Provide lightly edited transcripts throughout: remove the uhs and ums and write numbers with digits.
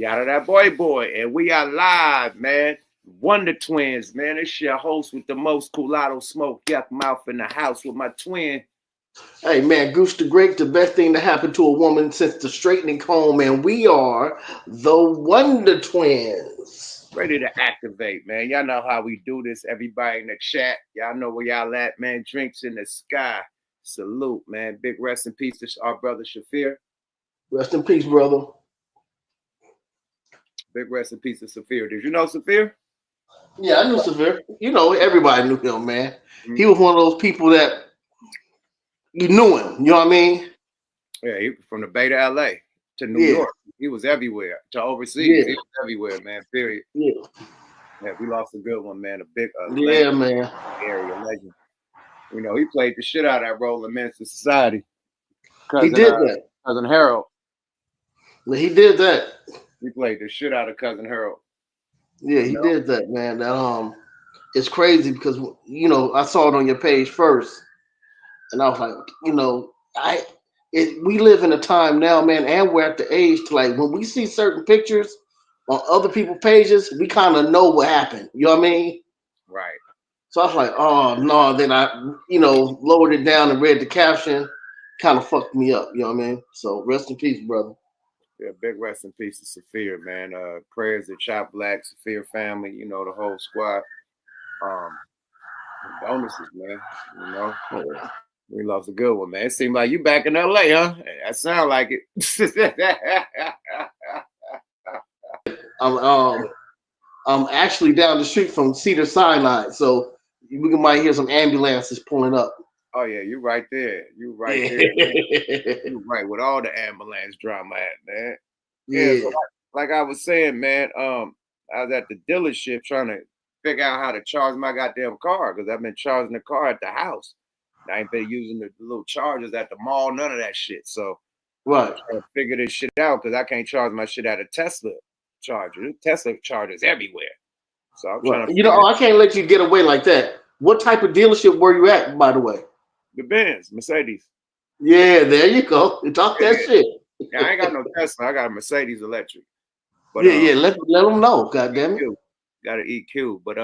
Yada that boy, and we are live, man. Wonder Twins, man. It's your host with the most Culado Smoke Yuck Mouth in the house with my twin. Hey man, Goose the Great, the best thing to happen to a woman since the straightening comb, and we are the Wonder Twins. Ready to activate, man. Y'all know how we do this. Everybody in the chat, y'all know where y'all at, man. Drinks in the sky. Salute, man. Big rest in peace to our brother Shafir. Rest in peace, brother. Big rest in peace to Safir. Did you know Safir? Yeah, I knew Safir. You know, everybody knew him, man. Mm-hmm. He was one of those people that you knew him. You know what I mean? Yeah, he was from the Bay to LA to New York. He was everywhere. To overseas, he was everywhere, man. Period. Yeah, we lost a good one, man. A big, legend, man. Area legend. You know, he played the shit out of that role in Men's Society. He did that. Cousin Harold. He did that. He played the shit out of Cousin Harold. Yeah, he did that, man. That it's crazy because you know I saw it on your page first, and I was like, you know, we live in a time now, man, and we're at the age to like when we see certain pictures on other people's pages, we kind of know what happened. You know what I mean? Right. So I was like, oh no. Then I, you know, lowered it down and read the caption. Kind of fucked me up. You know what I mean? So rest in peace, brother. Yeah, big rest in peace to Safir, man. Prayers to Chop Black, Safir family, you know, the whole squad. Bonuses, man. You know, we lost a good one, man. It seemed like you back in LA, huh? That sound like it. I'm actually down the street from Cedar Sinai, so we might hear some ambulances pulling up. Oh yeah, you're right there. You're right there. You're right with all the ambulance drama at, man. Yeah. So like I was saying, man, I was at the dealership trying to figure out how to charge my goddamn car because I've been charging the car at the house. I ain't been using the little chargers at the mall, none of that shit. So right, I'm trying to figure this shit out because I can't charge my shit at a Tesla charger. Tesla chargers everywhere. So I'm trying to. You know, I can't let you get away like that. What type of dealership were you at, by the way? The Benz, Mercedes. Yeah, there you go. You talk that shit. Yeah, I ain't got no Tesla. I got a Mercedes electric. But, let them know. God damn it. Got an EQ. But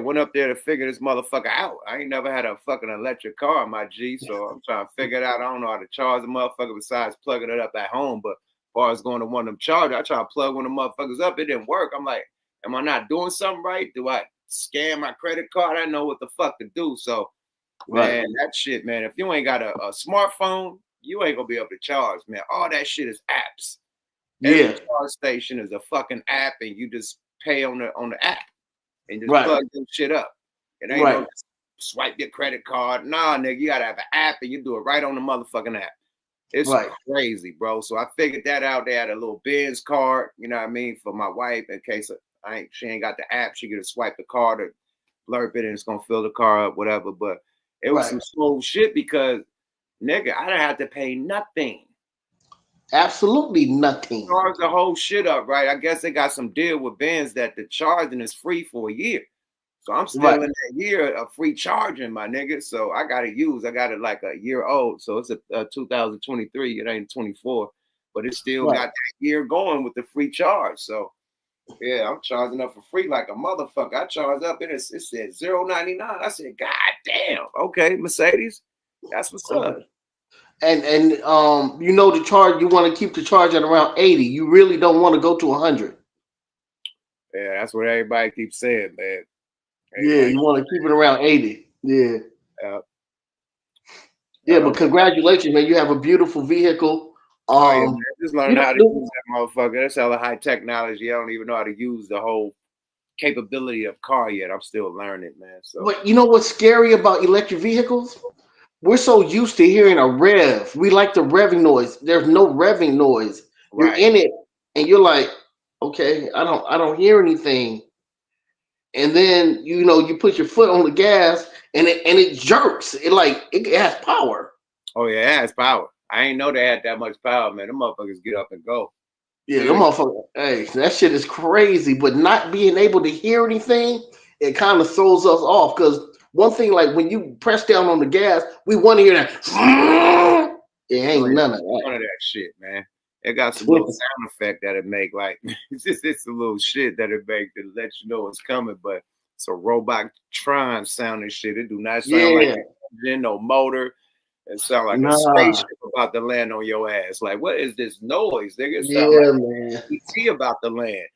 went up there to figure this motherfucker out. I ain't never had a fucking electric car in my G, so I'm trying to figure it out. I don't know how to charge the motherfucker besides plugging it up at home. But as far as going to one of them chargers, I try to plug one of them motherfuckers up. It didn't work. I'm like, am I not doing something right? Do I scan my credit card? I know what the fuck to do. So. Man, that shit, man. If you ain't got a smartphone, you ain't gonna be able to charge, man. All that shit is apps. Every charge station is a fucking app, and you just pay on the app and just plug them shit up. It ain't no swipe your credit card. Nah, nigga, you gotta have an app, and you do it right on the motherfucking app. It's crazy, bro. So I figured that out. They had a little Benz card, you know what I mean, for my wife in case she ain't got the app. She could swipe the card or blurb it, and it's gonna fill the car up, whatever. But it was some slow shit because, nigga, I didn't have to pay nothing. Absolutely nothing. Charge the whole shit up, right? I guess they got some deal with Benz that the charging is free for a year. So I'm still in that year of free charging, my nigga. So I got it like a year old. So it's a 2023. It ain't 24. But it still got that year going with the free charge. So, yeah, I'm charging up for free like a motherfucker. I charged up and it said $0.99. I said, God damn. Okay, Mercedes. That's what's up. And you know the charge, you want to keep the charge at around 80. You really don't want to go to 100. Yeah, that's what everybody keeps saying, man. Yeah, you want to keep it around 80. Yeah. Yeah, but congratulations, man. You have a beautiful vehicle. Man. Just learning how to use that motherfucker. That's hella high technology. I don't even know how to use the whole capability of car yet. I'm still learning, man. So, but you know what's scary about electric vehicles? We're so used to hearing a rev. We like the revving noise. There's no revving noise. You're in it, and you're like, okay, I don't hear anything. And then you know you put your foot on the gas, and it jerks. It has power. Oh yeah, it has power. I ain't know they had that much power, man. Them motherfuckers get up and go. Yeah, them motherfuckers. Hey, that shit is crazy. But not being able to hear anything, it kind of throws us off. Because one thing, like when you press down on the gas, we want to hear that. It ain't none of that. None of that shit, man. It got some little sound effect that it make, like it's a little shit that it make to let you know it's coming, but it's a robot Tron sounding shit. It do not sound like an engine, no motor. It sound like a spaceship about to land on your ass. Like, what is this noise? Nigga, it sound like ET about to land.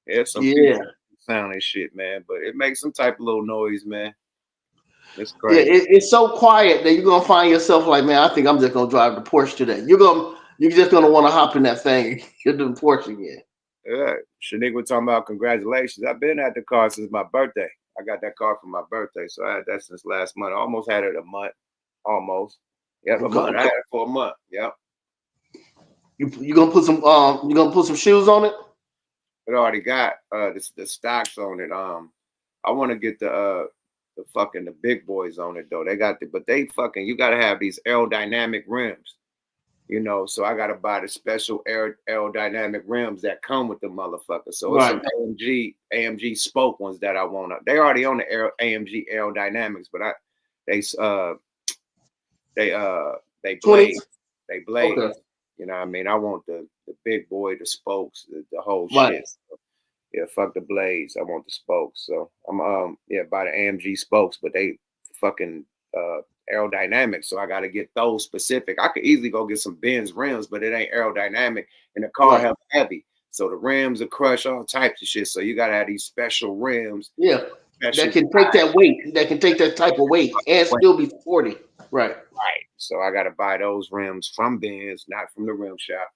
There's some people sounding shit, man, but it makes some type of little noise, man. It's crazy. Yeah, it's so quiet that you're gonna find yourself like, man, I think I'm just gonna drive the Porsche today. You're just gonna want to hop in that thing and get the Porsche again. Yeah, Shanique was talking about congratulations. I've been at the car since my birthday. I got that car for my birthday, so I had that since last month. I almost had it a month, almost. Yeah, a month. I had it for a month. Yep. You gonna put some shoes on it? It already got the stocks on it. I want to get the big boys on it though. They got but they fucking, you gotta have these aerodynamic rims, you know. So I gotta buy the special aerodynamic rims that come with the motherfucker. So it's some AMG spoke ones that I want. They already on the AMG aerodynamics, but they blade. They blade. Okay. You know what I mean? I want the big boy, the spokes, the whole shit. So, yeah, fuck the blades. I want the spokes. So I'm by the AMG spokes, but they fucking aerodynamic. So I gotta get those specific. I could easily go get some Benz rims, but it ain't aerodynamic and the car hella heavy. So the rims will crush all types of shit. So you gotta have these special rims. Yeah. That can take that weight. That can take that type of weight and still be sporty. Right. So I gotta buy those rims from Benz, not from the rim shop.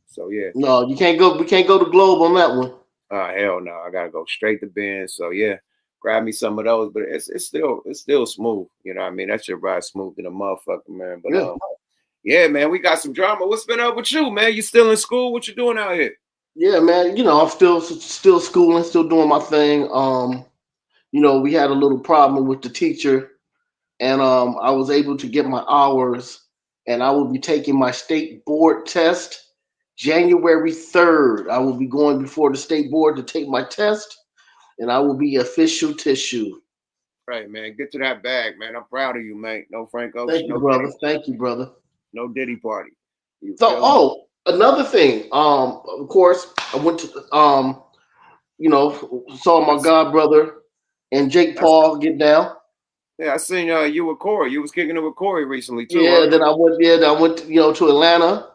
So yeah. No, you can't go. We can't go to Globe on that one. Hell no. I gotta go straight to Benz. So yeah, grab me some of those. But it's still smooth. You know what I mean? That shit ride smooth than a motherfucker, man. But yeah, man, we got some drama. What's been up with you, man? You still in school? What you doing out here? Yeah, man. You know, I'm still schooling, still doing my thing. You know, we had a little problem with the teacher, and I was able to get my hours, and I will be taking my state board test January 3rd. I will be going before the state board to take my test, and I will be official tissue. Right, man. Get to that bag, man. I'm proud of you, mate. No Frank Ocean. Thank you, brother. Thank you, brother. No Diddy party. So, another thing. Of course, I went to you know, saw my god brother and Jake Paul get down. Yeah, I seen you with Corey. You was kicking it with Corey recently too. Yeah, then I went. Yeah, then I went. To Atlanta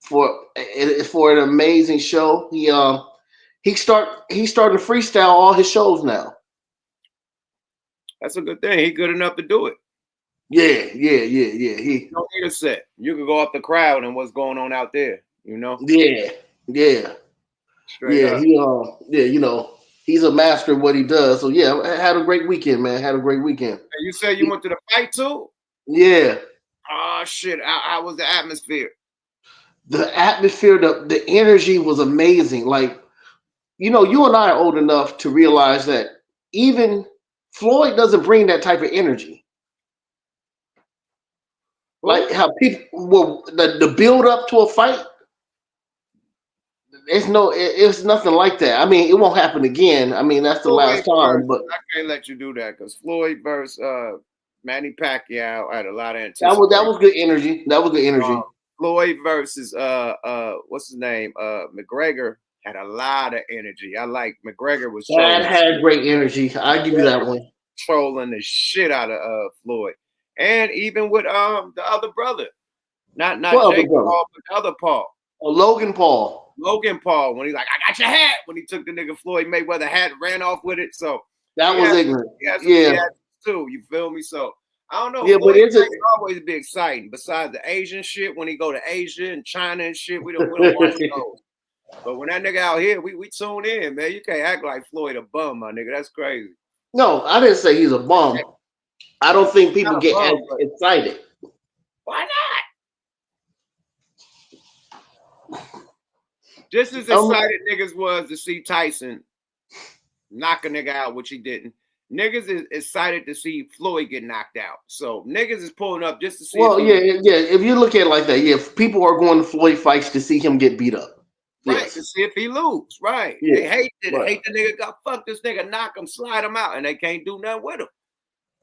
for an amazing show. He started freestyle all his shows now. That's a good thing. He good enough to do it. Yeah. He don't need a set. You can go up the crowd and what's going on out there. You know. Yeah. Straight up. You know. He's a master of what he does. So yeah, I had a great weekend, man. Had a great weekend. And you said you went to the fight too? Yeah. Oh shit! How was the atmosphere? The atmosphere, the energy was amazing. Like, you know, you and I are old enough to realize that even Floyd doesn't bring that type of energy. Like how people the build up to a fight. It's nothing like that. I mean, it won't happen again. I mean, that's the last time. But I can't let you do that because Floyd versus Manny Pacquiao had a lot of anticipation. That was good energy. That was good energy. Floyd versus what's his name? McGregor had a lot of energy. I like McGregor was had great energy. I give you that one. Trolling the shit out of Floyd, and even with the other brother, not Jake Paul, but the other Paul. Logan Paul. Logan Paul, when he's like, I got your hat, when he took the nigga Floyd Mayweather hat, ran off with it. So that was ignorant. Yeah, too. You feel me? So I don't know. Yeah, Floyd but it's always be exciting. Besides the Asian shit, when he go to Asia and China and shit, we don't watch those. But when that nigga out here, we tune in, man. You can't act like Floyd a bum, my nigga. That's crazy. No, I didn't say he's a bum. I don't think people get excited. Why not? Just as excited niggas was to see Tyson knock a nigga out, which he didn't. Niggas is excited to see Floyd get knocked out. So niggas is pulling up just to see. Well, yeah. If you look at it like that, yeah, people are going to Floyd fights to see him get beat up. Right, to see if he lose. Right. Yeah. They hate the nigga. Got fuck this nigga, knock him, slide him out, and they can't do nothing with him.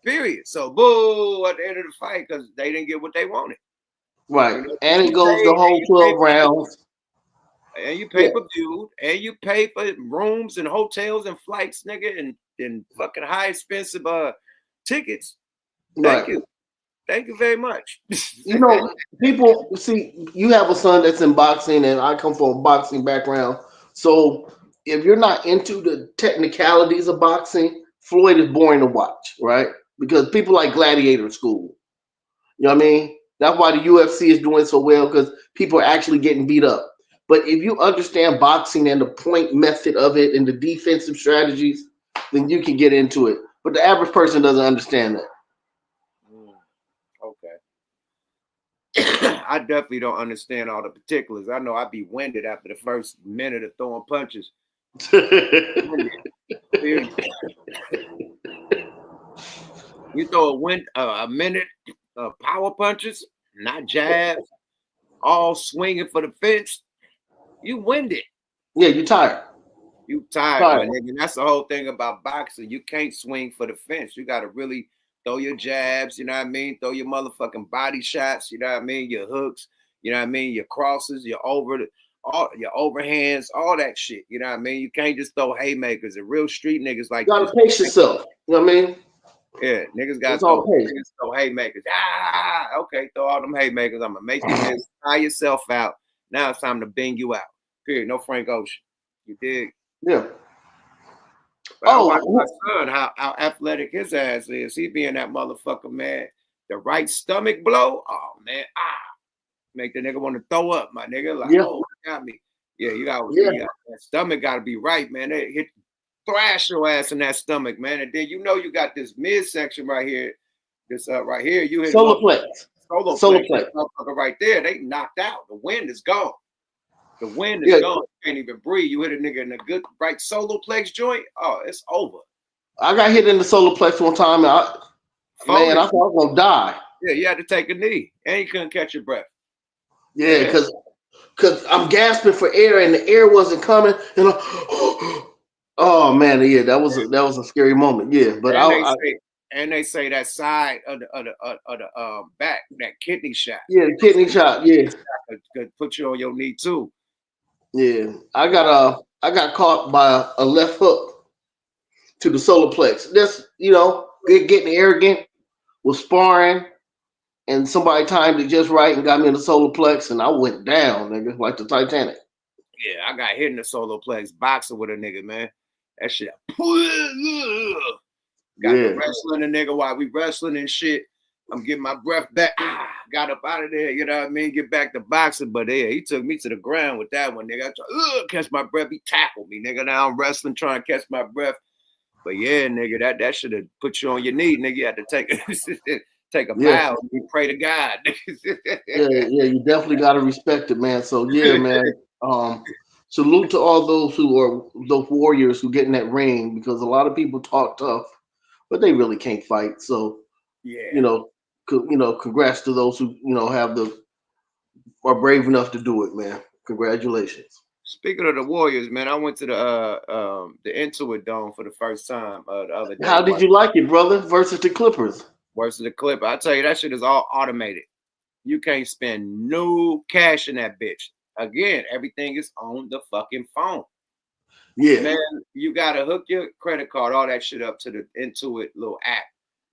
Period. So boo at the end of the fight because they didn't get what they wanted. Right. You know, and it goes the whole 12 rounds. And you pay per view, and you pay for rooms and hotels and flights, nigga, and fucking high expensive tickets. Thank you. Thank you very much. You know, people see you have a son that's in boxing, and I come from a boxing background. So if you're not into the technicalities of boxing, Floyd is boring to watch, right? Because people like Gladiator School. You know what I mean? That's why the UFC is doing so well because people are actually getting beat up. But if you understand boxing and the point method of it and the defensive strategies, then you can get into it. But the average person doesn't understand that. Okay. I definitely don't understand all the particulars. I know I'd be winded after the first minute of throwing punches. You throw a minute of power punches, not jabs, all swinging for the fence. You winded. Yeah, you're tired. You tired, my nigga. And that's the whole thing about boxing. You can't swing for the fence. You got to really throw your jabs, you know what I mean? Throw your motherfucking body shots, you know what I mean? Your hooks, you know what I mean? Your crosses, your overhands, all that shit, you know what I mean? You can't just throw haymakers. The real street niggas like you gotta pace yourself. You know what I mean? Yeah, niggas got to throw haymakers. Okay, throw all them haymakers. I'm gonna make you miss, tire yourself out. Now it's time to bang you out. Period. No Frank Ocean. You dig? Yeah. But I watch my son, how athletic his ass is. He being that motherfucker, man. The right stomach blow, oh man, make the nigga want to throw up, my nigga. Like, oh, got me. Yeah, you got that stomach got to be right, man. They hit thrash your ass in that stomach, man. And then you know you got this midsection right here. This right here, you hit solar plex. Solar plex. Motherfucker right there, they knocked out. The wind is gone. The wind is gone. You can't even breathe. You hit a nigga in a good right solar plex joint. Oh, it's over. I got hit in the solar plex one time, and I thought I was gonna die. Yeah, you had to take a knee, and you couldn't catch your breath. Yeah, because I'm gasping for air, and the air wasn't coming, and oh man, yeah, that was a scary moment. Yeah, but they say that side of the back, that kidney shot. Yeah, the kidney shot. Yeah, could put you on your knee too. Yeah, I got caught by a left hook to the solar plex. That's getting arrogant, was sparring, and somebody timed it just right and got me in the solar plex, and I went down, nigga, like the Titanic. Yeah, I got hit in the solar plex boxing with a nigga, man. That shit. Got the wrestling a nigga while we wrestling and shit. I'm getting my breath back. Got up out of there, you know what I mean? Get back to boxing. But yeah, he took me to the ground with that one, nigga. I tried to catch my breath. He tackled me, nigga. Now I'm wrestling, trying to catch my breath. But yeah, nigga, that should have put you on your knee, nigga. You had to take a bow and you pray to God. yeah, you definitely gotta respect it, man. So yeah, man. Salute to all those warriors who get in that ring, because a lot of people talk tough, but they really can't fight. So yeah, congrats to those who are brave enough to do it, man. Congratulations. Speaking of the Warriors, man, I went to the Intuit Dome for the first time the other day. How did you like it, brother? Versus the Clippers. Versus the Clippers. I tell you, that shit is all automated. You can't spend no cash in that bitch. Again, everything is on the fucking phone. Yeah. Man, you gotta hook your credit card, all that shit up to the Intuit little app.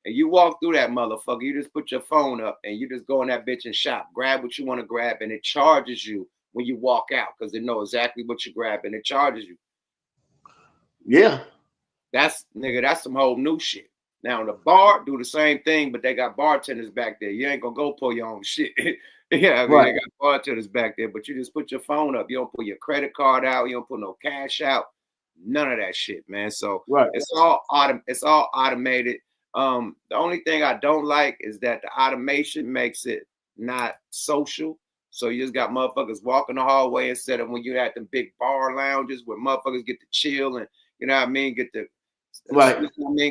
And you walk through that motherfucker, you just put your phone up and you just go in that bitch and shop. Grab what you want to grab, and it charges you when you walk out because they know exactly what you grab and it charges you. Yeah. That's some whole new shit. Now the bar do the same thing, but they got bartenders back there. You ain't gonna go pull your own shit. Yeah, I mean, they got bartenders back there, but you just put your phone up. You don't put your credit card out. You don't put no cash out. None of that shit, man. So it's all automated. The only thing I don't like is that the automation makes it not social. So you just got motherfuckers walking the hallway instead of when you at the big bar lounges where motherfuckers get to chill and, you know what I mean, get to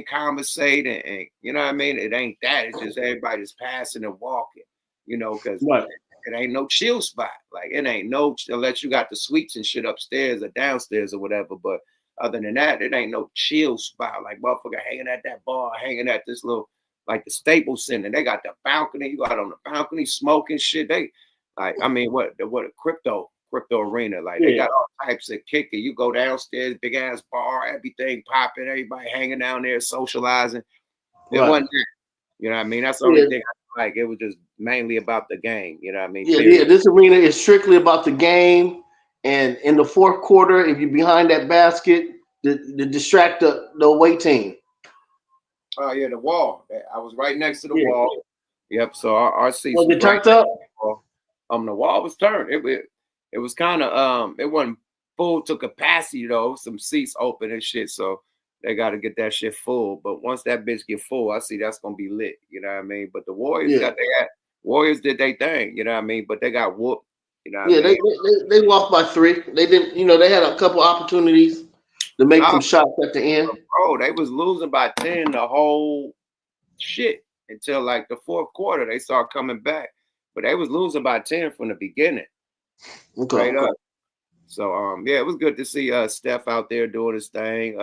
conversate and you know what I mean? It ain't that. It's just everybody just passing and walking, because it ain't no chill spot. Like it ain't no, unless you got the suites and shit upstairs or downstairs or whatever. But other than that, it ain't no chill spot. Like motherfucker hanging at that bar, hanging at this little, like the Staples Center. They got the balcony. You go out on the balcony smoking shit. They, like, I mean, what a crypto crypto arena. Like they got all types of kicking. You go downstairs, big ass bar, everything popping, everybody hanging down there, socializing. It wasn't that. You know what I mean? That's the only thing I like. It was just mainly about the game. You know what I mean? Yeah. This arena is strictly about the game. And in the fourth quarter, if you're behind that basket, to distract the away team. Oh yeah, the wall. I was right next to the wall. Yep. So our seats was it turned up? The wall was turned. It was kind of it wasn't full to capacity though. Some seats open and shit. So they got to get that shit full. But once that bitch get full, I see that's gonna be lit. You know what I mean? But the Warriors Warriors did their thing. You know what I mean? But they got whooped. You know what I mean? They walked by 3. They didn't. You know, they had a couple opportunities to make some shots at the end. Bro, they was losing by 10 the whole shit until like the fourth quarter. They started coming back, but they was losing by 10 from the beginning. Okay. So it was good to see Steph out there doing his thing.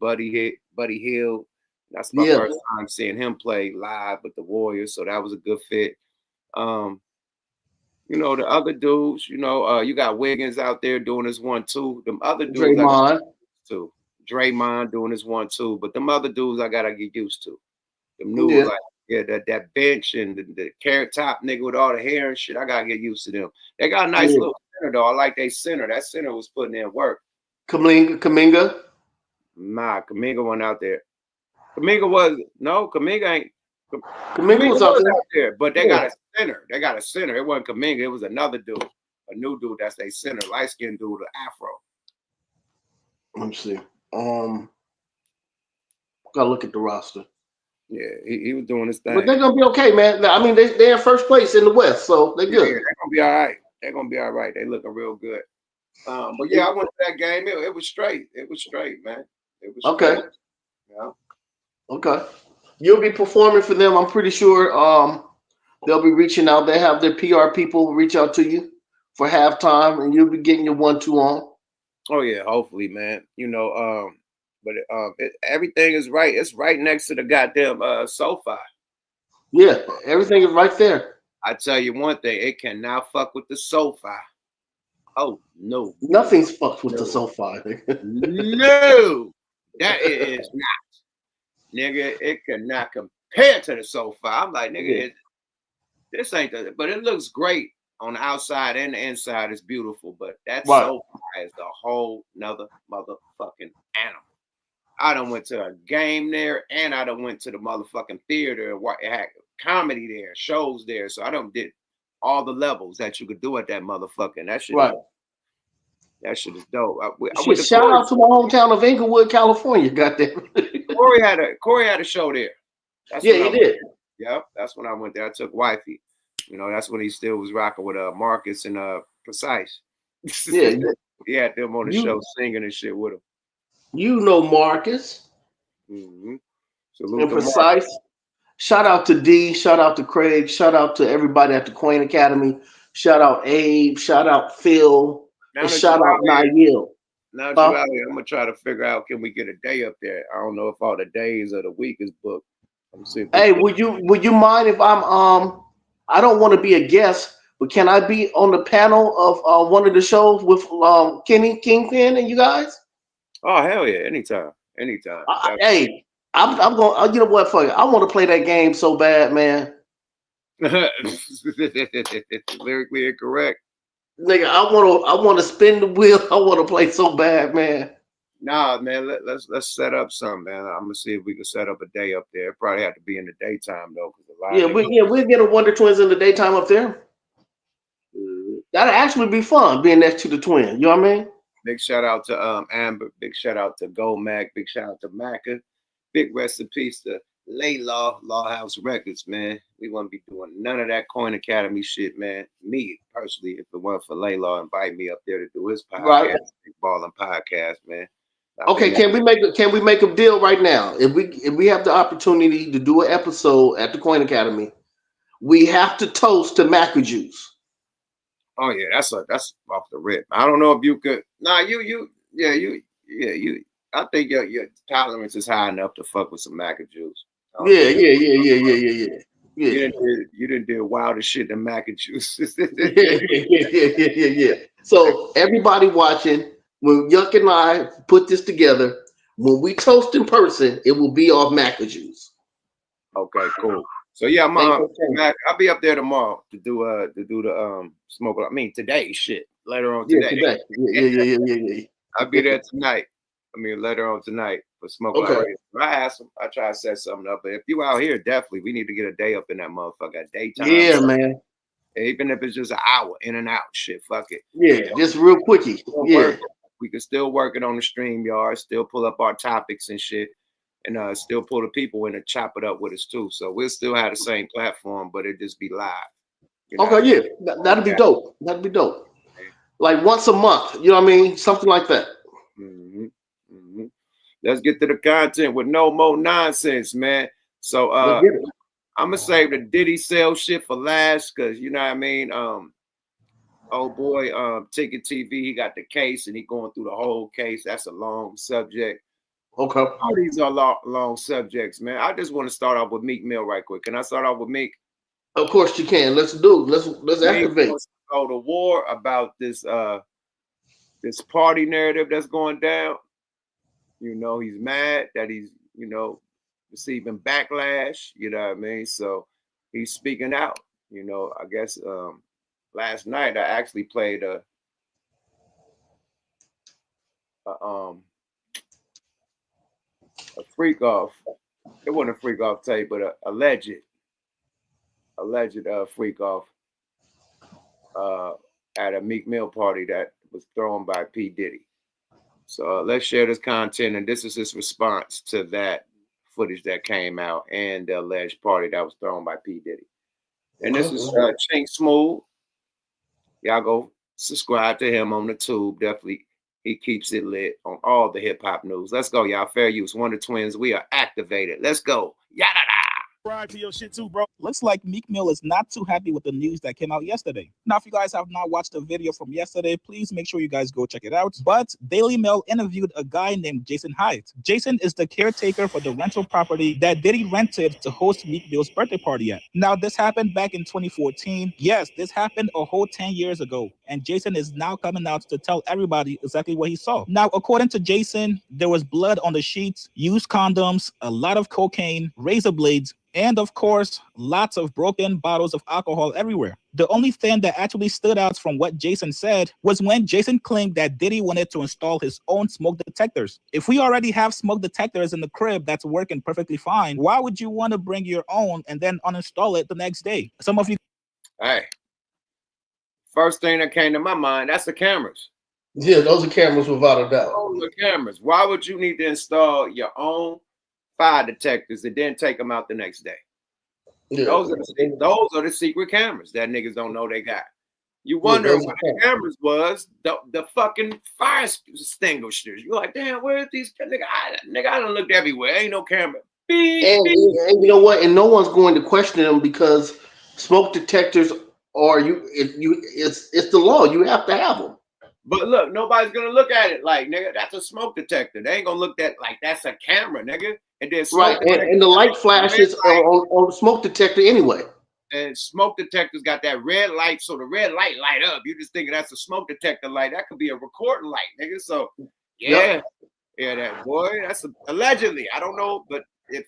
Buddy Hill. That's my first time seeing him play live with the Warriors, so that was a good fit. You know, the other dudes, you know, you got Wiggins out there doing his 1-2. Them other dudes Draymond doing his 1-2, but them other dudes I gotta get used to. Them new that bench and the carrot top nigga with all the hair and shit. I gotta get used to them. They got a nice little center though. I like their center. That center was putting in work. Kuminga? Nah, Kuminga went out there. Kuminga ain't. Kuminga was out there, but they got a center. They got a center. It wasn't Kuminga. It was another dude, a new dude. That's their center, light skinned dude, the afro. Let me see. Gotta look at the roster. Yeah, he was doing his thing. But they're gonna be okay, man. I mean, they're in first place in the West, so they're good. Yeah, they're gonna be all right. They're gonna be all right. They looking real good. But yeah, I went to that game. It was straight. It was straight, man. It was okay. Straight. Yeah. Okay. You'll be performing for them. I'm pretty sure they'll be reaching out. They have their PR people reach out to you for halftime, and you'll be getting your 1-2 on. Oh yeah, hopefully, man. You know, but everything is right. It's right next to the goddamn SoFi. Yeah, everything is right there. I tell you one thing, it cannot fuck with the SoFi. Oh no, nothing's fucked with the SoFi. No, that is not, nigga. It cannot compare to the SoFi. I'm like, nigga, this ain't the. But it looks great on the outside and the inside. It's beautiful, but that SoFi is the whole nother motherfucking animal. I done went to a game there, and I done went to the motherfucking theater. It had comedy there, shows there. So I done did all the levels that you could do at that motherfucking. That shit, that shit is dope. Shout out to my hometown of Inglewood, California. Got that. Corey had a show there. He did. Yep, that's when I went there. I took wifey. You know, that's when he still was rocking with Marcus and Precise. Yeah, he had them on the show singing and shit with him. You know Marcus. Mm-hmm. And Precise. Marcus. Shout out to D. Shout out to Craig. Shout out to everybody at the Coin Academy. Shout out Abe. Shout out Phil. And shout out Nail. Now that you're out here, I'm gonna try to figure out, can we get a day up there? I don't know if all the days of the week is booked. Hey, would you mind if I'm I don't want to be a guest, but can I be on the panel of one of the shows with Kenny Kingpin and you guys? Oh hell yeah! Anytime. Hey, I'm going. You know what? Fuck it. I want to play that game so bad, man. Lyrically incorrect. Nigga, I want to spin the wheel. I want to play so bad, man. Nah, man. Let's set up something, man. I'm gonna see if we can set up a day up there. It probably have to be in the daytime though, we'll get a Wonder Twins in the daytime up there. That'd actually be fun being next to the Twin. You know what I mean? Big shout out to Amber. Big shout out to Go Mac. Big shout out to Macca. Big rest in peace to Laylaw House Records, man. We wouldn't be doing none of that Coin Academy shit, man. Me personally, if it weren't for Laylaw invite me up there to do his podcast, Big Ballin' Podcast, man. Okay, can we make a deal right now? If we have the opportunity to do an episode at the Coin Academy, we have to toast to Macca Juice. Oh yeah, that's off the rip. I don't know if you could. Nah, you. I think your tolerance is high enough to fuck with some Macca Juice. Yeah. Yeah. You didn't do wild as shit than mac and juice. Yeah. So everybody watching, when Yuck and I put this together, when we toast in person, it will be off mac and juice. Okay, cool. So yeah, Mac, I'll be up there tomorrow to do the smoke. I mean today, shit. Later on today. Yeah. I'll be there tonight. I mean later on tonight for smoke. Okay. I asked him. I try to set something up. But if you out here, definitely we need to get a day up in that motherfucker. Daytime. Yeah, man. Even if it's just an hour in and out, shit. Fuck it. Yeah, just real quickie. Yeah. We can still work it on the StreamYard, still pull up our topics and shit. And still pull the people in and chop it up with us too. So we'll still have the same platform, but it just be live. You know okay, yeah. That'd be dope. That'd be dope. Like once a month, you know what I mean? Something like that. Mm-hmm. Mm-hmm. Let's get to the content with no more nonsense, man. So I'm gonna save the Diddy sell shit for last, because you know what I mean. Old boy, Ticket TV, he got the case and he going through the whole case. That's a long subject. Okay. All these are long subjects, man. I just want to start off with Meek Mill right quick. Can I start off with Meek? Of course you can. Let's activate. Go to war about this this party narrative that's going down. You know, he's mad that he's, you know, receiving backlash. You know what I mean? So he's speaking out. You know, I guess last night I actually played a freak off. It wasn't a freak off tape, but a alleged freak off at a Meek Mill party that was thrown by P. Diddy. So let's share this content, and this is his response to that footage that came out and the alleged party that was thrown by P. Diddy. And this is Chink Smooth. Y'all go subscribe to him on the tube. Definitely. He keeps it lit on all the hip hop news. Let's go, y'all. Fair use. One of the twins. We are activated. Let's go. Yada. Subscribe to your shit too, bro. Looks like Meek Mill is not too happy with the news that came out yesterday. Now, if you guys have not watched the video from yesterday, please make sure you guys go check it out. But Daily Mail interviewed a guy named Jason Hyatt. Jason is the caretaker for the rental property that Diddy rented to host Meek Mill's birthday party at. Now, this happened back in 2014. Yes, this happened a whole 10 years ago. And Jason is now coming out to tell everybody exactly what he saw. Now, according to Jason, there was blood on the sheets, used condoms, a lot of cocaine, razor blades, and of course, lots of broken bottles of alcohol everywhere. The only thing that actually stood out from what Jason said was when Jason claimed that Diddy wanted to install his own smoke detectors. If we already have smoke detectors in the crib that's working perfectly fine, why would you want to bring your own and then uninstall it the next day? Some of you... Hey, first thing that came to my mind, that's the cameras. Yeah, those are cameras without a doubt. Those are cameras. Why would you need to install your own fire detectors and then take them out the next day? Yeah. Those are the secret cameras that niggas don't know they got. You wonder what the cameras was, the fucking fire extinguishers. You're like, damn, where's these nigga? I done looked everywhere. Ain't no camera. And you know what? And no one's going to question them because smoke detectors are it's the law. You have to have them. But look, nobody's gonna look at it like, nigga, that's a smoke detector. They ain't gonna look at like that's a camera, nigga. And then right, and the light flashes on smoke detector anyway. And smoke detectors got that red light, so the red light up. You just thinking that's a smoke detector light. That could be a recording light, nigga. So yeah, that boy, that's allegedly. I don't know, but if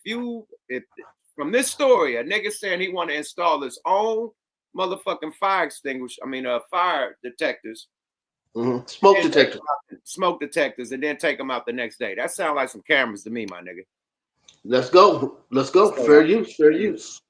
from this story, a nigga saying he want to install his own motherfucking fire detectors. Mm-hmm. Smoke detectors, and then take them out the next day. That sounds like some cameras to me, my nigga. Let's go. Fair use.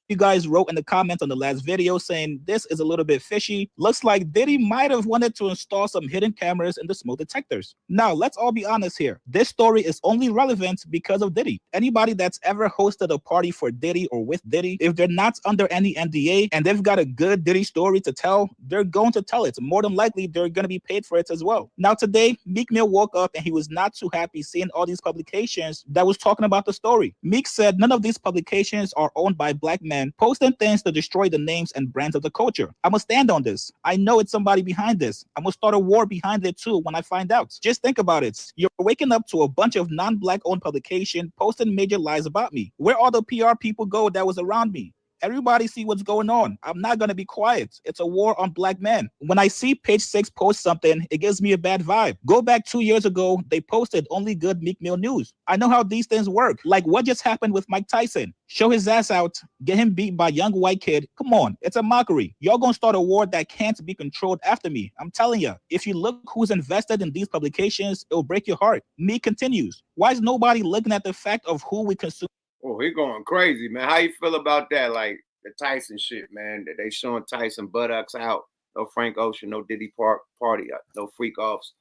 You guys wrote in the comments on the last video saying this is a little bit fishy. Looks like Diddy might have wanted to install some hidden cameras in the smoke detectors. Now, let's all be honest here. This story is only relevant because of Diddy. Anybody that's ever hosted a party for Diddy or with Diddy, if they're not under any NDA and they've got a good Diddy story to tell, they're going to tell it. More than likely, they're going to be paid for it as well. Now, today, Meek Mill woke up and he was not too happy seeing all these publications that was talking about the story. Meek said none of these publications are owned by black men posting things to destroy the names and brands of the culture. I must stand on this. I know it's somebody behind this. I must start a war behind it too when I find out. Just think about it. You're waking up to a bunch of non-black owned publication posting major lies about me. Where all the PR people go that was around me? Everybody see what's going on. I'm not going to be quiet. It's a war on black men. When I see Page 6 post something, it gives me a bad vibe. Go back 2 years ago, they posted only good Meek Mill news. I know how these things work. Like what just happened with Mike Tyson. Show his ass out, get him beat by a young white kid. Come on, it's a mockery. Y'all gonna start a war that can't be controlled after me. I'm telling you, if you look who's invested in these publications, it'll break your heart. Meek continues. Why is nobody looking at the fact of who we consume? Oh, he going crazy, man. How you feel about that? Like the Tyson shit, man. That they showing Tyson buttocks out. No Frank Ocean, no Diddy party, no freak offs.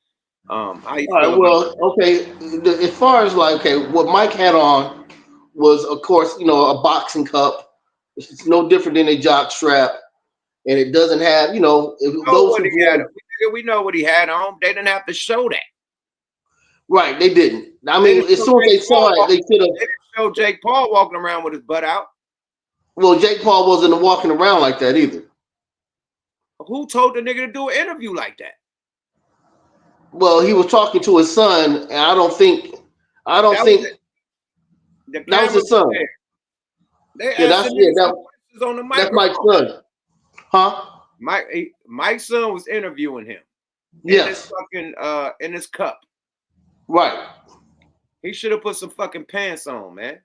How you feel well, okay. As far as like, okay, what Mike had on was, of course, you know, a boxing cup. It's no different than a jock strap, and it doesn't have, you know, those who we know what he had on. They didn't have to show that. Right, they didn't. I mean, as soon as they saw it, they should have. They didn't show Jake Paul walking around with his butt out. Well, Jake Paul wasn't walking around like that either. Who told the nigga to do an interview like that? Well, he was talking to his son, and I don't think that was his son. That's Mike's son. Huh? Mike's son was interviewing him. Yes. In his cup. Right. He should have put some fucking pants on, man.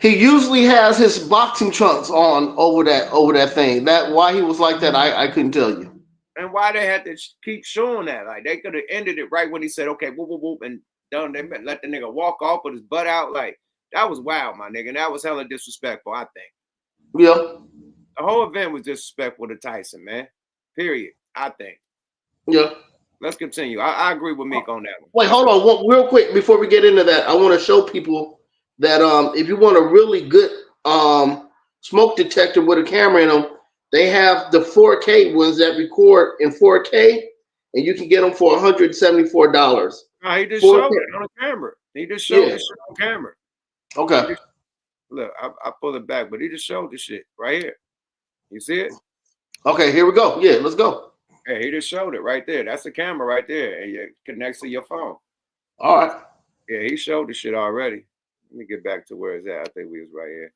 He usually has his boxing trunks on over that thing. That why he was like that, I couldn't tell you. And why they had to keep showing that? Like they could have ended it right when he said, "Okay, whoop whoop whoop," and done. They let the nigga walk off with his butt out. Like that was wild, my nigga. And that was hella disrespectful, I think. Yeah. The whole event was disrespectful to Tyson, man. Period. I think. Yeah. Let's continue. I agree with Meek on that one. Wait, hold on, real quick before we get into that. I want to show people that if you want a really good smoke detector with a camera in them, they have the 4K ones that record in 4K, and you can get them for $174. No, he just showed it on camera. He just showed the shit on camera. Okay. Look, I pull it back, but he just showed the shit right here. You see it? Okay, here we go. Yeah, let's go. Hey, he just showed it right there. That's the camera right there, and it connects to your phone. All right. Yeah, he showed the shit already. Let me get back to where it's at. I think we was right here.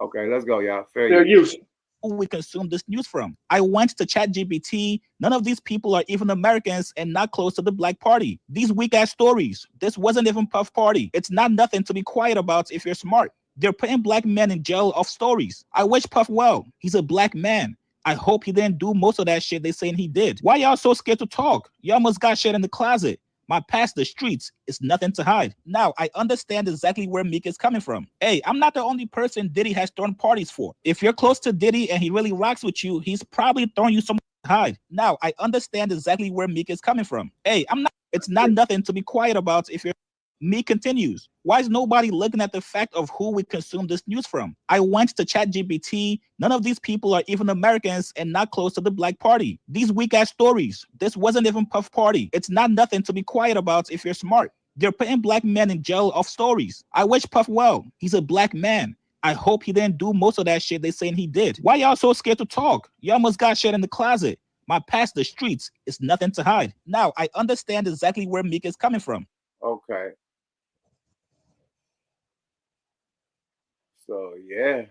Okay, let's go, y'all. Fair use. We consume this news from. I went to ChatGPT. None of these people are even Americans and not close to the Black Party. These weak ass stories. This wasn't even Puff Party. It's not nothing to be quiet about if you're smart. They're putting black men in jail off stories. I wish Puff well. He's a black man. I hope he didn't do most of that shit they saying he did. Why y'all so scared to talk? Y'all must got shit in the closet. My past the streets is nothing to hide. Now, I understand exactly where Meek is coming from. Hey, I'm not the only person Diddy has thrown parties for. If you're close to Diddy and he really rocks with you, he's probably throwing you some to hide. Now, I understand exactly where Meek is coming from. Hey, it's not nothing to be quiet about if you're Meek continues. Why is nobody looking at the fact of who we consume this news from? I went to ChatGPT. None of these people are even Americans and not close to the Black Party. These weak ass stories. This wasn't even Puff Party. It's not nothing to be quiet about if you're smart. They're putting black men in jail off stories. I wish Puff well. He's a black man. I hope he didn't do most of that shit they saying he did. Why y'all so scared to talk? Y'all must got shit in the closet. My past the streets is nothing to hide. Now, I understand exactly where Meek is coming from. Okay. So yeah,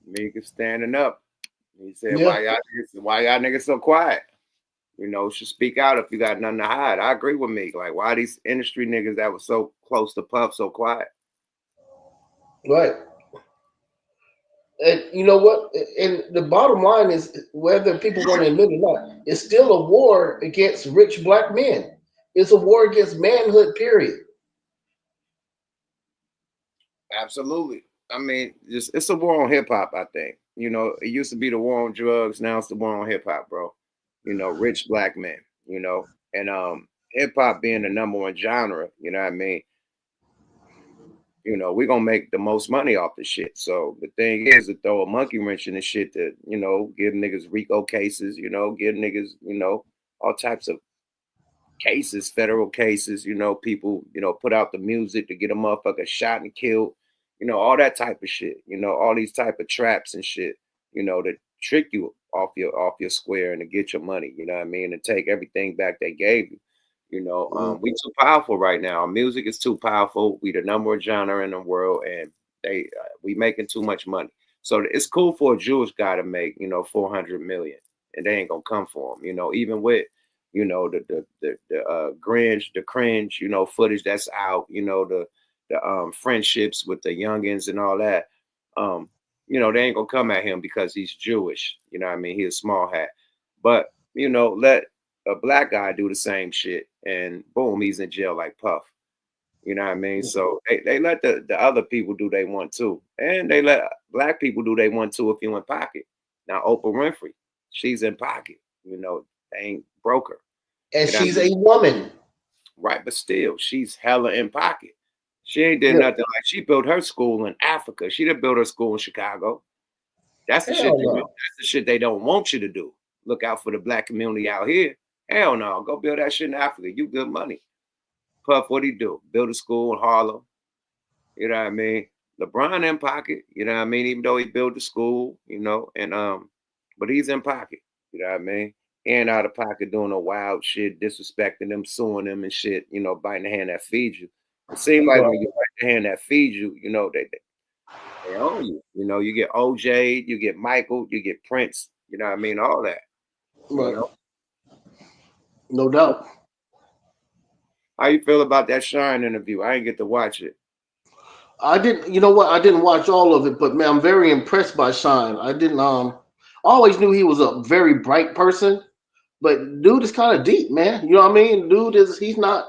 Meek is standing up. He said, "Why y'all niggas so quiet? You know, should speak out if you got nothing to hide." I agree with Meek. Like, why these industry niggas that were so close to Puff so quiet? Right. And you know what? And the bottom line is, whether people want to admit it or not, it's still a war against rich black men. It's a war against manhood. Period. Absolutely. I mean, it's a war on hip hop, I think. You know, it used to be the war on drugs, now it's the war on hip hop, bro. You know, rich black men, you know, and hip hop being the number one genre, you know what I mean? You know, we're gonna make the most money off the shit. So the thing is to throw a monkey wrench in the shit to, you know, give niggas RICO cases, you know, give niggas, you know, all types of cases, federal cases, you know, people, you know, put out the music to get a motherfucker shot and killed, you know, all that type of shit, you know, all these type of traps and shit, you know, to trick you off your square and to get your money, you know what I mean, and take everything back they gave you, you know. We too powerful right now. Our music is too powerful. We the number one genre in the world, and We making too much money. So it's cool for a Jewish guy to make, you know, 400 million, and they ain't gonna come for him, you know, even with, you know, the cringe, you know, footage that's out, you know, the friendships with the youngins and all that. You know, they ain't gonna come at him because he's Jewish. You know what I mean? He's a small hat. But, you know, let a black guy do the same shit and boom, he's in jail like Puff. You know what I mean? So they let the other people do they want to. And they let black people do they want to if you in pocket. Now, Oprah Winfrey, she's in pocket. You know, they ain't broke her. And she's a woman. Right, but still, she's hella in pocket. She ain't did nothing like she built her school in Africa. She didn't build her school in Chicago. That's the shit. That's the shit they don't want you to do. Look out for the black community out here. Hell no, go build that shit in Africa. You good money. Puff, what'd he do? Build a school in Harlem. You know what I mean? LeBron in pocket. You know what I mean? Even though he built the school, you know, and but he's in pocket. You know what I mean? And out of pocket doing a wild shit, disrespecting them, suing them and shit. You know, biting the hand that feeds you. It seems like when you bite the hand that feeds you, you know, they own you. You know, you get OJ, you get Michael, you get Prince. You know what I mean? All that. Right. You know? No doubt. How you feel about that Shine interview? I didn't get to watch it. I didn't. You know what? I didn't watch all of it, but man, I'm very impressed by Shine. I didn't. I always knew he was a very bright person, but dude is kind of deep, man. You know what I mean? He's not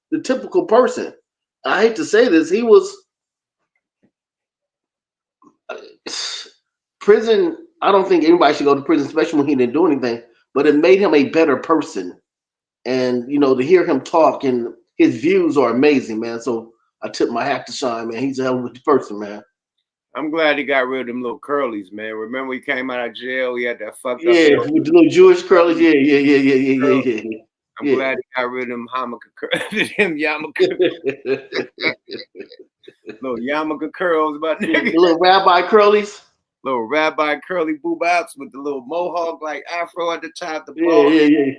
the typical person. I hate to say this. He was prison. I don't think anybody should go to prison, especially when he didn't do anything. But it made him a better person, and you know, to hear him talk and his views are amazing, man. So I tip my hat to Shine, man. He's a hell of a person, man. I'm glad he got rid of them little curlies, man. Remember he came out of jail, he had that fucked up. Yeah, with the little Jewish curlies. Yeah. I'm glad he got rid of them yarmulke, little yarmulke curls, but the little rabbi curlies. Little rabbi curly boobops with the little mohawk like afro at the top, the ball. Yeah.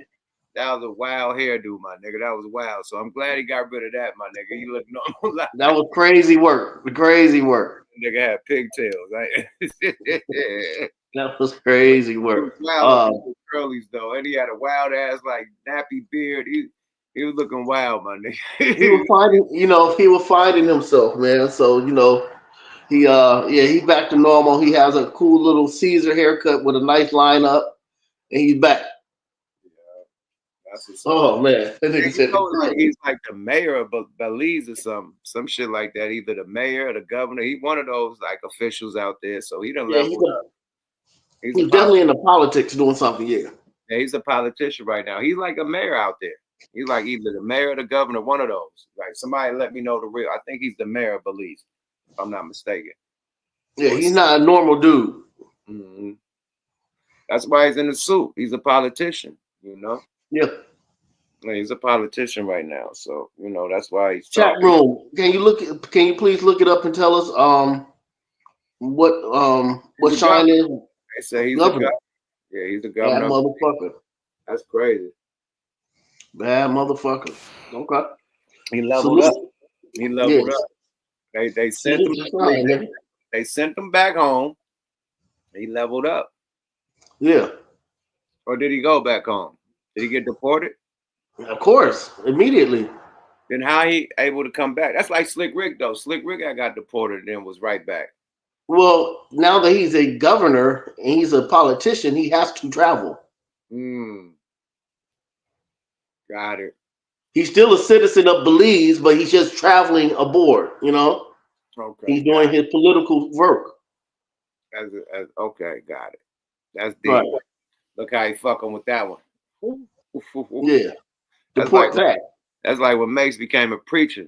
That was a wild hairdo, my nigga. That was wild. So I'm glad he got rid of that, my nigga. He looked normal. That was crazy work. Crazy work. Nigga had pigtails, right? That was crazy work. Curlies though, and he had a wild ass like nappy beard. He was looking wild, my nigga. He was finding himself, man. So he's back to normal. He has a cool little Caesar haircut with a nice lineup, and he's back. Oh man, he's like the mayor of Belize or some shit like that. Either the mayor or the governor. He's one of those like officials out there. So he done leveled up. He's definitely into politics, doing something. Yeah, he's a politician right now. He's like a mayor out there. He's like either the mayor or the governor, one of those. Like somebody let me know the real. I think he's the mayor of Belize, if I'm not mistaken. Yeah, he's not a normal dude. Mm-hmm. That's why he's in the suit. He's a politician, you know. Yeah. He's a politician right now, so you know that's why he's chat room. Can you please look it up and tell us what Shine is? They say he's governor. Yeah, he's the governor. Bad motherfucker. That's crazy. Bad motherfucker. Okay. He leveled up. He leveled up. They sent him. They sent him back home. He leveled up. Yeah. Or did he go back home? Did he get deported? Of course, immediately. Then how he able to come back? That's like Slick Rick though. Slick Rick got deported and then was right back. Well, now that he's a governor and he's a politician, he has to travel. Got it. He's still a citizen of Belize, but he's just traveling aboard, you know? Okay. He's doing his political work. Okay, got it. That's deep. Right. Look how he fucking with that one. Yeah. Deport that. That's like when Mace became a preacher.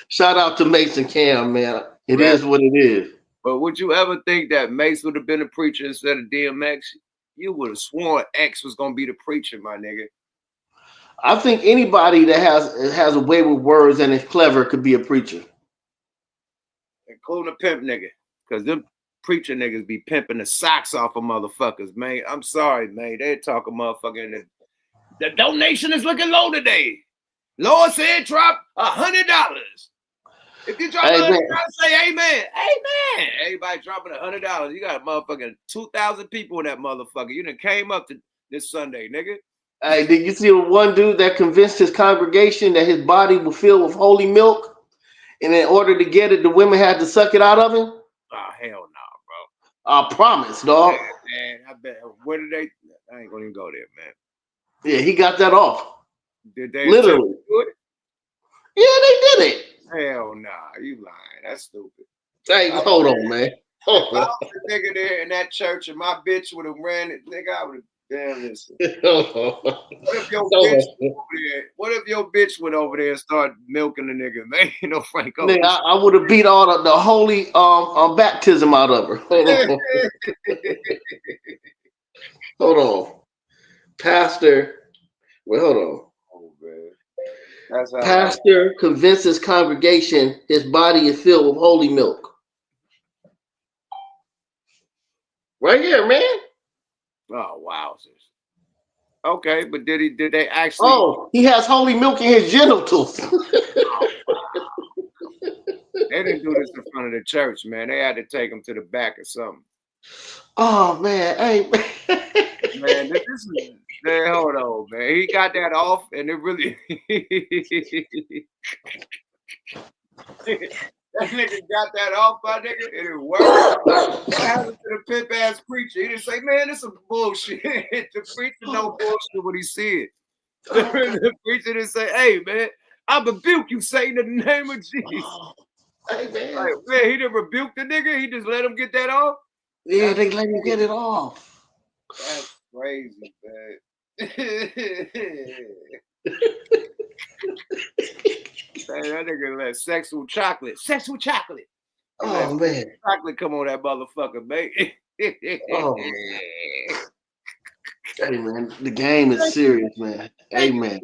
Shout out to Mace and Cam, man. It is what it is. But would you ever think that Mace would have been a preacher instead of DMX? You would have sworn X was gonna be the preacher, my nigga. I think anybody that has a way with words and is clever could be a preacher. Including a pimp nigga. Because them preacher niggas be pimping the socks off of motherfuckers, man. I'm sorry, man. They talk a motherfucker. The donation is looking low today. Lord said drop $100. If you drop $100, say amen. Amen. Everybody dropping $100. You got a motherfucking 2,000 people in that motherfucker. You done came up to this Sunday, nigga. Hey, did you see the one dude that convinced his congregation that his body was filled with holy milk? And in order to get it, the women had to suck it out of him? Oh, hell no, bro. I promise, dog. Man, I bet. Where did they? I ain't gonna even go there, man. Yeah, he got that off. Did they literally do it? Yeah, they did it. Hell nah, you lying. That's stupid. Hey, hold on, man. If I was a nigga there in that church and my bitch would have ran it, nigga, I would have. Damn, listen. What if your bitch went over there and started milking the nigga, man? You know, Franco. Nigga, I would have beat all the holy baptism out of her. Hold on. Pastor. Wait, hold on. Oh, man. That's how Pastor convinces congregation his body is filled with holy milk. Right here, man. Oh, wow. Okay, but did they actually? Oh, he has holy milk in his genitals. They didn't do this in front of the church, man. They had to take him to the back or something. Oh man, hey man, this is man. Hold on, man. He got that off, and it really. That nigga got that off, my nigga, and it worked. What happened to the pimp ass preacher? He didn't say, man, this is some bullshit. The preacher no bullshit what he said. The preacher didn't say, hey, man, I rebuke you, Satan, in the name of Jesus. Hey, man. Like, man, he didn't rebuke the nigga. He just let him get that off. Yeah, they let him get it off. That's crazy, man. Man, that nigga let sexual chocolate. Oh man, chocolate come on that motherfucker, mate. Oh man. Hey man, the game is serious, man. Amen.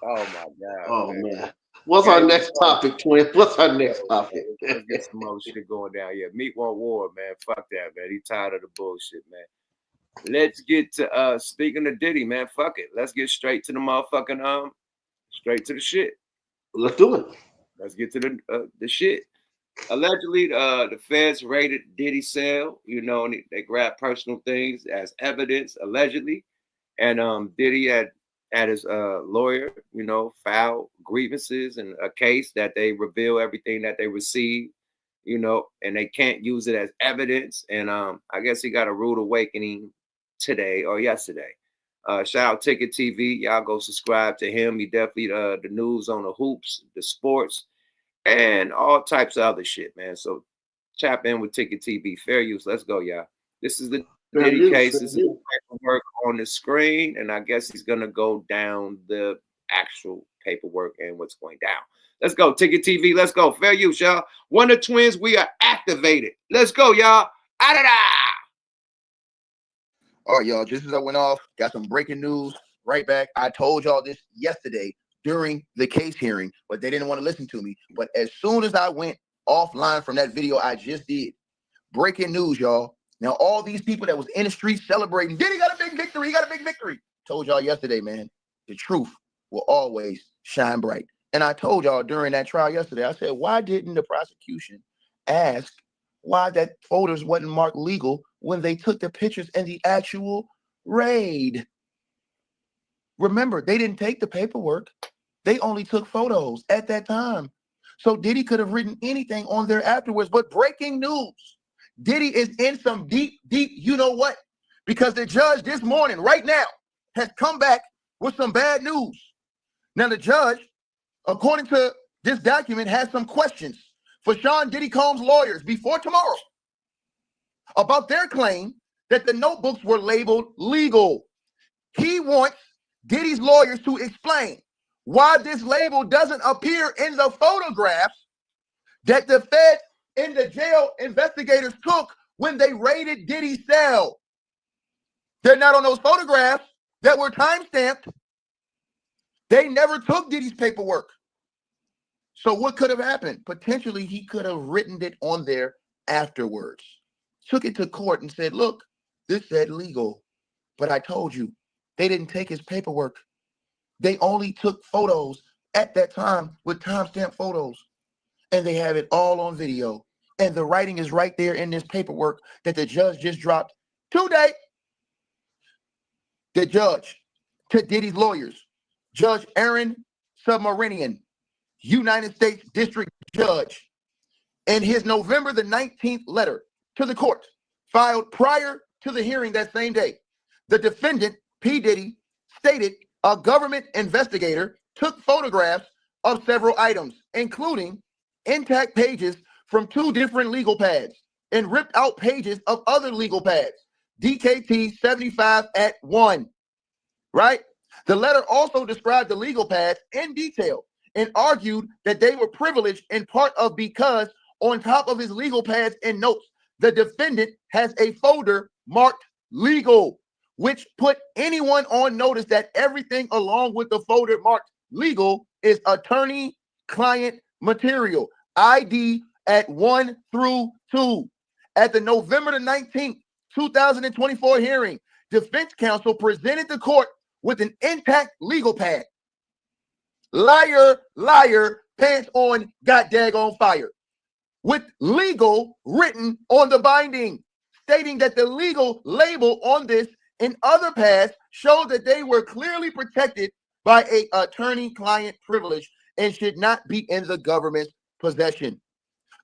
Oh my God. Oh man. What's our next topic, Twin? What's our next topic? Let's get some more shit going down. Yeah, Meek want war, man. Fuck that, man. He tired of the bullshit, man. Let's get to speaking of Diddy, man. Fuck it. Let's get straight to the motherfucking straight to the shit. Let's do it. Let's get to the shit. Allegedly, the feds raided Diddy's cell. You know, and they grabbed personal things as evidence, allegedly. And Diddy had his lawyer, you know, filed grievances and a case that they reveal everything that they received, you know, and they can't use it as evidence. And I guess he got a rude awakening today or yesterday. Shout out Ticket TV. Y'all go subscribe to him. He definitely the news on the hoops, the sports, and all types of other shit, man. So tap in with Ticket TV. Fair use. Let's go, y'all. This is the Diddy case. This is the paperwork on the screen, and I guess he's gonna go down the actual paperwork and what's going down. Let's go, Ticket TV. Let's go. Fair use, y'all. One of the twins, we are activated. Let's go, y'all. Ah-da-da! All right, y'all. Just as I went off, got some breaking news right back. I told y'all this yesterday during the case hearing, but they didn't want to listen to me. But as soon as I went offline from that video I just did, breaking news, y'all. Now, all these people that was in the streets celebrating, Diddy got a big victory. He got a big victory. Told y'all yesterday, man, the truth will always shine bright. And I told y'all during that trial yesterday, I said, why didn't the prosecution ask why that photos wasn't marked legal when they took the pictures in the actual raid? Remember, they didn't take the paperwork. They only took photos at that time. So Diddy could have written anything on there afterwards. But breaking news, Diddy is in some deep, you know what? Because the judge this morning, right now, has come back with some bad news. Now, the judge, according to this document, has some questions for Sean Diddy Combs' lawyers before tomorrow about their claim that the notebooks were labeled legal. He wants Diddy's lawyers to explain why this label doesn't appear in the photographs that the Fed and the jail investigators took when they raided Diddy's cell. They're not on those photographs that were time-stamped. They never took Diddy's paperwork. So what could have happened? Potentially, he could have written it on there afterwards. Took it to court and said, look, this said legal. But I told you, they didn't take his paperwork. They only took photos at that time with timestamp photos, and they have it all on video. And the writing is right there in this paperwork that the judge just dropped today. The judge to Diddy's lawyers, Judge Aaron Submarinian, United States District Judge, in his November the 19th letter to the court filed prior to the hearing that same day, the defendant, P. Diddy, stated a government investigator took photographs of several items, including intact pages from 2 different legal pads and ripped out pages of other legal pads, DKT 75 at 1, right? The letter also described the legal pads in detail and argued that they were privileged in part of because on top of his legal pads and notes, the defendant has a folder marked legal, which put anyone on notice that everything along with the folder marked legal is attorney-client material, ID at 1 through 2. At the November the 19th, 2024 hearing, defense counsel presented the court with an intact legal pad. Liar, liar, pants on, got daggone fire. With legal written on the binding, stating that the legal label on this and other pads showed that they were clearly protected by a attorney-client privilege and should not be in the government's possession.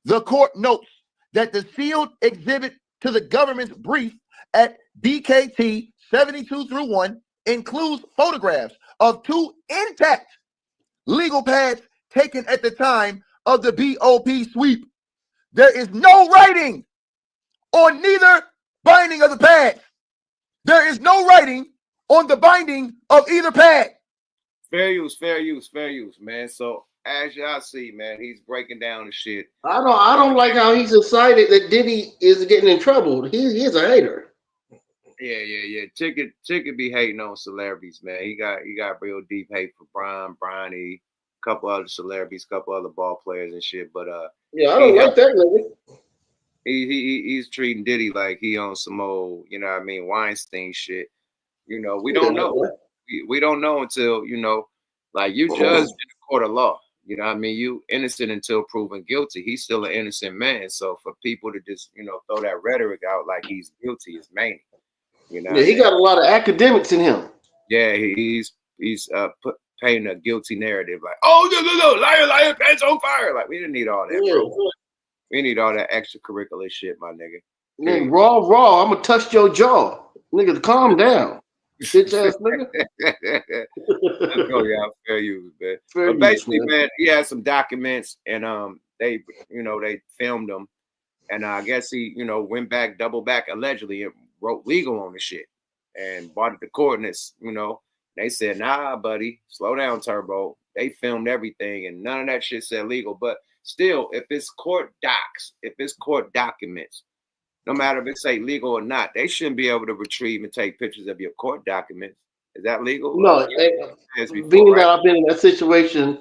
The court notes that the sealed exhibit to the government's brief at DKT 72 through 1 includes photographs of 2 intact legal pads taken at the time of the BOP sweep. There is no writing on neither binding of the pads. There is no writing on the binding of either pad. Fair use, man. So as y'all see, man, he's breaking down the shit. I don't like how he's excited that Diddy is getting in trouble. He is a hater. Yeah. Chicken be hating on celebrities, man. He got real deep hate for Bronny, a couple other celebrities, a couple other ball players and shit. But yeah, I don't like that nigga. He's treating Diddy like he on some old, you know what I mean, Weinstein shit. You know, we don't know. We don't know until, you know, like you judged in a court of law. You know what I mean? You innocent until proven guilty. He's still an innocent man. So for people to just, you know, throw that rhetoric out like he's guilty is manic. You know, yeah, he got a lot of academics in him. Yeah, he's painting a guilty narrative, like, oh no, liar, pants on fire. Like, we didn't need all that, bro. We need all that extracurricular shit, my nigga. Man, raw, I'm gonna touch your jaw, nigga. Calm down, bitch ass nigga. Oh yeah, fair use, man. But basically, man, he had some documents, and they filmed them, and I guess he, went back, double back, allegedly, and wrote legal on the shit, and brought it to court, and it's, they said, nah, buddy, slow down, Turbo. They filmed everything, and none of that shit said legal, but still, if it's court docs, if it's court documents, no matter if it's say legal or not, they shouldn't be able to retrieve and take pictures of your court documents. Is that legal? No, being that I've been in that situation,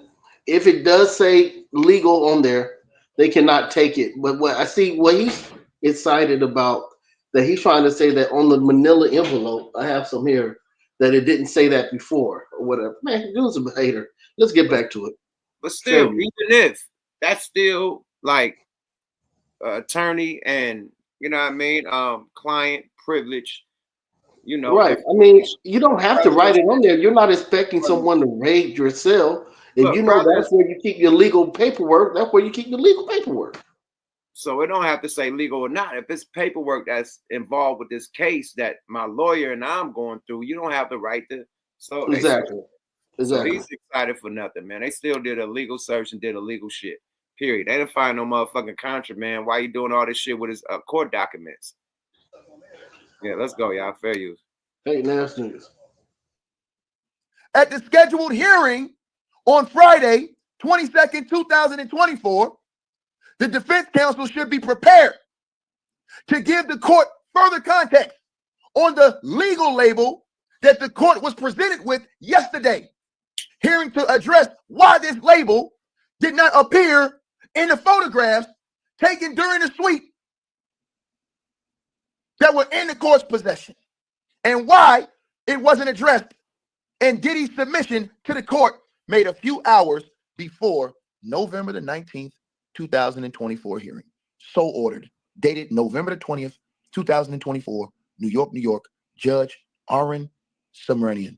if it does say legal on there, they cannot take it. But what he's excited about, that he's trying to say that on the manila envelope, I have some here, that it didn't say that before or whatever. Man, dude's a hater. Let's get back to it. But still, even if that's still like attorney and client privilege, right. I mean, you don't have to write it on there. You're not expecting someone to raid your cell. If that's where you keep your legal paperwork, that's where you keep your legal paperwork. So it don't have to say legal or not. If it's paperwork that's involved with this case that my lawyer and I'm going through, you don't have the right to. So exactly. So he's excited for nothing, man. They still did a legal search and did illegal shit. Period. They didn't find no motherfucking contraband. Why you doing all this shit with his court documents? Yeah, let's go, y'all. Fair use. Hey, nasty news. At the scheduled hearing on Friday, 22nd, 2024, the defense counsel should be prepared to give the court further context on the legal label that the court was presented with yesterday. Hearing to address why this label did not appear in the photographs taken during the sweep that were in the court's possession, and why it wasn't addressed and Diddy's submission to the court made a few hours before November the 19th, 2024 hearing. So ordered. Dated November the 20th, 2024, New York, New York. Judge Aaron Sumerian.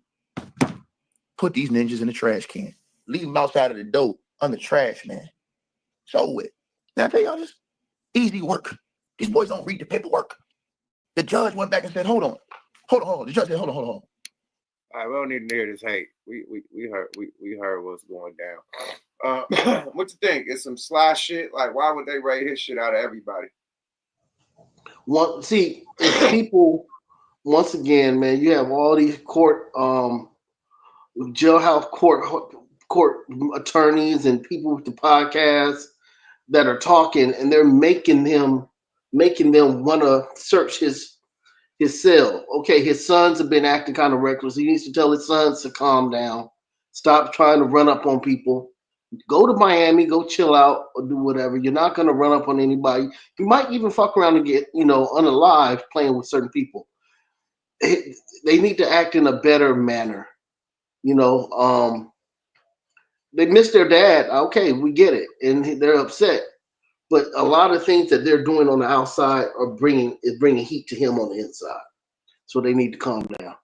Put these ninjas in the trash can. Leave them outside of the door on the trash, man. So with. Now I tell y'all this. Easy work. These boys don't read the paperwork. The judge went back and said, hold on. The judge said, hold on. All right, we don't need to hear this hate. We heard what's going down. What you think? It's some sly shit. Like, why would they rate his shit out of everybody? Well, see, it's people. Once again, man, you have all these court, jailhouse court attorneys and people with the podcasts that are talking, and they're making them want to search his cell. Okay, his sons have been acting kind of reckless. He needs to tell his sons to calm down, stop trying to run up on people. Go to Miami, go chill out, or do whatever. You're not going to run up on anybody. You might even fuck around and get, unalive playing with certain people. They need to act in a better manner. They miss their dad. Okay, we get it, and they're upset. But a lot of things that they're doing on the outside are bringing heat to him on the inside. So they need to calm down.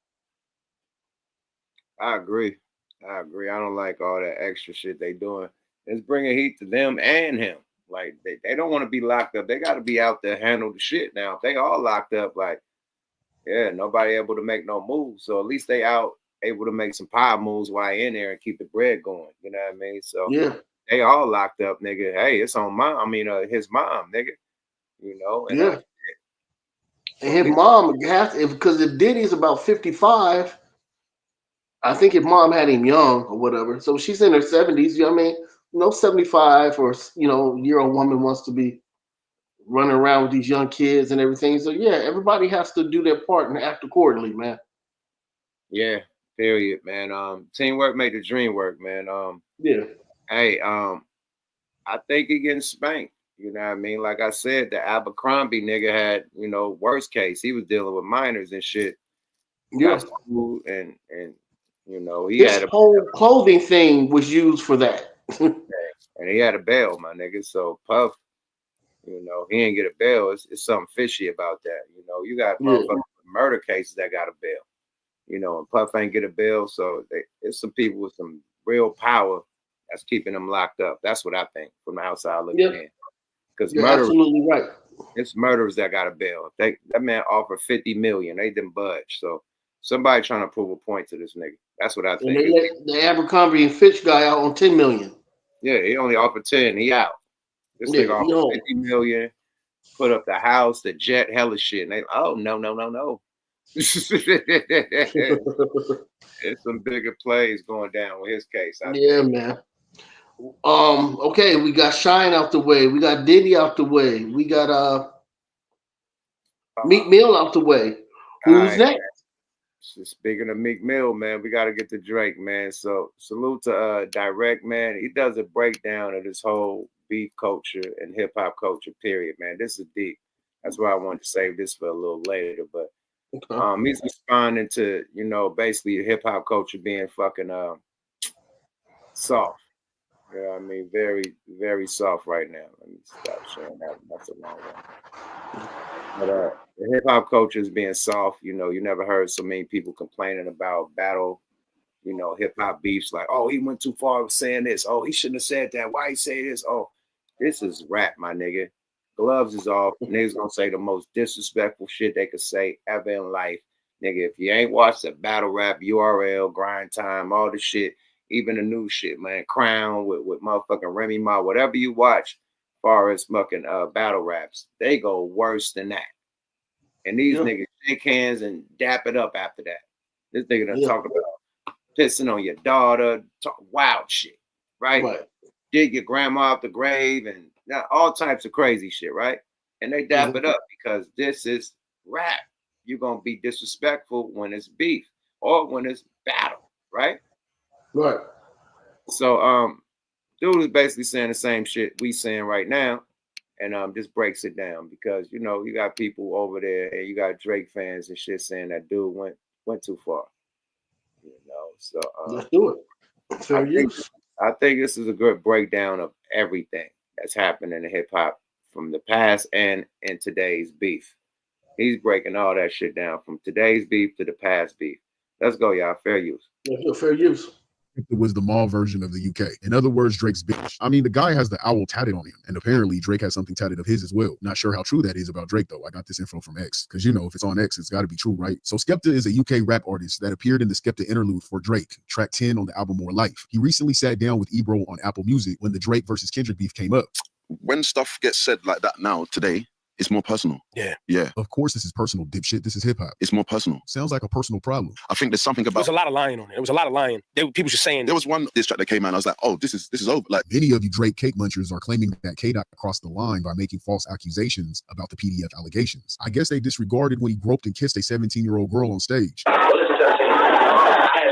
I agree. I don't like all that extra shit they doing. It's bringing heat to them and him. Like, they don't want to be locked up. They got to be out there handle the shit now. If they all locked up, like, yeah, nobody able to make no moves. So at least they out able to make some power moves while in there and keep the bread going. You know what I mean? So yeah, they all locked up, nigga. Hey, it's on his mom, nigga. And yeah. And his mom because if Diddy's about 55, I think his mom had him young or whatever. So she's in her 70s. You know what I mean? 75 or year-old woman wants to be running around with these young kids and everything. So yeah, everybody has to do their part and act accordingly, man. Yeah, period, man. Teamwork made the dream work, man. Yeah. Hey, I think he getting spanked. You know what I mean? Like I said, the Abercrombie nigga had, worst case. He was dealing with minors and shit. Yeah. And he His had whole clothing thing was used for that. And he had a bail, my nigga. So Puff, he ain't get a bail. It's something fishy about that. You got motherfucking murder cases that got a bail. And Puff ain't get a bail. So it's some people with some real power that's keeping them locked up. That's what I think from the outside looking in. Because you're absolutely right. It's murderers that got a bail. That man offered $50 million. They didn't budge. So somebody trying to prove a point to this nigga. That's what I think. And they let the Abercrombie and Fitch guy out on $10 million. Yeah, he only offered 10. He out. This nigga offered $50 million. Put up the house, the jet, hella shit. And they, oh no. It's some bigger plays going down with his case. I think. Man. Okay, we got Shine out the way. We got Diddy out the way. We got Meek Mill out the way. Who's next? Speaking of Meek Mill, man, we got to get to Drake, man. So salute to Direct, man. He does a breakdown of this whole beef culture and hip hop culture, period, man. This is deep. That's why I wanted to save this for a little later. But he's responding to, basically hip hop culture being fucking soft. You know what I mean? Very, very soft right now. Let me stop showing that. That's a long one. But the hip hop culture is being soft. You never heard so many people complaining about battle, hip hop beefs like, oh, he went too far with saying this. Oh, he shouldn't have said that. Why he say this? Oh, this is rap, my nigga. Gloves is off. Niggas gonna say the most disrespectful shit they could say ever in life. Nigga, if you ain't watched the battle rap, URL, Grind Time, all the shit, even the new shit, man, Crown with motherfucking Remy Ma, whatever you watch, as far as fucking battle raps, they go worse than that. And these niggas shake hands and dap it up after that. This nigga done talk about pissing on your daughter, talk wild shit, right? Dig your grandma off the grave and all types of crazy shit, right? And they dap it up because this is rap. You're gonna be disrespectful when it's beef or when it's battle, right? Right. So dude is basically saying the same shit we saying right now, and just breaks it down because you got people over there and you got Drake fans and shit saying that dude went too far. So let's do it. Fair use. I think this is a good breakdown of everything that's happened in hip hop from the past and in today's beef. He's breaking all that shit down from today's beef to the past beef. Let's go, y'all. Fair use. Fair use. It was the mall version of the UK. In other words, Drake's bitch. I mean, the guy has the owl tatted on him, and apparently Drake has something tatted of his as well. Not sure how true that is about Drake, though. I got this info from X, because, you know, if it's on X, it's got to be true, right? So Skepta is a UK rap artist that appeared in the Skepta interlude for Drake, track 10 on the album More Life. He recently sat down with Ebro on Apple Music when the Drake versus Kendrick beef came up. When stuff gets said like that now, today, it's more personal. Yeah. Of course, this is personal, dipshit. This is hip hop. It's more personal. Sounds like a personal problem. I think there's something about. There's a lot of lying on it. There was a lot of lying. People just saying. There was one diss track that came out. And I was like, oh, this is over. Like, many of you Drake cake munchers are claiming that K-Dot crossed the line by making false accusations about the PDF allegations. I guess they disregarded when he groped and kissed a 17-year-old girl on stage. I had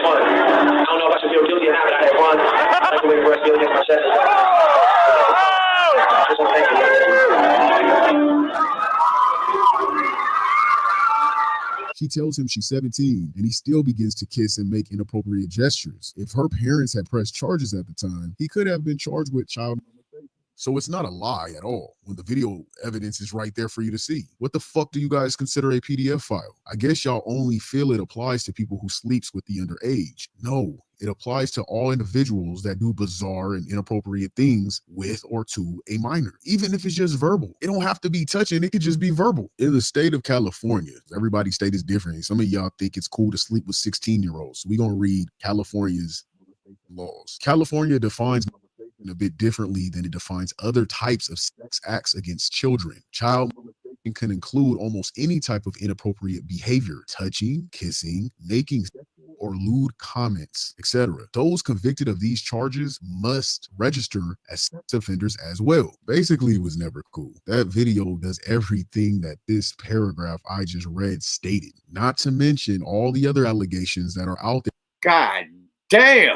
fun. I don't know if I should feel guilty or not, but I had fun. I like the way the breast feels against my chest. She tells him she's 17, and he still begins to kiss and make inappropriate gestures. If her parents had pressed charges at the time, he could have been charged with child molestation. So it's not a lie at all when the video evidence is right there for you to see. What the fuck do you guys consider a PDF file? I guess y'all only feel it applies to people who sleeps with the underage. No, it applies to all individuals that do bizarre and inappropriate things with or to a minor, even if it's just verbal. It don't have to be touching, it could just be verbal. In the state of California, everybody's state is different. Some of y'all think it's cool to sleep with 16-year-olds. So we're gonna read California's laws. California defines a bit differently than it defines other types of sex acts against children. Child molestation can include almost any type of inappropriate behavior, touching, kissing, making sexual or lewd comments, etc. Those convicted of these charges must register as sex offenders as well. Basically, it was never cool. That video does everything that this paragraph I just read stated, not to mention all the other allegations that are out there. God damn.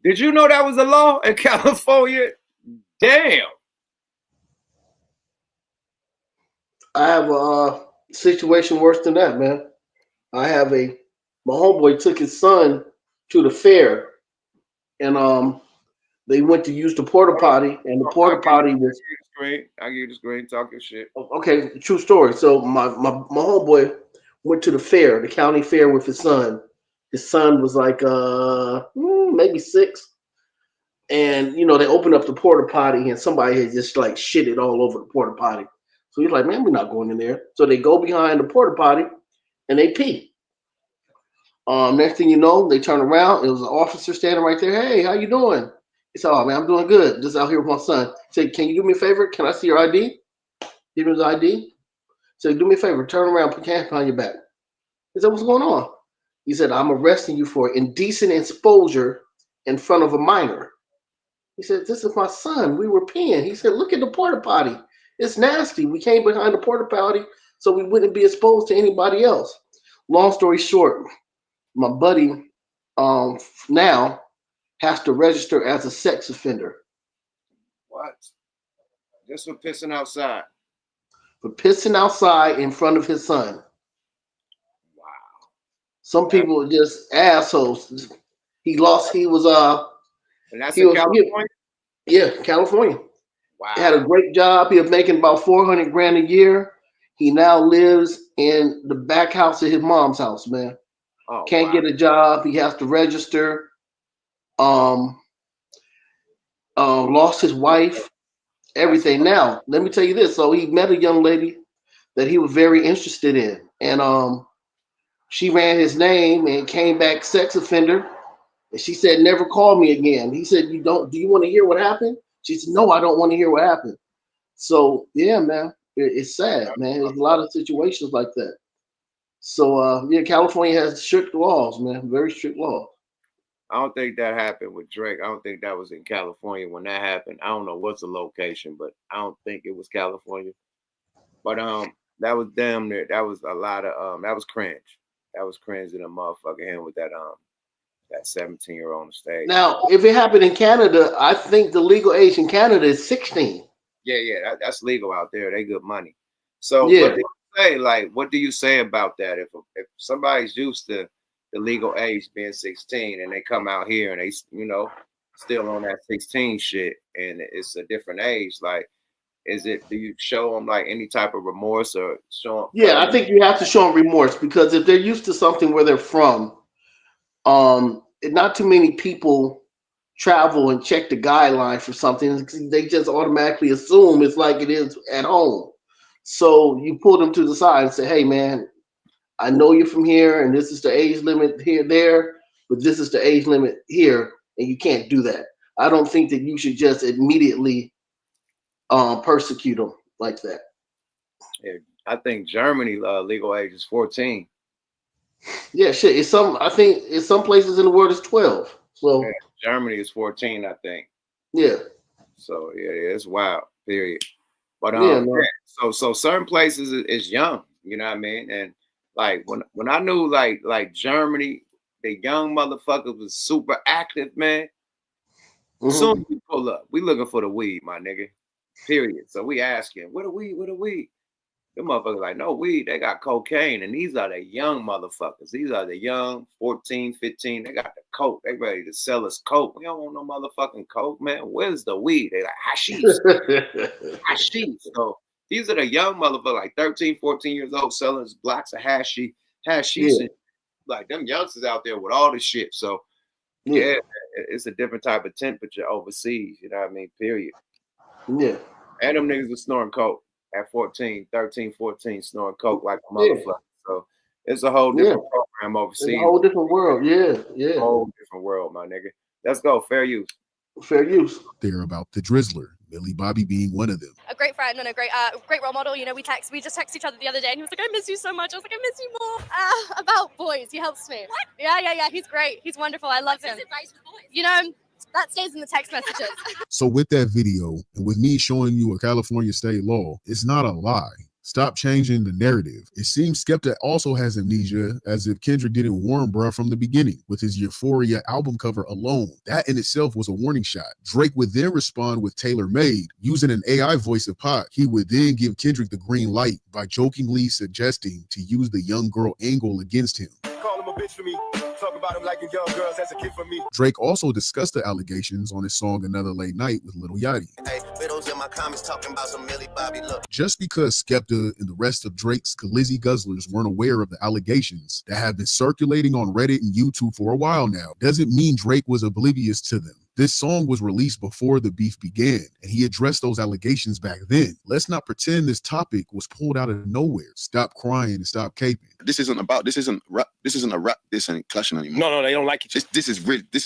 Did you know that was a law in California? Damn. I have a situation worse than that, man. My homeboy took his son to the fair, and they went to use the porta potty, and the porta potty was. I'll give you the screen, talk your shit. Okay, true story. So my homeboy went to the fair, the county fair, with his son. His son was like maybe 6. And, you know, they opened up the porta potty and somebody had just like shitted all over the porta potty. So he's like, man, we're not going in there. So they go behind the porta potty and they pee. Next thing you know, they turn around. It was an officer standing right there. Hey, how you doing? He said, oh, man, I'm doing good. Just out here with my son. He said, can you do me a favor? Can I see your ID? Give him his ID. He said, do me a favor. Turn around, put your hand behind your back. He said, what's going on? He said, I'm arresting you for indecent exposure in front of a minor. He said, this is my son. We were peeing. He said, look at the porta potty. It's nasty. We came behind the porta potty so we wouldn't be exposed to anybody else. Long story short, my buddy now has to register as a sex offender. What? Just for pissing outside? For pissing outside in front of his son. Some people are just assholes. He was and that's in California? Yeah, California. Wow. He had a great job. He was making about $400 grand a year. He now lives in the back house of his mom's house, man. Oh, Can't get a job. He has to register. Lost his wife, everything. Now, let me tell you this. So he met a young lady that he was very interested in. And she ran his name and came back sex offender. And she said, never call me again. He said, do you want to hear what happened? She said, no, I don't want to hear what happened. So yeah, man, it's sad, man. There's a lot of situations like that. So yeah, California has strict laws, man, very strict laws. I don't think that happened with Drake. I don't think that was in California when that happened. I don't know what's the location, but I don't think it was California. But that was damn near. That was a lot of that was cringe. That was cringe in a motherfucker him with that 17-year-old on the stage. Now, if it happened in Canada, I think the legal age in Canada is 16. Yeah, that's legal out there. They good money. So yeah. What do you say? Like, what do you say about that? If somebody's used to the legal age being 16, and they come out here and they, you know, still on that 16 shit, and it's a different age. Like, do you show them like any type of remorse or show them? Yeah, I think you have to show them remorse, because if they're used to something where they're from, not too many people travel and check the guidelines for something. They just automatically assume it's like it is at home. So you pull them to the side and say, hey man, I know you're from here and this is the age limit there, but this is the age limit here, and you can't do that. I don't think that you should just immediately persecute them like that. Yeah, I think Germany legal age is 14. Yeah, shit. I think in some places in the world it's 12. So yeah, Germany is 14, I think. Yeah. So yeah, it's wild. Period. But yeah, so certain places is young. You know what I mean? And like when I knew like Germany, the young motherfuckers was super active, man. Mm-hmm. Soon as we pull up, we looking for the weed, my nigga. Period. So we asking, what the weed? What the weed? The motherfuckers like, no weed, they got cocaine. And these are the young motherfuckers. These are the young 14, 15. They got the coke. They ready to sell us coke. We don't want no motherfucking coke, man. Where's the weed? They like, hashish. Hashish. So these are the young motherfuckers, like 13, 14 years old, selling us blocks of hashish. Yeah. And like them youngsters out there with all this shit. So yeah, it's a different type of temperature overseas. You know what I mean? Period. Yeah. And them niggas was snoring coke at 14, 13, 14, snoring coke like a motherfucker. So it's a whole different program overseas. It's a whole different world. Yeah. A whole different world, my nigga. Let's go. Fair use. Fair use. They're about the Drizzler, Millie Bobby being one of them. A great friend and a great role model. You know, we just texted each other the other day, and he was like, I miss you so much. I was like, I miss you more. About boys, he helps me. What? Yeah. He's great. He's wonderful. I love him. What's his advice for boys? You know, that stays in the text messages. So with that video, and with me showing you a California state law, it's not a lie. Stop changing the narrative. It seems Skepta also has amnesia, as if Kendrick didn't warn bruh from the beginning with his Euphoria album cover alone. That in itself was a warning shot. Drake would then respond with Tailor Made, using an AI voice of Pac. He would then give Kendrick the green light by jokingly suggesting to use the young girl angle against him. Call him a bitch for me. Talk about him like a young girls as a kid for me. Drake also discussed the allegations on his song Another Late Night with Lil Yachty. Hey, widows in my comments talking about some Millie Bobby look. Just because Skepta and the rest of Drake's Glizzy Guzzlers weren't aware of the allegations that have been circulating on Reddit and YouTube for a while now, doesn't mean Drake was oblivious to them. This song was released before the beef began, and he addressed those allegations back then. Let's not pretend this topic was pulled out of nowhere. Stop crying and stop caping. This isn't rap. This ain't clashing anymore. No, they don't like each other. This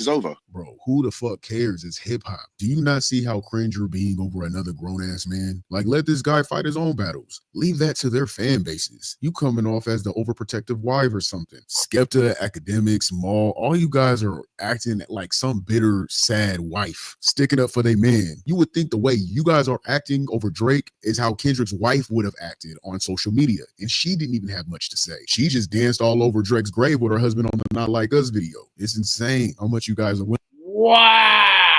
is over. Bro, who the fuck cares? It's hip hop. Do you not see how cringe you're being over another grown ass man? Like, let this guy fight his own battles. Leave that to their fan bases. You coming off as the overprotective wife or something. Skepta, Academics, Maul, all you guys are acting like some bitter, sad wife, sticking up for their man. You would think the way you guys are acting over Drake is how Kendrick's wife would have acted on social media, and she didn't even have much to say. She just danced all over Drake's grave with her husband on the Not Like Us video. It's insane how much you guys are winning. Wow.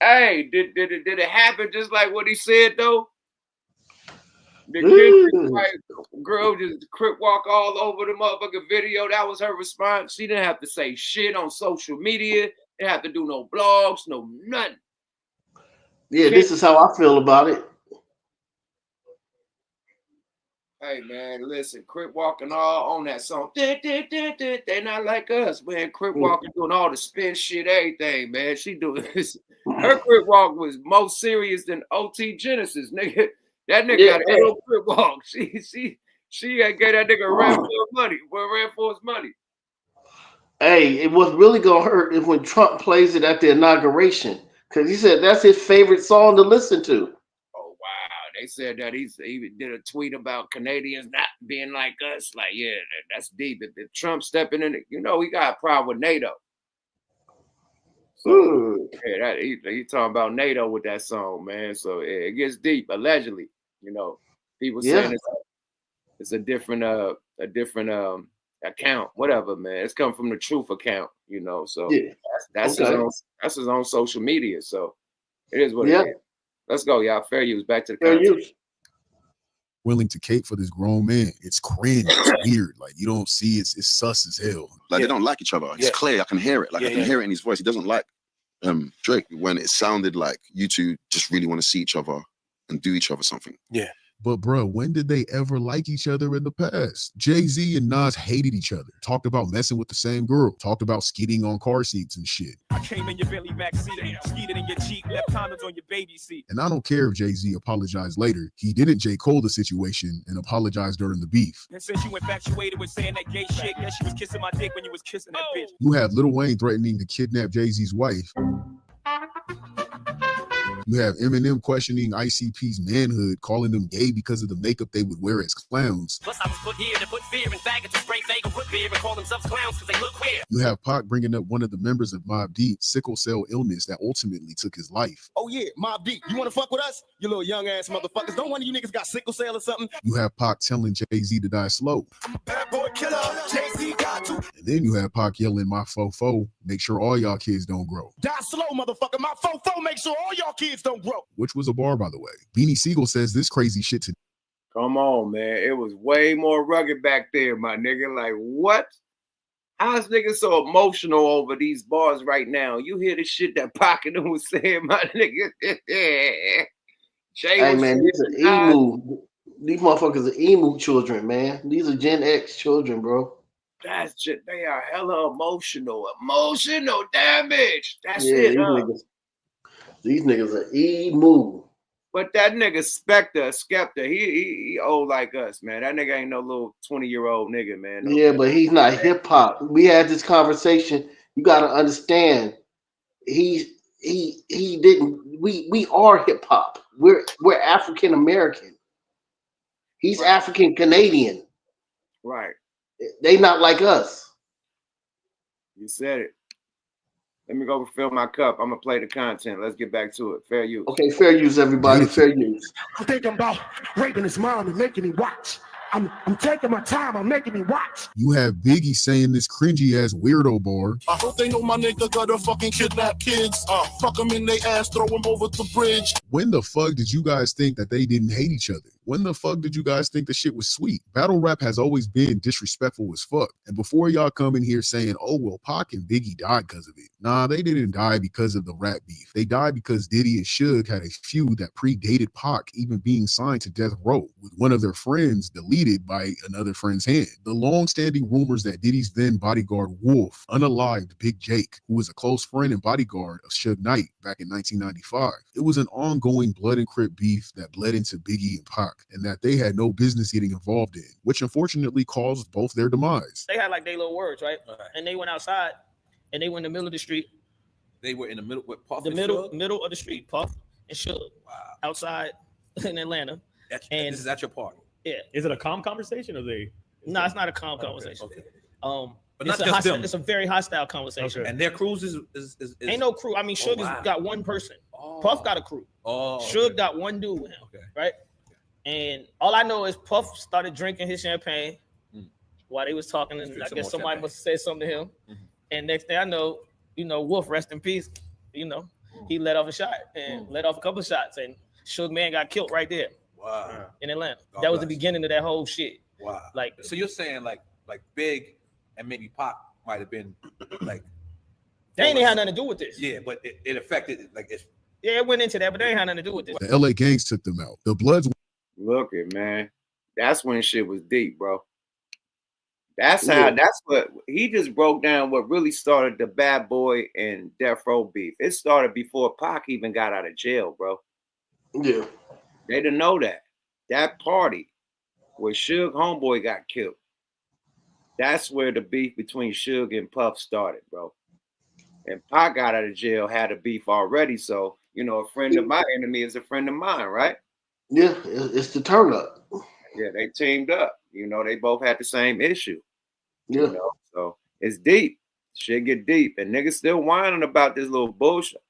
Hey, did it happen just like what he said though? The kid, like, girl just crip walk all over the motherfucking video. That was her response. She didn't have to say shit on social media. Didn't have to do no blogs, no nothing. Yeah, this is how I feel about it. Hey man, listen, crip walking all on that song. They not like us, man. Crip walking doing all the spin shit, everything, man. She doing this. Her crip walk was more serious than OT Genesis, nigga. That nigga got an little crip walk. She gave that nigga ran for his money. Hey, it was really gonna hurt if when Trump plays it at the inauguration, because he said that's his favorite song to listen to. Oh wow! They said that he did a tweet about Canadians not being like us. Like, yeah, that's deep. If Trump stepping in it, you know, he got a problem with NATO. So, yeah, he talking about NATO with that song, man. So it gets deep. Allegedly, you know, people saying it's a different account, whatever, man. It's come from the truth account, you know. So that's his own social media. So it is what it is. Let's go, y'all. Fair use. Back to the content. willing to cape for this grown man. It's cringe. It's weird. Like, you don't see it's sus as hell. Like, they don't like each other. It's clear. I can hear it. Like, I can hear it in his voice. He doesn't like Drake, when it sounded like you two just really want to see each other and do each other something. Yeah. But bro, when did they ever like each other in the past? Jay-Z and Nas hated each other, talked about messing with the same girl, talked about skidding on car seats and shit. I came in your Bentley backseat, skeeted in your Jeep, left condoms on your baby seat. And I don't care if Jay-Z apologized later. He didn't J. Cole the situation and apologized during the beef. And since you infatuated with saying that gay shit, yeah, she was kissing my dick when you was kissing that bitch. You have Lil Wayne threatening to kidnap Jay-Z's wife. You have Eminem questioning ICP's manhood, calling them gay because of the makeup they would wear as clowns. Plus I was put here to put fear in faggots to spray fake and put beer and call themselves clowns because they look queer. You have Pac bringing up one of the members of Mobb Deep's sickle cell illness that ultimately took his life. Oh yeah, Mobb Deep. You want to fuck with us? You little young ass motherfuckers. Don't one of you niggas got sickle cell or something? You have Pac telling Jay-Z to die slow. I'm a bad boy killer. Jay-Z got to. And then you have Pac yelling, "My fofo, make sure all y'all kids don't grow." Die slow, motherfucker. My fofo make sure all y'all kids don't grow. Which was a bar, by the way. Beanie Siegel says this crazy shit to. Come on, man. It was way more rugged back there, my nigga. Like, what? How's niggas so emotional over these bars right now? You hear the shit that Pac and them was saying, my nigga. Hey, man, these are emu. These motherfuckers are emu children, man. These are Gen X children, bro. That's just, they are hella emotional. Emotional damage. That's yeah, it. These niggas are emu. But that nigga Skepta, he old like us, man. That nigga ain't no little 20-year-old nigga, man. No, yeah, but he's not hip hop. We had this conversation. You got to understand. He didn't. We are hip hop. We're African American. He's African Canadian. Right. They not like us. You said it. Let me go refill my cup. I'm gonna play the content. Let's get back to it. Fair use. Okay, fair use, everybody. Fair use. I'm thinking about raping his mom and making him watch. I'm taking my time. I'm making him watch. You have Biggie saying this cringy ass weirdo bar. I hope they know my nigga gotta fucking kidnap kids. Fuck them in they ass, throw them over the bridge. When the fuck did you guys think that they didn't hate each other? When the fuck did you guys think the shit was sweet? Battle rap has always been disrespectful as fuck. And before y'all come in here saying, oh, well, Pac and Biggie died because of it. Nah, they didn't die because of the rap beef. They died because Diddy and Suge had a feud that predated Pac even being signed to Death Row, with one of their friends deleted by another friend's hand. The long-standing rumors that Diddy's then bodyguard Wolf unalived Big Jake, who was a close friend and bodyguard of Suge Knight back in 1995. It was an ongoing blood and Crip beef that bled into Biggie and Pac, and that they had no business getting involved in, which unfortunately caused both their demise. They had like their little words, right? And they went outside, and they went in the middle of the street. They were in the middle with Puff. The middle of the street, Puff and Suge. Wow. Outside in Atlanta. And this is at your party. Yeah. Is it a calm conversation or they? No, it's not a calm conversation. Okay. But not just them. It's a very hostile conversation. Okay. And their crews is ain't no crew. I mean, Suge has got one person. Puff got a crew. Suge got one dude with him. Okay. Right? And all I know is Puff started drinking his champagne while they was talking, and I guess somebody must have said something to him. And next thing I know, Wolf, rest in peace. He let off a shot and let off a couple of shots, and Suge Man got killed right there. Wow. In Atlanta. That was the beginning of that whole shit. Wow. Like, so you're saying like Big and maybe Pac might have been like they ain't had nothing to do with this. Yeah, but it affected it went into that, but they ain't had nothing to do with this. The LA gangs took them out. The Bloods. Look it, man. That's when shit was deep, bro. That's what he just broke down what really started the Bad Boy and Death Row beef. It started before Pac even got out of jail, bro. Yeah. They didn't know that. That party where Suge homeboy got killed. That's where the beef between Suge and Puff started, bro. And Pac got out of jail, had a beef already. So, a friend of my enemy is a friend of mine, right? Yeah, it's the turn up. Yeah, they teamed up. They both had the same issue. Yeah. So it's deep. Shit get deep. And niggas still whining about this little bullshit.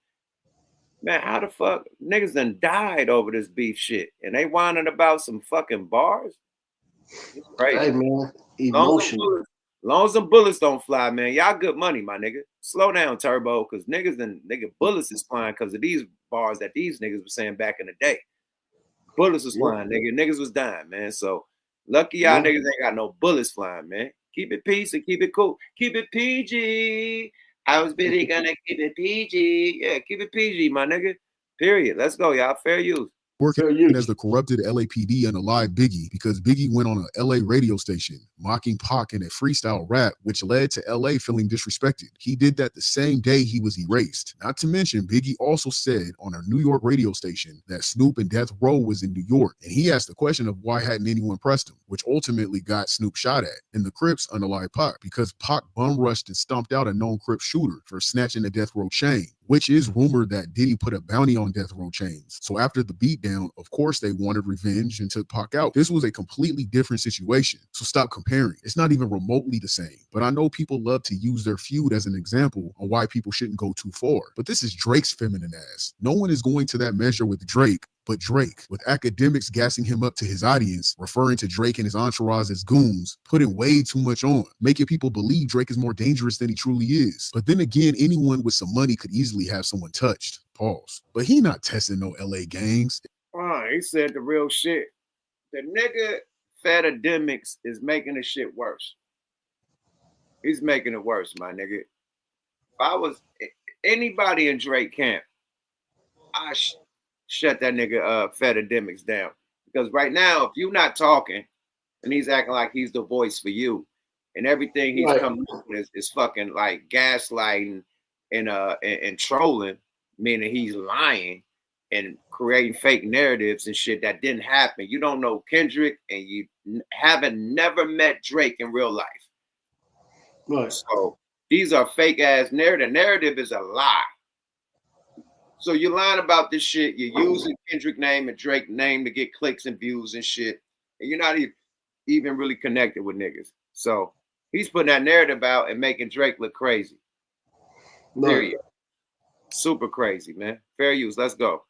Man, how the fuck niggas done died over this beef shit? And they whining about some fucking bars? It's crazy. Hey, man. Emotional. Long as them bullets don't fly, man. Y'all good money, my nigga. Slow down, Turbo, because nigga bullets is flying because of these bars that these niggas were saying back in the day. Bullets was flying, nigga. Niggas was dying, man. So lucky y'all niggas ain't got no bullets flying, man. Keep it peace and keep it cool. Keep it PG. I was really gonna keep it PG. Yeah, keep it PG, my nigga. Period. Let's go, y'all. Fair use. Working as the corrupted LAPD unalived Biggie because Biggie went on a LA radio station mocking Pac in a freestyle rap, which led to LA feeling disrespected. He did that the same day he was erased. Not to mention, Biggie also said on a New York radio station that Snoop and Death Row was in New York, and he asked the question of why hadn't anyone pressed him, which ultimately got Snoop shot at. And the Crips unalived Pac because Pac bum rushed and stomped out a known Crip shooter for snatching the Death Row chain, which is rumored that Diddy put a bounty on Death Row chains. So after the beatdown, of course they wanted revenge and took Pac out. This was a completely different situation, so stop comparing. It's not even remotely the same. But I know people love to use their feud as an example on why people shouldn't go too far. But this is Drake's feminine ass. No one is going to that measure with Drake but Drake, with academics gassing him up to his audience, referring to Drake and his entourage as goons, putting way too much on, making people believe Drake is more dangerous than he truly is. But then again, anyone with some money could easily have someone touched. Pause. But he not testing no LA gangs. He said the real shit. The nigga FEDS is making the shit worse. He's making it worse, my nigga. If I was anybody in Drake camp, I shut that nigga FEDS down. Because right now, if you're not talking and he's acting like he's the voice for you, and everything he's coming with is fucking like gaslighting and trolling, meaning he's lying and creating fake narratives and shit that didn't happen. You don't know Kendrick and you haven't never met Drake in real life. Right. So these are fake ass narrative. Narrative is a lie. So you're lying about this shit. You're using Kendrick name and Drake name to get clicks and views and shit. And you're not even really connected with niggas. So he's putting that narrative out and making Drake look crazy. Period. Super crazy, man. Fair use. Let's go.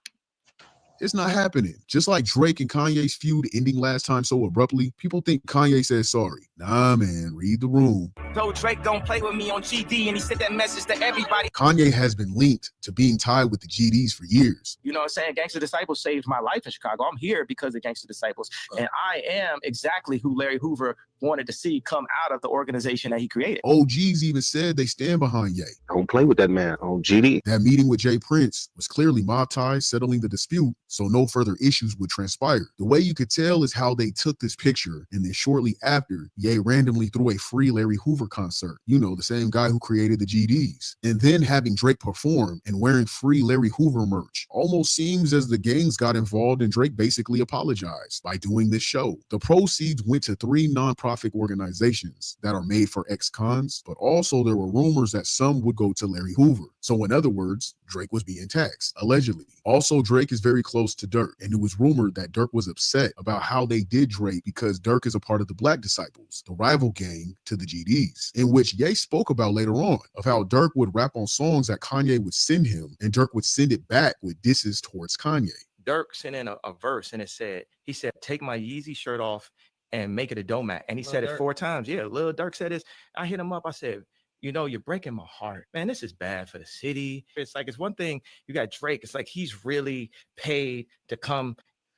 It's not happening. Just like Drake and Kanye's feud ending last time so abruptly, people think Kanye said sorry. Nah, man, read the room. Told Drake don't play with me on GD, and he sent that message to everybody. Kanye has been linked to being tied with the GDs for years. You know what I'm saying? Gangsta Disciples saved my life in Chicago. I'm here because of Gangsta Disciples. And I am exactly who Larry Hoover wanted to see come out of the organization that he created. OGs even said they stand behind Ye. Don't play with that man on GD. That meeting with Jay Prince was clearly mob ties settling the dispute, so no further issues would transpire. The way you could tell is how they took this picture, and then shortly after, Ye randomly threw a free Larry Hoover concert. You know, the same guy who created the GDs. And then having Drake perform and wearing free Larry Hoover merch. Almost seems as the gangs got involved and Drake basically apologized by doing this show. The proceeds went to 3 nonprofit organizations that are made for ex-cons, but also there were rumors that some would go to Larry Hoover. So in other words, Drake was being taxed, allegedly. Also, Drake is very close to Dirk, and it was rumored that Dirk was upset about how they did Drake because Dirk is a part of the Black Disciples, the rival gang to the GDs, in which Ye spoke about later on, of how Dirk would rap on songs that Kanye would send him, and Dirk would send it back with disses towards Kanye. Dirk sent in a verse, and he said, take my Yeezy shirt off and make it a domat. And he said it 4 times. Yeah, Lil Dirk said this. I hit him up. I said, you know, you're breaking my heart. Man, this is bad for the city. It's like, it's one thing, you got Drake. It's like he's really paid to come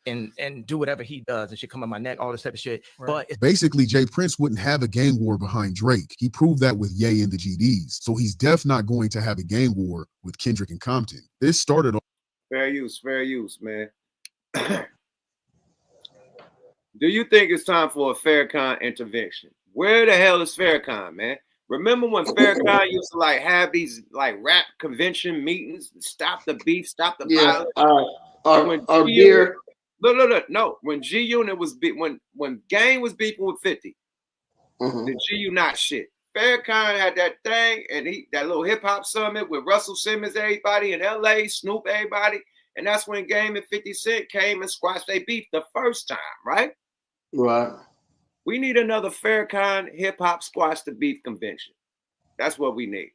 and do whatever he does and shit, come on my neck, all this type of shit. Right. But basically, Jay Prince wouldn't have a gang war behind Drake. He proved that with Ye and the GDs. So he's definitely not going to have a gang war with Kendrick and Compton. This started off. Fair use, man. Do you think it's time for a Farrakhan intervention? Where the hell is Farrakhan, man? Remember when Farrakhan used to like have these like rap convention meetings, stop the beef, stop the violence? Our beer. Look. No, when G Unit was when Gang was beefing with 50, the G Unit shit. Farrakhan had that thing, and that little hip hop summit with Russell Simmons, everybody in LA, Snoop, everybody, and that's when Game and 50 Cent came and squashed their beef the first time, right? Right. We need another Farrakhan hip hop squash the beef convention. That's what we need.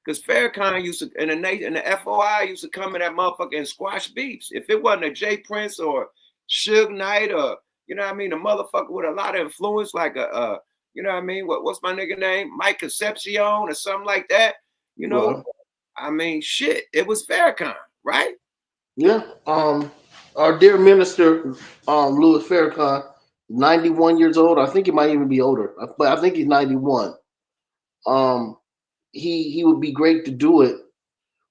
Because Farrakhan used to, and the FOI used to come in that motherfucker and squash beefs. If it wasn't a Jay Prince or Suge Knight or, you know what I mean, a motherfucker with a lot of influence, like you know what I mean? What's my nigga name? Mike Concepcion or something like that. You know, I mean, shit, it was Farrakhan, right? Yeah. our dear minister, Louis Farrakhan, 91 years old. I think he might even be older, but I think he's 91. He would be great to do it,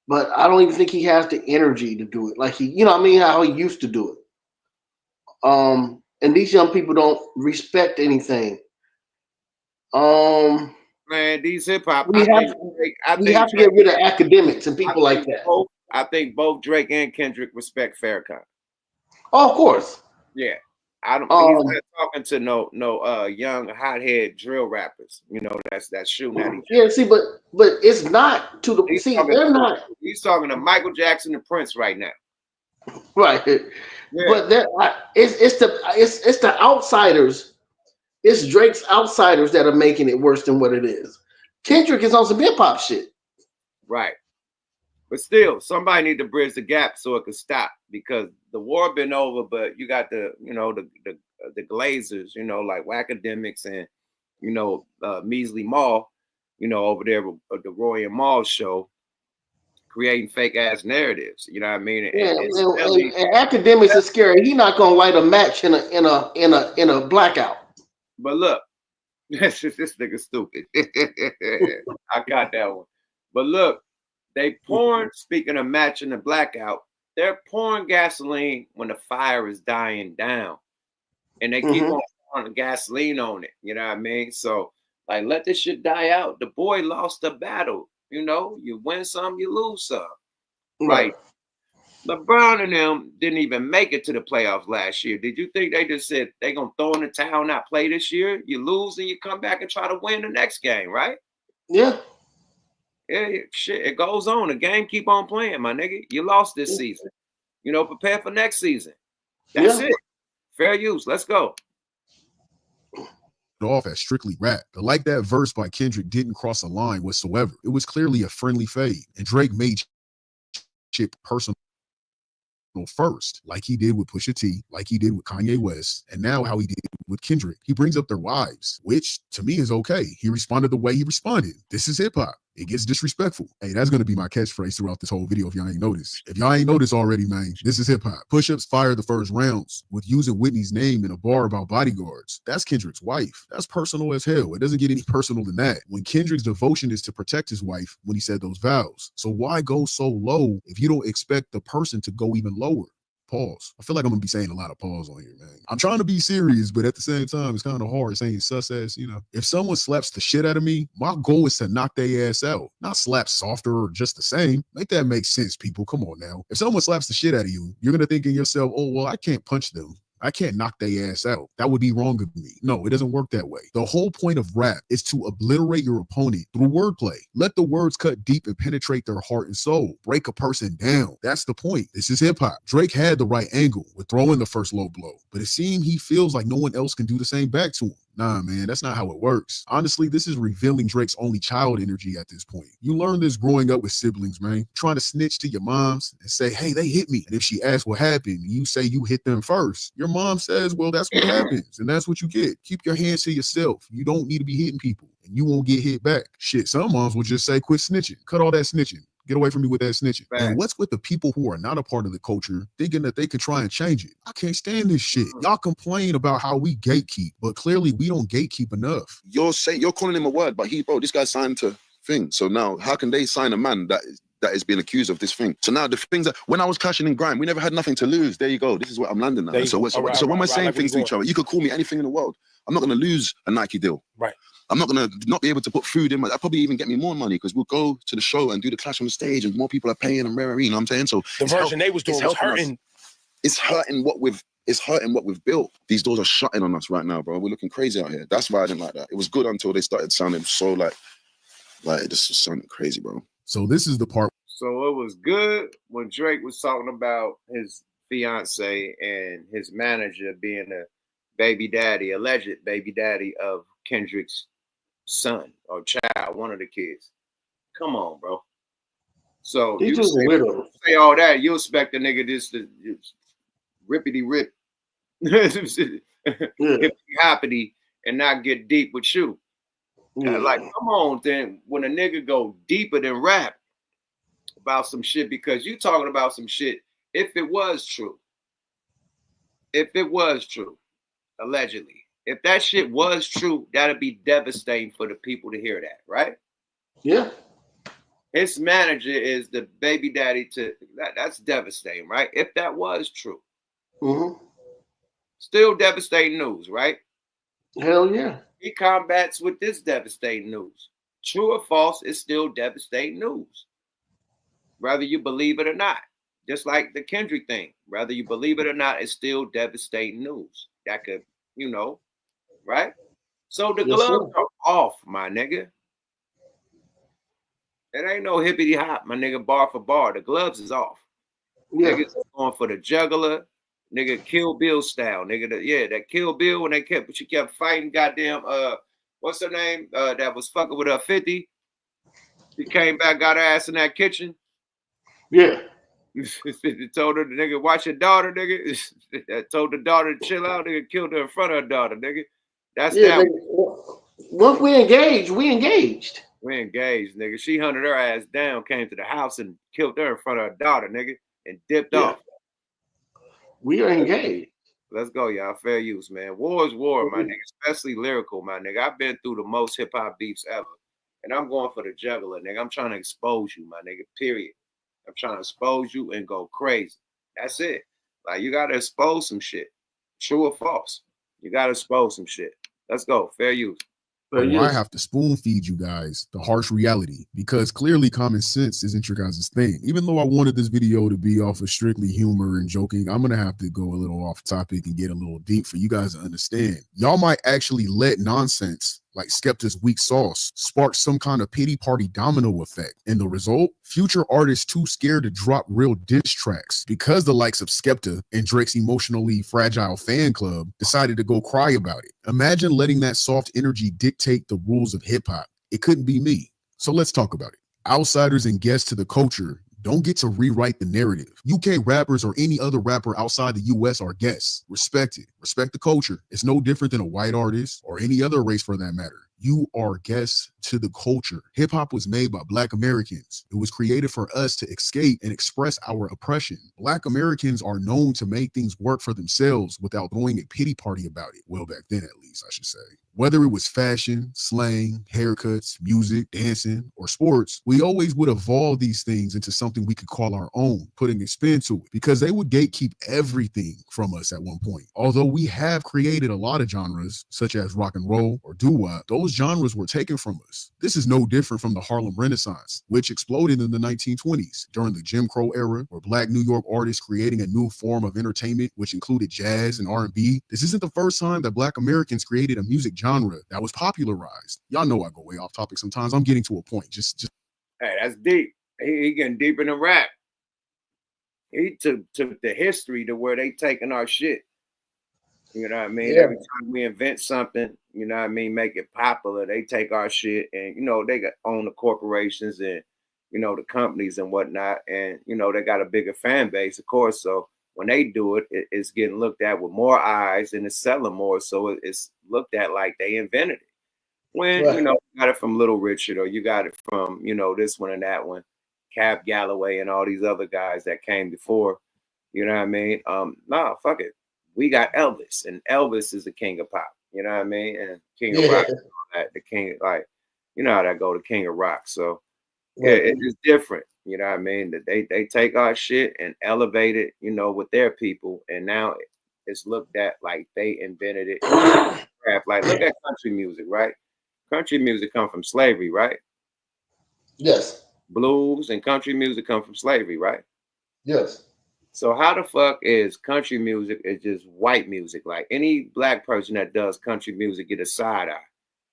but I don't even think he has the energy to do it. Like how he used to do it. And these young people don't respect anything. Man, these hip hop. We have to get rid of academics and people like that. I think both Drake and Kendrick respect Farrakhan. Oh, of course. Yeah. I don't. He's not talking to no young hothead drill rappers. That's shooting at each other. Yeah, see, but it's not to the they're not. He's talking to Michael Jackson and Prince right now. Right. Yeah. But it's the outsiders. It's Drake's outsiders that are making it worse than what it is. Kendrick is on some hip hop shit. Right. But still, somebody need to bridge the gap so it could stop, because the war been over, but you got the Glazers, like Wacademics and, Measly Mall, over there with the Roy and Maul show, creating fake ass narratives. You know what I mean? And Academics is scary. He not gonna light a match in a blackout. But look, this nigga stupid. I got that one. But look, they pouring, speaking of matching the blackout, they're pouring gasoline when the fire is dying down. And they keep on pouring gasoline on it. You know what I mean? So, like, let this shit die out. The boy lost the battle. You win some, you lose some. Right. LeBron and them didn't even make it to the playoffs last year. Did you think they just said they're going to throw in the towel, not play this year? You lose and you come back and try to win the next game, right? Yeah. Yeah, shit, it goes on. The game keep on playing, my nigga. You lost this season. Prepare for next season. That's it. Fair use. Let's go. Off as strictly rap. The Like That verse by Kendrick didn't cross a line whatsoever. It was clearly a friendly fade, and Drake made shit personal first, like he did with Pusha T, like he did with Kanye West, and now how he did with Kendrick. He brings up their wives, which to me is okay. He responded the way he responded. This is hip hop. It gets disrespectful. Hey, that's going to be my catchphrase throughout this whole video if y'all ain't noticed. If y'all ain't noticed already, man, this is hip hop. Push-ups fired the first rounds with using Whitney's name in a bar about bodyguards. That's Kendrick's wife. That's personal as hell. It doesn't get any personal than that. When Kendrick's devotion is to protect his wife when he said those vows. So why go so low if you don't expect the person to go even lower? Pause. I feel like I'm gonna be saying a lot of pause on here, man. I'm trying to be serious, but at the same time, it's kind of hard saying sus ass, If someone slaps the shit out of me, my goal is to knock their ass out, not slap softer or just the same. Make that make sense, people. Come on now. If someone slaps the shit out of you, you're gonna think in yourself, oh, well, I can't punch them. I can't knock their ass out. That would be wrong of me. No, it doesn't work that way. The whole point of rap is to obliterate your opponent through wordplay. Let the words cut deep and penetrate their heart and soul. Break a person down. That's the point. This is hip hop. Drake had the right angle with throwing the first low blow, but it seemed he feels like no one else can do the same back to him. Nah, man, that's not how it works. Honestly, this is revealing Drake's only child energy at this point. You learn this growing up with siblings, man. Trying to snitch to your moms and say, hey, they hit me. And if she asks what happened, you say you hit them first. Your mom says, well, that's what happens. And that's what you get. Keep your hands to yourself. You don't need to be hitting people. And you won't get hit back. Shit, some moms will just say, quit snitching. Cut all that snitching. Get away from me with that snitching. And what's with the people who are not a part of the culture thinking that they could try and change it? I can't stand this shit. Y'all complain about how we gatekeep, but clearly we don't gatekeep enough. You're calling him a word, but this guy signed to thing. So now how can they sign a man that is being accused of this thing? So now the things that when I was clashing in grime, we never had nothing to lose. There you go. This is where I'm landing now. So when we're saying things to each other, you could call me anything in the world. I'm not going to lose a Nike deal. Right. I'm not going to not be able to put food in. That probably even get me more money because we'll go to the show and do the clash on the stage and more people are paying and rare, you know what I'm saying? So the version they was doing was hurting. It's hurting what we've built. These doors are shutting on us right now, bro. We're looking crazy out here. That's why I didn't like that. It was good until they started sounding so like it just was sounding crazy, bro. So this is the part. So it was good when Drake was talking about his fiance and his manager being a alleged baby daddy of Kendrick's son or child, one of the kids. Come on, bro. So you say all that, you expect the nigga just to rippity rip, hoppity, and not get deep with you. Like, come on, then when a nigga go deeper than rap about some shit because you talking about some shit, if it was true, if it was true, allegedly, if that shit was true, that'd be devastating for the people to hear that, right? Yeah. His manager is the baby daddy to that's devastating, right? If that was true. Mm-hmm. Still devastating news, right? Hell yeah. He combats with this devastating news. True or false, it's still devastating news. Whether you believe it or not. Just like the Kendrick thing. Whether you believe it or not, it's still devastating news. That could, right? So the gloves are off, my nigga. It ain't no hippity hop, my nigga, bar for bar. The gloves is off. Yeah. Niggas going for the juggler, nigga, Kill Bill style, nigga. That Kill Bill when she kept fighting, goddamn, what's her name? That was fucking with her 50. She came back, got her ass in that kitchen. Yeah. Told her, nigga, watch your daughter, nigga. Told the daughter to chill out, nigga, killed her in front of her daughter, nigga. That's that. Once we engaged, we engaged. We engaged, nigga. She hunted her ass down, came to the house and killed her in front of her daughter, nigga, and dipped off. We are engaged. Let's go, y'all. Fair use, man. War is war, my nigga, especially lyrical, my nigga. I've been through the most hip-hop beefs ever, and I'm going for the juggler, nigga. I'm trying to expose you, my nigga, period. I'm trying to expose you and go crazy. That's it. Like, you got to expose some shit. True or false. You got to expose some shit. Let's go. Fair use. I have to spoon feed you guys the harsh reality because clearly common sense isn't your guys' thing. Even though I wanted this video to be off of strictly humor and joking, I'm going to have to go a little off topic and get a little deep for you guys to understand. Y'all might actually let nonsense like Skepta's weak sauce spark some kind of pity party domino effect. And the result? Future artists too scared to drop real diss tracks because the likes of Skepta and Drake's emotionally fragile fan club decided to go cry about it. Imagine letting that soft energy dictate the rules of hip hop. It couldn't be me. So let's talk about it. Outsiders and guests to the culture don't get to rewrite the narrative. UK rappers or any other rapper outside the US are guests. Respect it. Respect the culture. It's no different than a white artist or any other race for that matter. You are guests to the culture. Hip hop was made by Black Americans. It was created for us to escape and express our oppression. Black Americans are known to make things work for themselves without going a pity party about it. Well, back then, at least, I should say. Whether it was fashion, slang, haircuts, music, dancing, or sports, we always would evolve these things into something we could call our own, putting a spin to it, because they would gatekeep everything from us at one point. Although we have created a lot of genres, such as rock and roll or doo-wop, those genres were taken from us. This is no different from the Harlem Renaissance, which exploded in the 1920s during the Jim Crow era, where Black New York artists creating a new form of entertainment, which included jazz and R&B. This isn't the first time that Black Americans created a music genre that was popularized. Y'all know I go way off topic sometimes. I'm getting to a point. Just Hey, that's deep. He getting deep in the rap. He took the history to where they taking our shit. You know what I mean? Yeah. Every time we invent something, you know what I mean, make it popular, they take our shit and, they own the corporations and, the companies and whatnot. And, they got a bigger fan base, of course. So when they do it, it's getting looked at with more eyes and it's selling more. So it's looked at like they invented it. When, you got it from Little Richard or you got it from, this one and that one, Cab Galloway and all these other guys that came before, you know what I mean? Nah, fuck it. We got Elvis, and Elvis is the king of pop. You know what I mean? And king of rock, the king, like, you know how that go, the king of rock. So yeah, it's different. You know what I mean? That they take our shit and elevate it, with their people, and now it's looked at like they invented it. Like, look at country music, right? Country music come from slavery, right? Yes. Blues and country music come from slavery, right? Yes. So how the fuck is country music is just white music? Like any Black person that does country music get a side eye.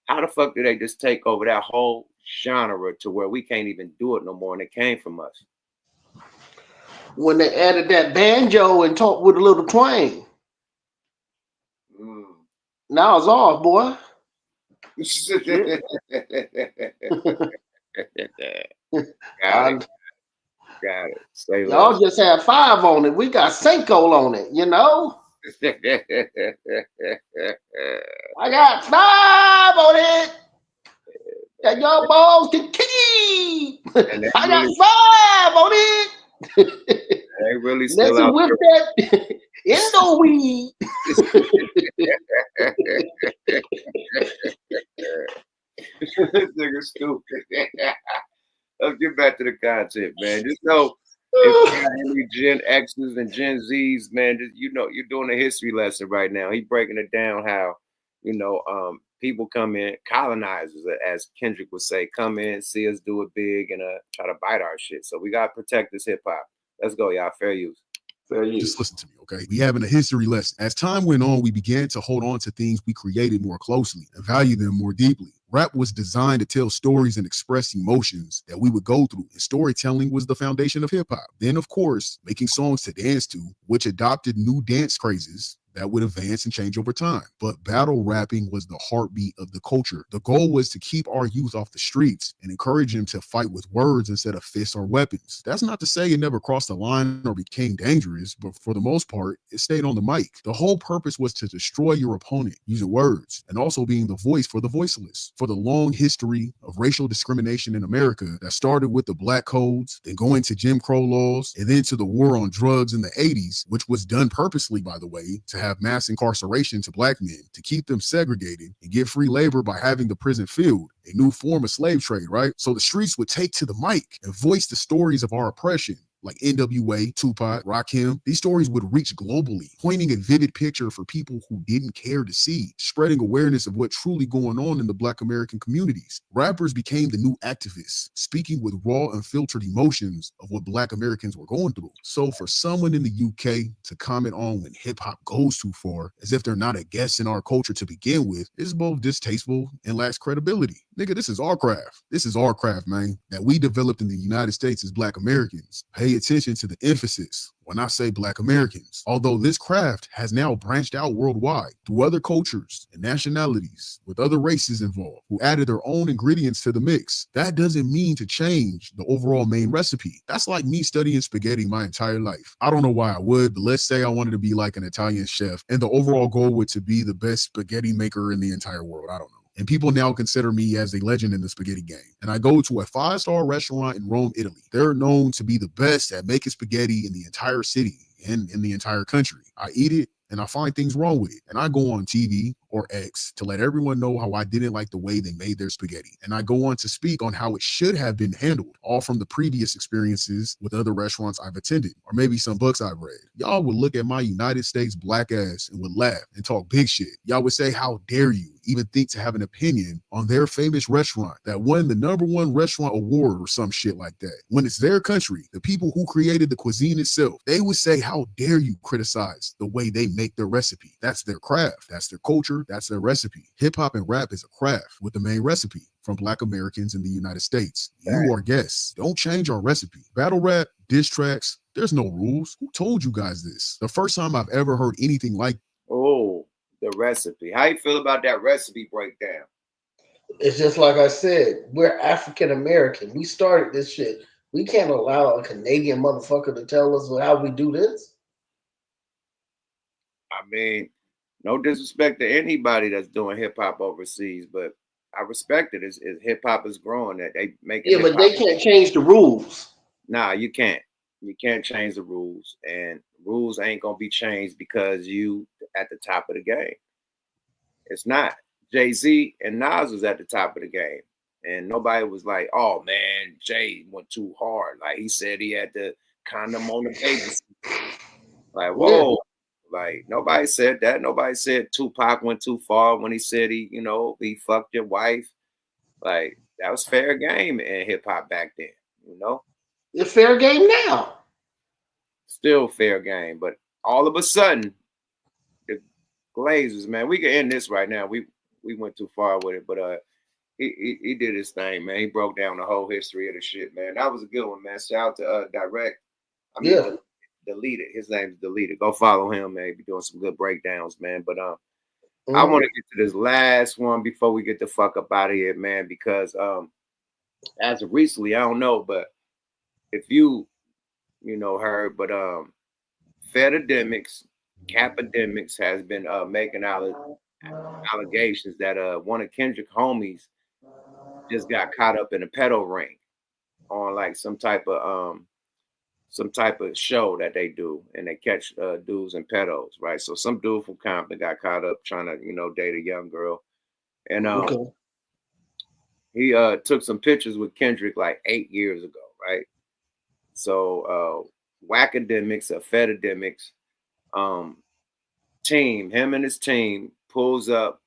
How the fuck do they just take over that whole genre to where we can't even do it no more and it came from us? When they added that banjo and talked with a little twang. Now it's off, boy. Got it. Say y'all less. just have 5 on it. We got Cinco on it, I got 5 on it. That your balls can keep. I got 5 on it. They really still messing out with that Indo weed. This nigga stupid. Let's get back to the content, man. Just know if you got any Gen X's and Gen Z's, man, just, you know, you're doing a history lesson right now. He's breaking it down how, you know, people come in, colonizers, as Kendrick would say, come in, see us do it big, and try to bite our shit. So we gotta protect this hip hop. Let's go, y'all. Fair use. Just listen to me, okay? We having a history lesson. As time went on, we began to hold on to things we created more closely and value them more deeply. Rap was designed to tell stories and express emotions that we would go through, and storytelling was the foundation of hip hop. Then, of course, making songs to dance to, which adopted new dance crazes that would advance and change over time. But battle rapping was the heartbeat of the culture. The goal was to keep our youth off the streets and encourage them to fight with words instead of fists or weapons. That's not to say it never crossed the line or became dangerous, but for the most part, it stayed on the mic. The whole purpose was to destroy your opponent using words and also being the voice for the voiceless. For the long history of racial discrimination in America that started with the black codes, then going to Jim Crow laws, and then to the war on drugs in the 80s, which was done purposely, by the way, to have mass incarceration to black men, to keep them segregated and get free labor by having the prison filled, a new form of slave trade, right? So the streets would take to the mic and voice the stories of our oppression, like NWA, Tupac, Rakim. These stories would reach globally, pointing a vivid picture for people who didn't care to see, spreading awareness of what truly going on in the Black American communities. Rappers became the new activists, speaking with raw, unfiltered emotions of what Black Americans were going through. So for someone in the UK to comment on when hip hop goes too far, as if they're not a guest in our culture to begin with, is both distasteful and lacks credibility. Nigga, this is our craft. This is our craft, man, that we developed in the United States as Black Americans. Pay attention to the emphasis when I say Black Americans. Although this craft has now branched out worldwide through other cultures and nationalities with other races involved who added their own ingredients to the mix. That doesn't mean to change the overall main recipe. That's like me studying spaghetti my entire life. I don't know why I would, but let's say I wanted to be like an Italian chef and the overall goal would to be the best spaghetti maker in the entire world. I don't know. And people now consider me as a legend in the spaghetti game. And I go to a 5-star restaurant in Rome, Italy. They're known to be the best at making spaghetti in the entire city and in the entire country. I eat it and I find things wrong with it. And I go on TV or X to let everyone know how I didn't like the way they made their spaghetti. And I go on to speak on how it should have been handled, all from the previous experiences with other restaurants I've attended, or maybe some books I've read. Y'all would look at my United States Black ass and would laugh and talk big shit. Y'all would say, how dare you even think to have an opinion on their famous restaurant that won the #1 restaurant award or some shit like that. When it's their country, the people who created the cuisine itself, they would say, how dare you criticize the way they make their recipe? That's their craft. That's their culture. That's their recipe. Hip hop and rap is a craft with the main recipe from Black Americans in the United States. You are guests. Don't change our recipe. Battle rap, diss tracks, there's no rules. Who told you guys this? The first time I've ever heard anything like the recipe. How you feel about that recipe breakdown? It's just like I said, we're African American. We started this shit. We can't allow a Canadian motherfucker to tell us how we do this. I mean, no disrespect to anybody that's doing hip hop overseas, but I respect it. As hip hop is growing, that they make it. Yeah, but they can't change the rules. Nah, you can't. You can't change the rules, and rules ain't gonna be changed because you at the top of the game. It's not. Jay-Z and Nas was at the top of the game, and nobody was like, "Oh man, Jay went too hard." Like he said, he had the condom on the baby. Like whoa. Yeah. Like nobody said that. Nobody said Tupac went too far when he said he fucked your wife. Like that was fair game in hip hop back then, It's fair game now. Still fair game, but all of a sudden, the Glazers, man, we can end this right now. We went too far with it, but he did his thing, man. He broke down the whole history of the shit, man. That was a good one, man. Shout out to Direct. Deleted. His name's Deleted. Go follow him, man. Be doing some good breakdowns, man. But I want to get to this last one before we get the fuck up out of here, man. Because as of recently, I don't know, but if you heard, but FEDS, Capidemics has been making allegations that one of Kendrick homies just got caught up in a pedo ring on like some type of some type of show that they do, and they catch dudes and pedos, right? So some dude from Compton got caught up trying to, date a young girl, and he took some pictures with Kendrick like 8 years ago, right? So Whackademics, a FEDS team, him and his team pulls up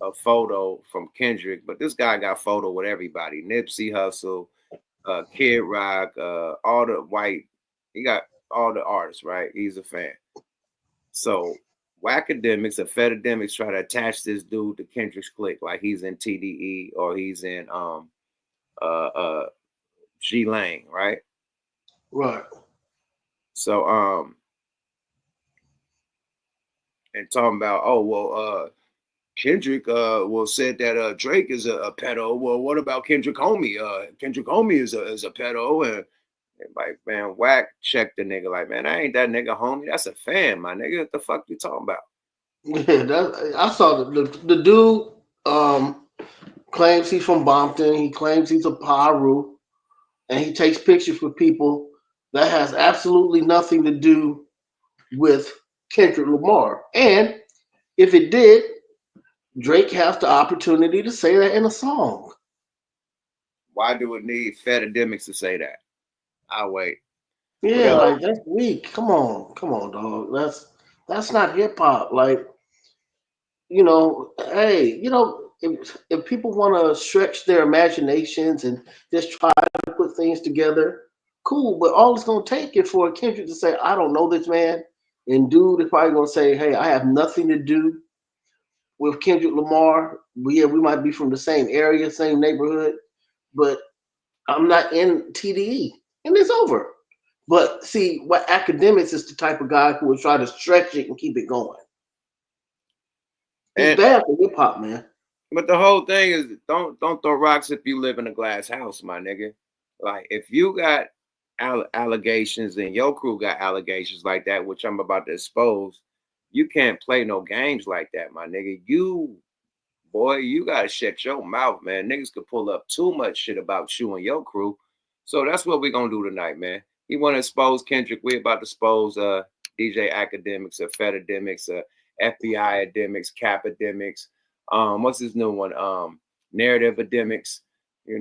a photo from Kendrick, but this guy got photo with everybody: Nipsey Hussle, Kid Rock, all the white. He got all the artists, right? He's a fan. So Whackademics, a FEDS, try to attach this dude to Kendrick's clique, like he's in TDE or he's in G Lang, right? Right. So and talking about, oh well, Kendrick said that Drake is a pedo. Well, what about Kendrick Homie? Kendrick Homie is a pedo, and like, man, Whack check the nigga like, man, I ain't that nigga homie. That's a fan, my nigga. What the fuck you talking about? Yeah, I saw the dude claims he's from Bompton. He claims he's a Paru, and he takes pictures with people that has absolutely nothing to do with Kendrick Lamar. And if it did, Drake has the opportunity to say that in a song. Why do it need FEDS to say that? I'll wait. Yeah, like that's weak. Come on, dog. That's not hip hop. Like, hey, if people want to stretch their imaginations and just try to put things together, cool. But all it's gonna take is for Kendrick to say, "I don't know this man," and dude is probably gonna say, "Hey, I have nothing to do with Kendrick Lamar. We might be from the same area, same neighborhood, but I'm not in TDE," and it's over. But see, what Academics is the type of guy who will try to stretch it and keep it going. He's bad for hip hop, man. But the whole thing is, don't throw rocks if you live in a glass house, my nigga. Like, if you got allegations and your crew got allegations like that, which I'm about to expose, you can't play no games like that, my nigga. You gotta shut your mouth, man. Niggas could pull up too much shit about you and your crew. So that's what we're gonna do tonight, man. He want to expose Kendrick. We're about to expose DJ Academics, FEDS, FBI Academics, Capademics. What's his new one? Narrative Academics.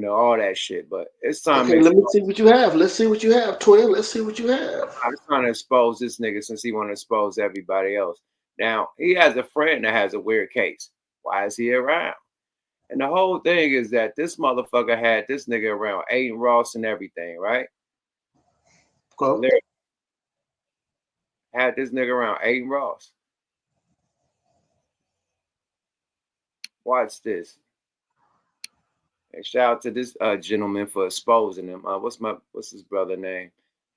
All that shit. But it's time. Okay, let me see what you have. Let's see what you have, Twin. Let's see what you have. I'm trying to expose this nigga since he want to expose everybody else. Now, he has a friend that has a weird case. Why is he around? And the whole thing is that this motherfucker had this nigga around Aiden Ross and everything, right? Cool. Had this nigga around Aiden Ross. Watch this. And shout out to this gentleman for exposing him. What's his brother name?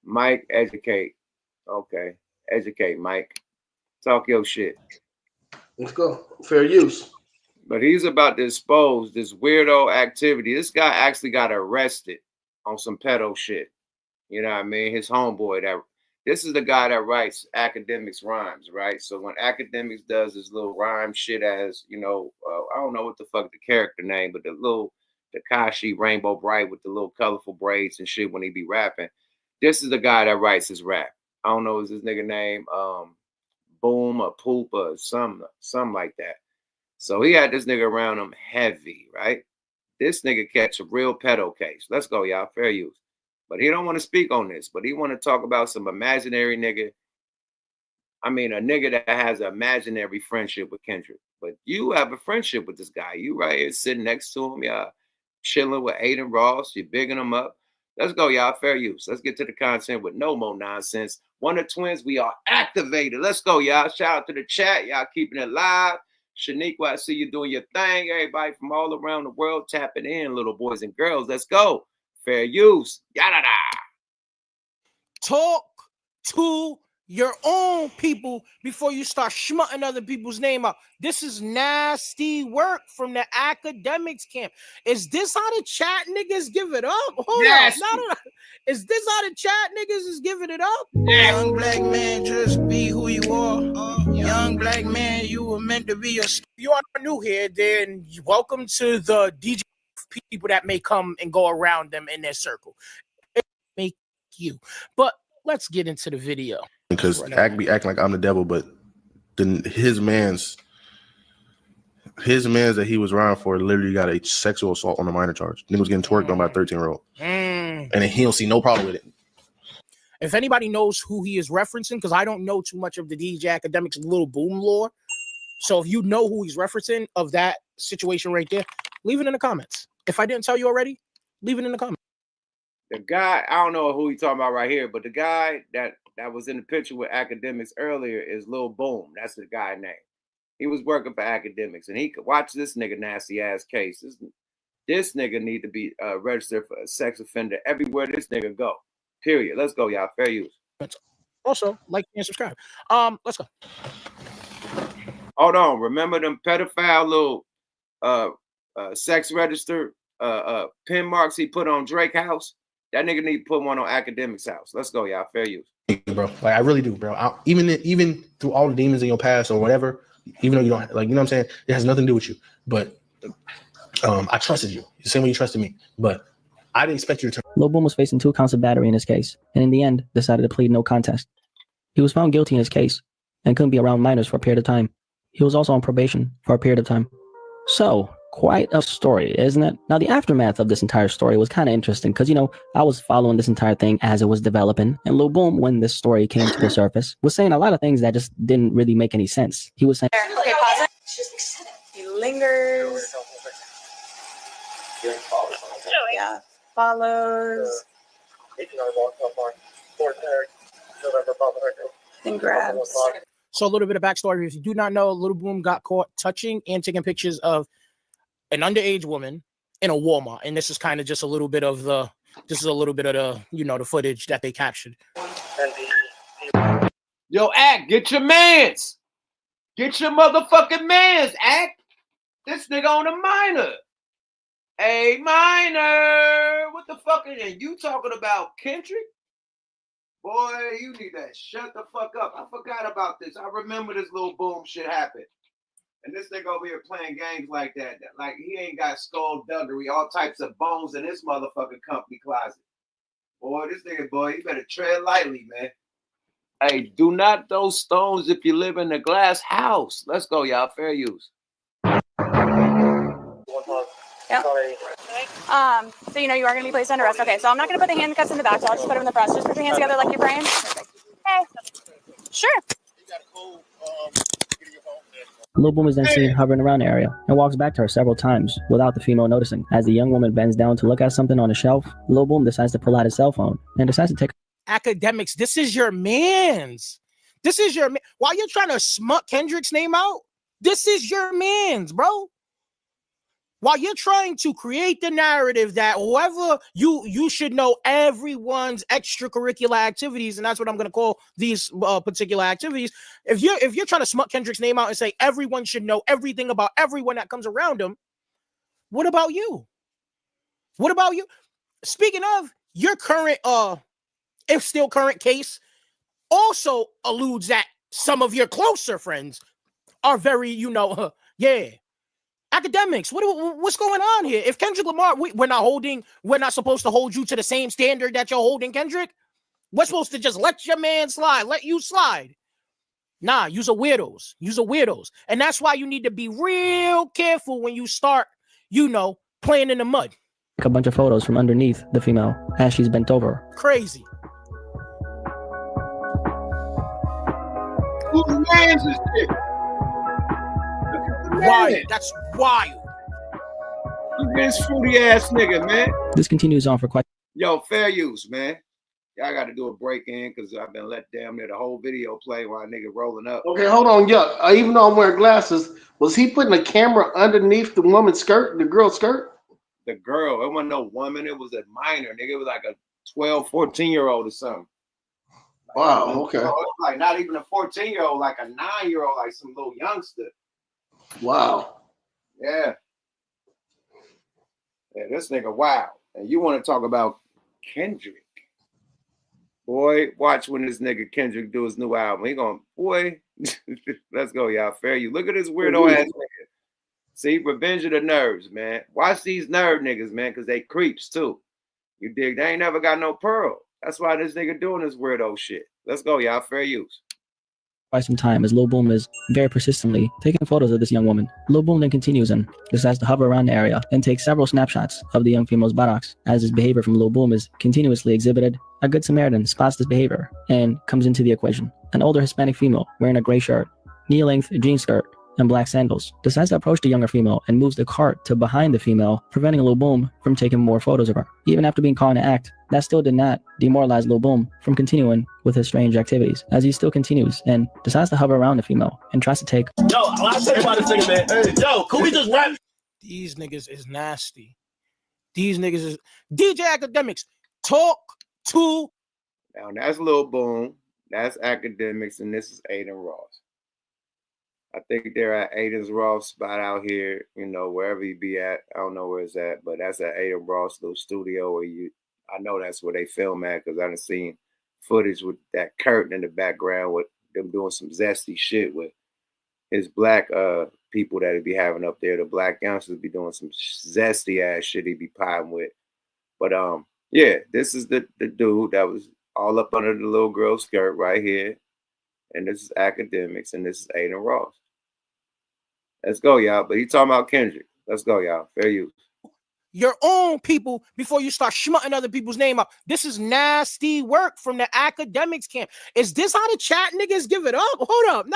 Mike Educate. Okay. Educate, Mike. Talk your shit. Let's go. Fair use. But he's about to expose this weirdo activity. This guy actually got arrested on some pedo shit. You know what I mean? His homeboy. This is the guy that writes Academics rhymes, right? So when Academics does his little rhyme shit as, I don't know what the fuck the character name, but the little Takashi Rainbow Bright with the little colorful braids and shit when he be rapping. This is the guy that writes his rap. I don't know, is his nigga name Boom or Poop or something like that. So he had this nigga around him heavy, right? This nigga catch a real pedo case. Let's go, y'all. Fair use. But he don't want to speak on this, but he want to talk about some imaginary nigga. I mean, a nigga that has an imaginary friendship with Kendrick. But you have a friendship with this guy. You right here sitting next to him. Y'all chilling with Aiden Ross. You're bigging him up. Let's go, y'all. Fair use. Let's get to the content with no more nonsense. One of Twins, we are activated. Let's go, y'all. Shout out to the chat. Y'all keeping it live. Shaniqua, I see you doing your thing. Everybody from all around the world tapping in, little boys and girls. Let's go. Fair use. Yada da. Talk to your own people before you start schmutting other people's name out. This is nasty work from the Academics camp. Is this how the chat niggas give it up? Hold on. Is this how the chat niggas is giving it up? Young black man, just be who you are. Young black man, you were meant to be a... You are new here, then welcome to the DJ people that may come and go around them in their circle. you. But let's get into the video. Because act be acting like I'm the devil, but then his man's that he was riding for literally got a sexual assault on a minor charge. Nigga was getting twerked on by a 13-year-old. And then he don't see no problem with it. If anybody knows who he is referencing, because I don't know too much of the DJ Academics Little Boom lore. So if you know who he's referencing of that situation right there, leave it in the comments. If I didn't tell you already, leave it in the comments. The guy, I don't know who he's talking about right here, but the guy that was in the picture with Academics earlier is Lil Boom. That's the guy's name. He was working for Academics, and he could watch this nigga nasty ass case. This nigga need to be registered for a sex offender everywhere this nigga go. Period. Let's go, y'all. Fair use. Also, like and subscribe. Let's go. Hold on. Remember them pedophile little sex register pin marks he put on Drake house? That nigga need to put one on Academics house. Let's go, y'all. Fair use. Bro, like I really do, bro. Even through all the demons in your past or whatever, even though you don't like, you know what I'm saying? It has nothing to do with you. But I trusted you the same way you trusted me. But I didn't expect you to turn. Lil Boom was facing 2 counts of battery in his case, and in the end decided to plead no contest. He was found guilty in his case and couldn't be around minors for a period of time. He was also on probation for a period of time. So, quite a story, isn't it? Now, the aftermath of this entire story was kind of interesting because, you know, I was following this entire thing as it was developing, and Lil Boom, when this story came to the surface, was saying a lot of things that just didn't really make any sense. He was saying, okay, pause it. He lingers. Yeah, follows. Then grabs. So a little bit of backstory. If you do not know, Lil Boom got caught touching and taking pictures of an underage woman in a Walmart. And this is kind of just a little bit of the, you know, the footage that they captured. Yo, Act, get your mans. Get your motherfucking mans, Act. This nigga on a minor. Hey, minor. What the fuck are you talking about, Kendrick? Boy, you need to shut the fuck up. I forgot about this. I remember this Lil Boom shit happened. And this nigga over here playing games like that. Like, he ain't got skullduggery, all types of bones in his motherfucking company closet. Boy, this nigga, boy, you better tread lightly, man. Hey, do not throw stones if you live in a glass house. Let's go, y'all. Fair use. Yep. So you know you are going to be placed under arrest. Okay, so I'm not going to put the handcuffs in the back, so I'll just put them in the front. Just put your hands together like you're praying. Perfect. Hey. Sure. Lil Boom is then seen hovering around the area and walks back to her several times without the female noticing. As the young woman bends down to look at something on a shelf, Lil Boom decides to pull out his cell phone and decides to take. Academics, this is your man's. This is your man. While you're trying to smut Kendrick's name out, this is your man's, bro. While you're trying to create the narrative that whoever you should know everyone's extracurricular activities, and that's what I'm going to call these particular activities. If you're trying to smut Kendrick's name out and say everyone should know everything about everyone that comes around him, what about you? What about you? Speaking of your current, if still current case, also alludes that some of your closer friends are very, yeah. Academics, what's going on here? If Kendrick Lamar, we're not supposed to hold you to the same standard that you're holding Kendrick. We're supposed to just let your man slide, let you slide. Nah, you're weirdos. You're weirdos. And that's why you need to be real careful when you start, playing in the mud. A bunch of photos from underneath the female as she's bent over. Crazy. Who man's this shit? Wild. That's wild. Look at this fruity ass nigga, man. This continues on for quite. Yo, fair use, man. Y'all got to do a break in because I've been let damn near the whole video play while a nigga rolling up. Okay, hold on, yo. Even though I'm wearing glasses, was he putting a camera underneath the woman's skirt, the girl's skirt? The girl, it wasn't no woman. It was a minor, nigga. It was like a 12, 14-year-old or something. Wow, okay. So it's like not even a 14-year-old, like a 9-year-old, like some little youngster. Wow. Yeah. Yeah, this nigga, wow. And you want to talk about Kendrick. Boy, watch when this nigga Kendrick do his new album. He gonna, boy, let's go, y'all. Fair you. Look at this weirdo ass nigga. See, Revenge of the Nerves, man. Watch these nerd niggas, man, because they creeps too. You dig? They ain't never got no pearl. That's why this nigga doing this weirdo shit. Let's go, y'all. Fair use. Quite some time as Lil Boom is very persistently taking photos of this young woman. Lil Boom then continues and decides to hover around the area and take several snapshots of the young female's buttocks. As his behavior from Lil Boom is continuously exhibited, a good Samaritan spots this behavior and comes into the equation. An older Hispanic female wearing a gray shirt, knee-length jean skirt, and black sandals decides to approach the younger female and moves the cart to behind the female, preventing Lil Boom from taking more photos of her. Even after being caught in the act, that still did not demoralize Lil Boom from continuing with his strange activities, as he still continues and decides to hover around the female and tries to take. Yo, I'll tell you about this nigga, man. Hey, yo, could we just rap? These niggas is nasty. These niggas is DJ Academics. Talk to. Now that's Lil Boom. That's Academics, and this is Aiden Ross. I think they're at Aiden's Ross spot out here, you know, wherever he be at. I don't know where it's at, but that's at Aiden Ross little studio where I know that's where they film at because I done seen footage with that curtain in the background with them doing some zesty shit with his black people that he be having up there. The black youngsters be doing some zesty ass shit he be potting with. But yeah, this is the dude that was all up under the little girl's skirt right here. And this is Academics, and this is Aiden Ross. Let's go, y'all. But he talking about Kendrick. Let's go, y'all. Fair use. Your own people before you start schmutting other people's name up. This is nasty work from the Academics camp. Is this how the chat niggas give it up? Hold up.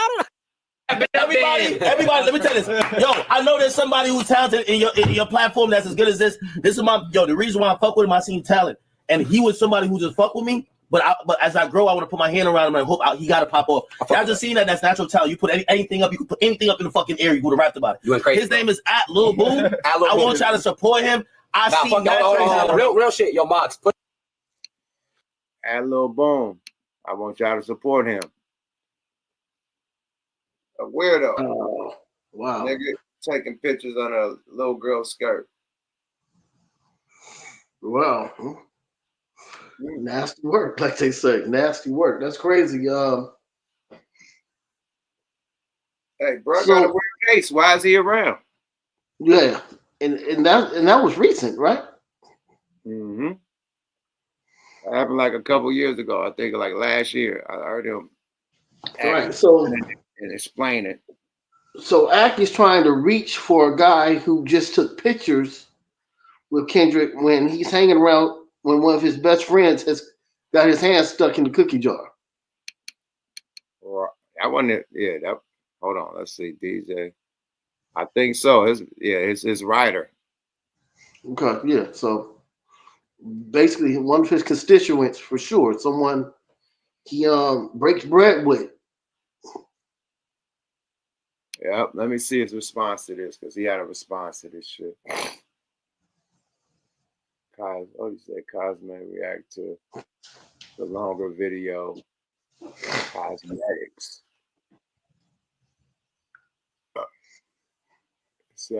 Everybody, let me tell you this. Yo, I know there's somebody who's talented in your platform that's as good as this. This is the reason why I fuck with him, I seen talent. And he was somebody who just fuck with me. But as I grow, I want to put my hand around him and hope he got to pop off. I just seen that's natural talent. You put anything up, you can put anything up in the fucking air. You would have rapped about it. You went crazy. His name is at Lil Boom. I want y'all to support him. Real shit. Yo, Mox. At Lil Boom. I want y'all to support him. A weirdo. Oh, wow. Nigga taking pictures on a little girl's skirt. Wow. Nasty work, like they say. Nasty work. That's crazy. Hey, bro, got a weird case. Why is he around? Yeah, and that was recent, right? Mm-hmm. It happened like a couple years ago. I think like last year. I heard him. Right. So and explain it. So Ack is trying to reach for a guy who just took pictures with Kendrick when he's hanging around when one of his best friends has got his hand stuck in the cookie jar. Or I wasn't. Yeah. That. Hold on. Let's see. DJ. I think so. His writer. Okay. Yeah. So basically, one of his constituents for sure. Someone he breaks bread with. Yep. Let me see his response to this because he had a response to this shit. What he said, Cosme react to the longer video, cosmetics. So,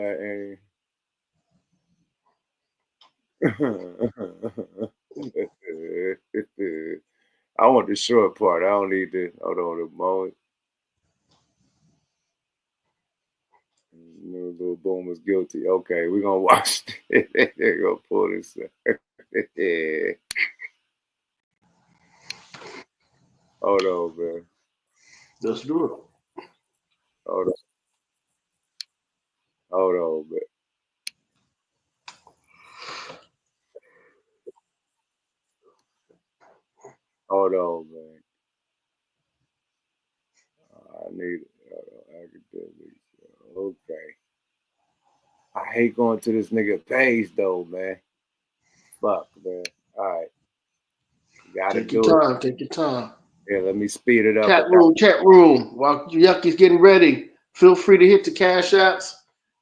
I want the short part. I don't need the the moment. Little Boom was guilty. Okay, we're gonna watch it. They're gonna pull this. Hold on, man. Let's do it. Hold on, man. Hold on, man. I need academics. Okay. I hate going to this nigga page though, man. Fuck, man. All right. Gotta take your time. Take your time. Yeah, let me speed it up. Chat room. While Yucky's getting ready, feel free to hit the Cash Apps.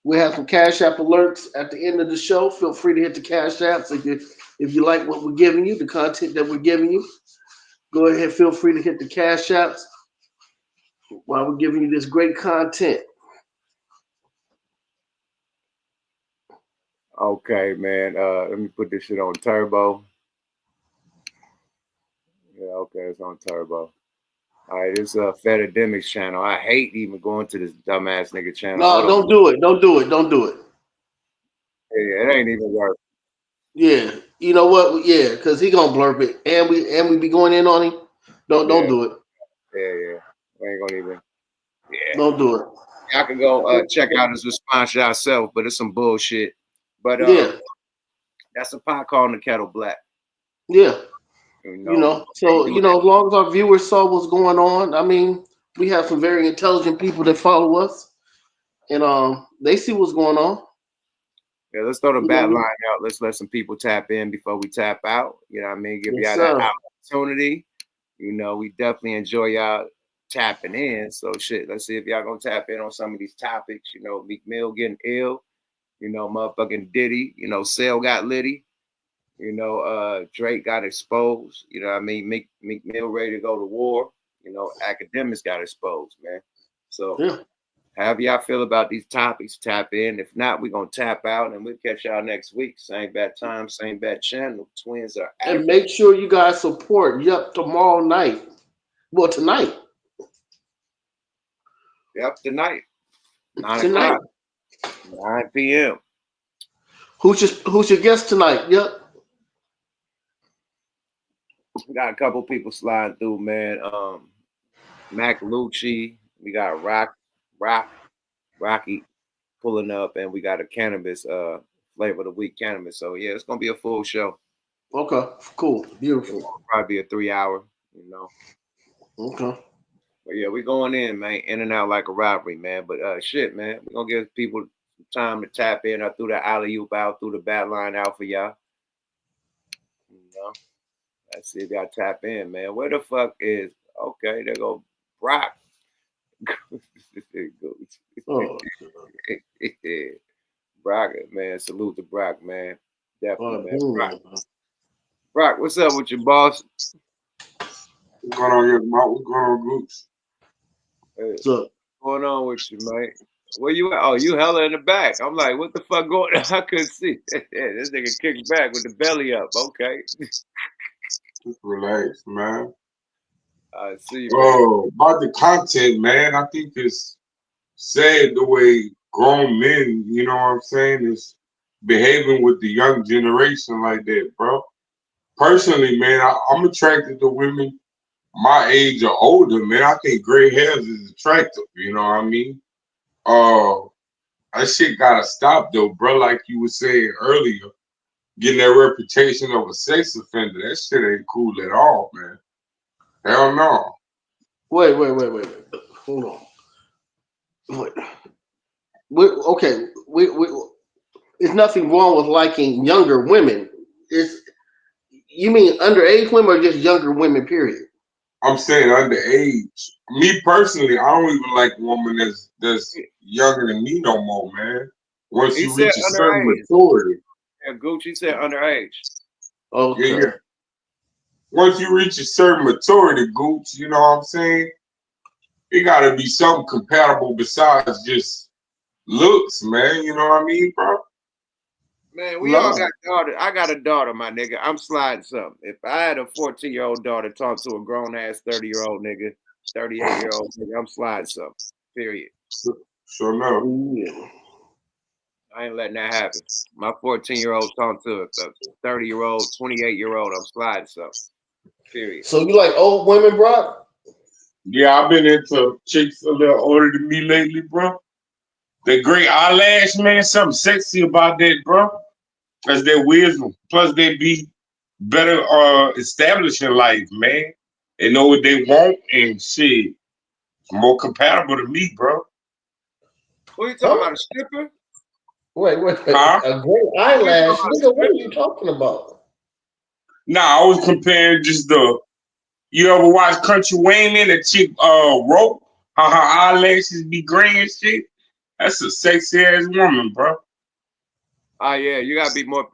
We have some Cash App alerts at the end of the show. Feel free to hit the Cash Apps if you like what we're giving you, the content that we're giving you. Go ahead, feel free to hit the Cash Apps while we're giving you this great content. Okay, man. Let me put this shit on turbo. Yeah, okay, it's on turbo. All right, this is a FEDS channel. I hate even going to this dumbass nigga channel. No, don't do it. Don't do it. Don't do it. Yeah, it ain't even worth. Yeah, You know what? Yeah, because he gonna blurb it, and we be going in on him. Don't do it. Yeah. We ain't gonna even. Yeah. Don't do it. Y'all can go check out his response yourself, but it's some bullshit. But that's a pot calling the kettle black. Yeah. So as long as our viewers saw what's going on, I mean, we have some very intelligent people that follow us, and they see what's going on. Yeah, let's throw the bat line out. Let's let some people tap in before we tap out. You know what I mean? Give y'all that opportunity. You know, we definitely enjoy y'all tapping in. So shit, let's see if y'all gonna tap in on some of these topics. You know, Meek Mill getting ill. You know, motherfucking Diddy. You know, Sale got litty. You know, Drake got exposed. You know what I mean? Meek Mill ready to go to war. You know, academics got exposed, man. So however y'all feel about these topics, tap in. If not, we're going to tap out and we'll catch y'all next week. Same bad time, same bad channel. Twins are out. And make sure you guys support tomorrow night. Well, tonight. Yep, tonight. 9 o'clock. 9 p.m. Who's your guest tonight? Yep. We got a couple people sliding through, man. Mac Lucci. We got Rocky pulling up, and we got a cannabis flavor of the week cannabis. So yeah, it's gonna be a full show. Okay, cool, beautiful. It'll probably be a 3 hour, you know. Okay. But yeah, we going in, man, in and out like a robbery, man. But shit, man, we're gonna give people time to tap in. I threw the alley-oop out, threw the bat line out for y'all. You know, let's see if y'all tap in, man. Where the fuck is okay? There go Brock. Brock, man, salute to Brock, man. Definitely, man. Brock, what's up with your boss? What's going on here, Mark? What's going on, groups? What's going on with you, mate? Where you at? Oh, you hella in the back. I'm like, what the fuck going on? I couldn't see. This nigga kicked back with the belly up. Okay. Just relax, man. I see, man. About the content, man, I think it's sad the way grown men, you know what I'm saying, is behaving with the young generation like that, bro. Personally, man, I'm attracted to women my age or older, man. I think gray hairs is attractive, you know what I mean? That shit gotta stop though, bro. Like you were saying earlier, getting that reputation of a sex offender, that shit ain't cool at all, man. Hell no. Wait. Hold on. Okay, there's nothing wrong with liking younger women. You mean underage women or just younger women, period? I'm saying underage. Me personally, I don't even like a woman that's younger than me no more, man. Once you reach a certain maturity. Yeah, Gucci said underage. Okay. Yeah. Once you reach a certain maturity, Gucci, you know what I'm saying? It gotta be something compatible besides just looks, man. You know what I mean, bro? Man, we all got daughters. I got a daughter, my nigga. I'm sliding something. If I had a 14-year-old daughter talk to a grown-ass 30-year-old nigga, 38-year-old nigga, I'm sliding something. Period. Sure no. Yeah. I ain't letting that happen. My 14-year-old talk to a 30-year-old, 28-year-old, I'm sliding something. Period. So you like old women, bro? Yeah, I've been into chicks a little older than me lately, bro. The great eyelash, man, something sexy about that, bro. That's their wisdom. Plus, they be better established in life, man. They know what they want and shit. More compatible to me, bro. Who you talking about, a stripper? Wait. Huh? A great eyelash? Nigga, what are you talking about? Nah, I was comparing just you ever watch Country Wayne and the chick rope? How her eyelashes be gray and shit? That's a sexy ass woman, bro. Oh yeah, you gotta be more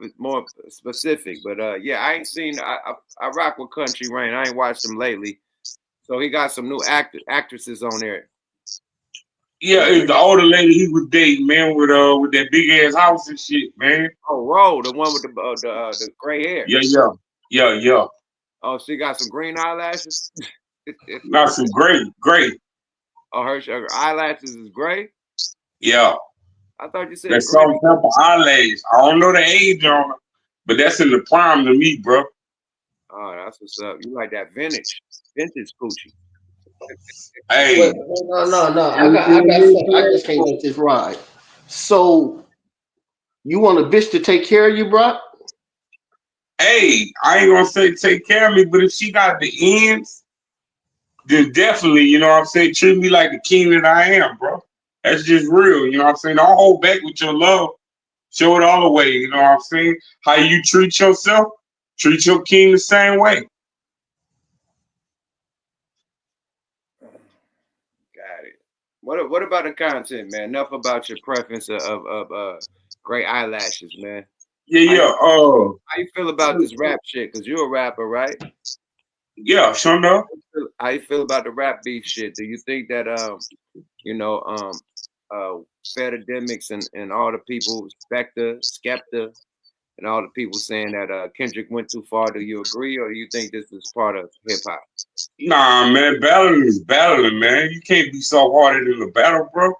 specific. But yeah, I ain't seen. I rock with Country Wayne. I ain't watched him lately, so he got some new actresses on there. Yeah, it's the older lady he was dating, man, with that big ass house and shit, man. Oh, Ro, the one with the gray hair. Yeah. Oh, she got some green eyelashes. Not some gray. Oh, her eyelashes is gray. Yeah. I thought you said that's some purple eyelash. I don't know the age on her, But that's in the prime to me, bro. Oh, that's what's up. You like that vintage coochie. Hey. Wait, no. I just can't let this ride. So you want a bitch to take care of you, bro? Hey, I ain't gonna say take care of me, but if she got the ends, then definitely, you know what I'm saying, treat me like the king that I am, bro. That's just real, you know what I'm saying? Don't hold back with your love. Show it all the way, you know what I'm saying? How you treat yourself, treat your king the same way. Got it. What about the content, man? Enough about your preference of great eyelashes, man. Yeah. How you feel about this rap shit? Cause you're a rapper, right? Yeah, sure enough. How you feel about the rap beef shit? Do you think that FEDS and all the people, Skepta, and all the people saying that Kendrick went too far? Do you agree, or do you think this is part of hip hop? Nah, man, battling is battling, man. You can't be so hard in the battle, bro.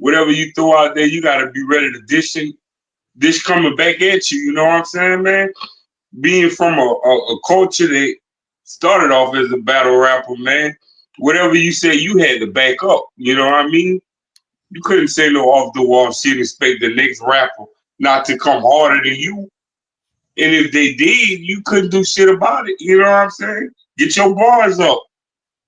Whatever you throw out there, you gotta be ready to dish coming back at you. You know what I'm saying, man? Being from a culture that started off as a battle rapper, man, whatever you say, you had to back up. You know what I mean? You couldn't say no off the wall shit and expect the next rapper not to come harder than you. And if they did, you couldn't do shit about it. You know what I'm saying? Get your bars up.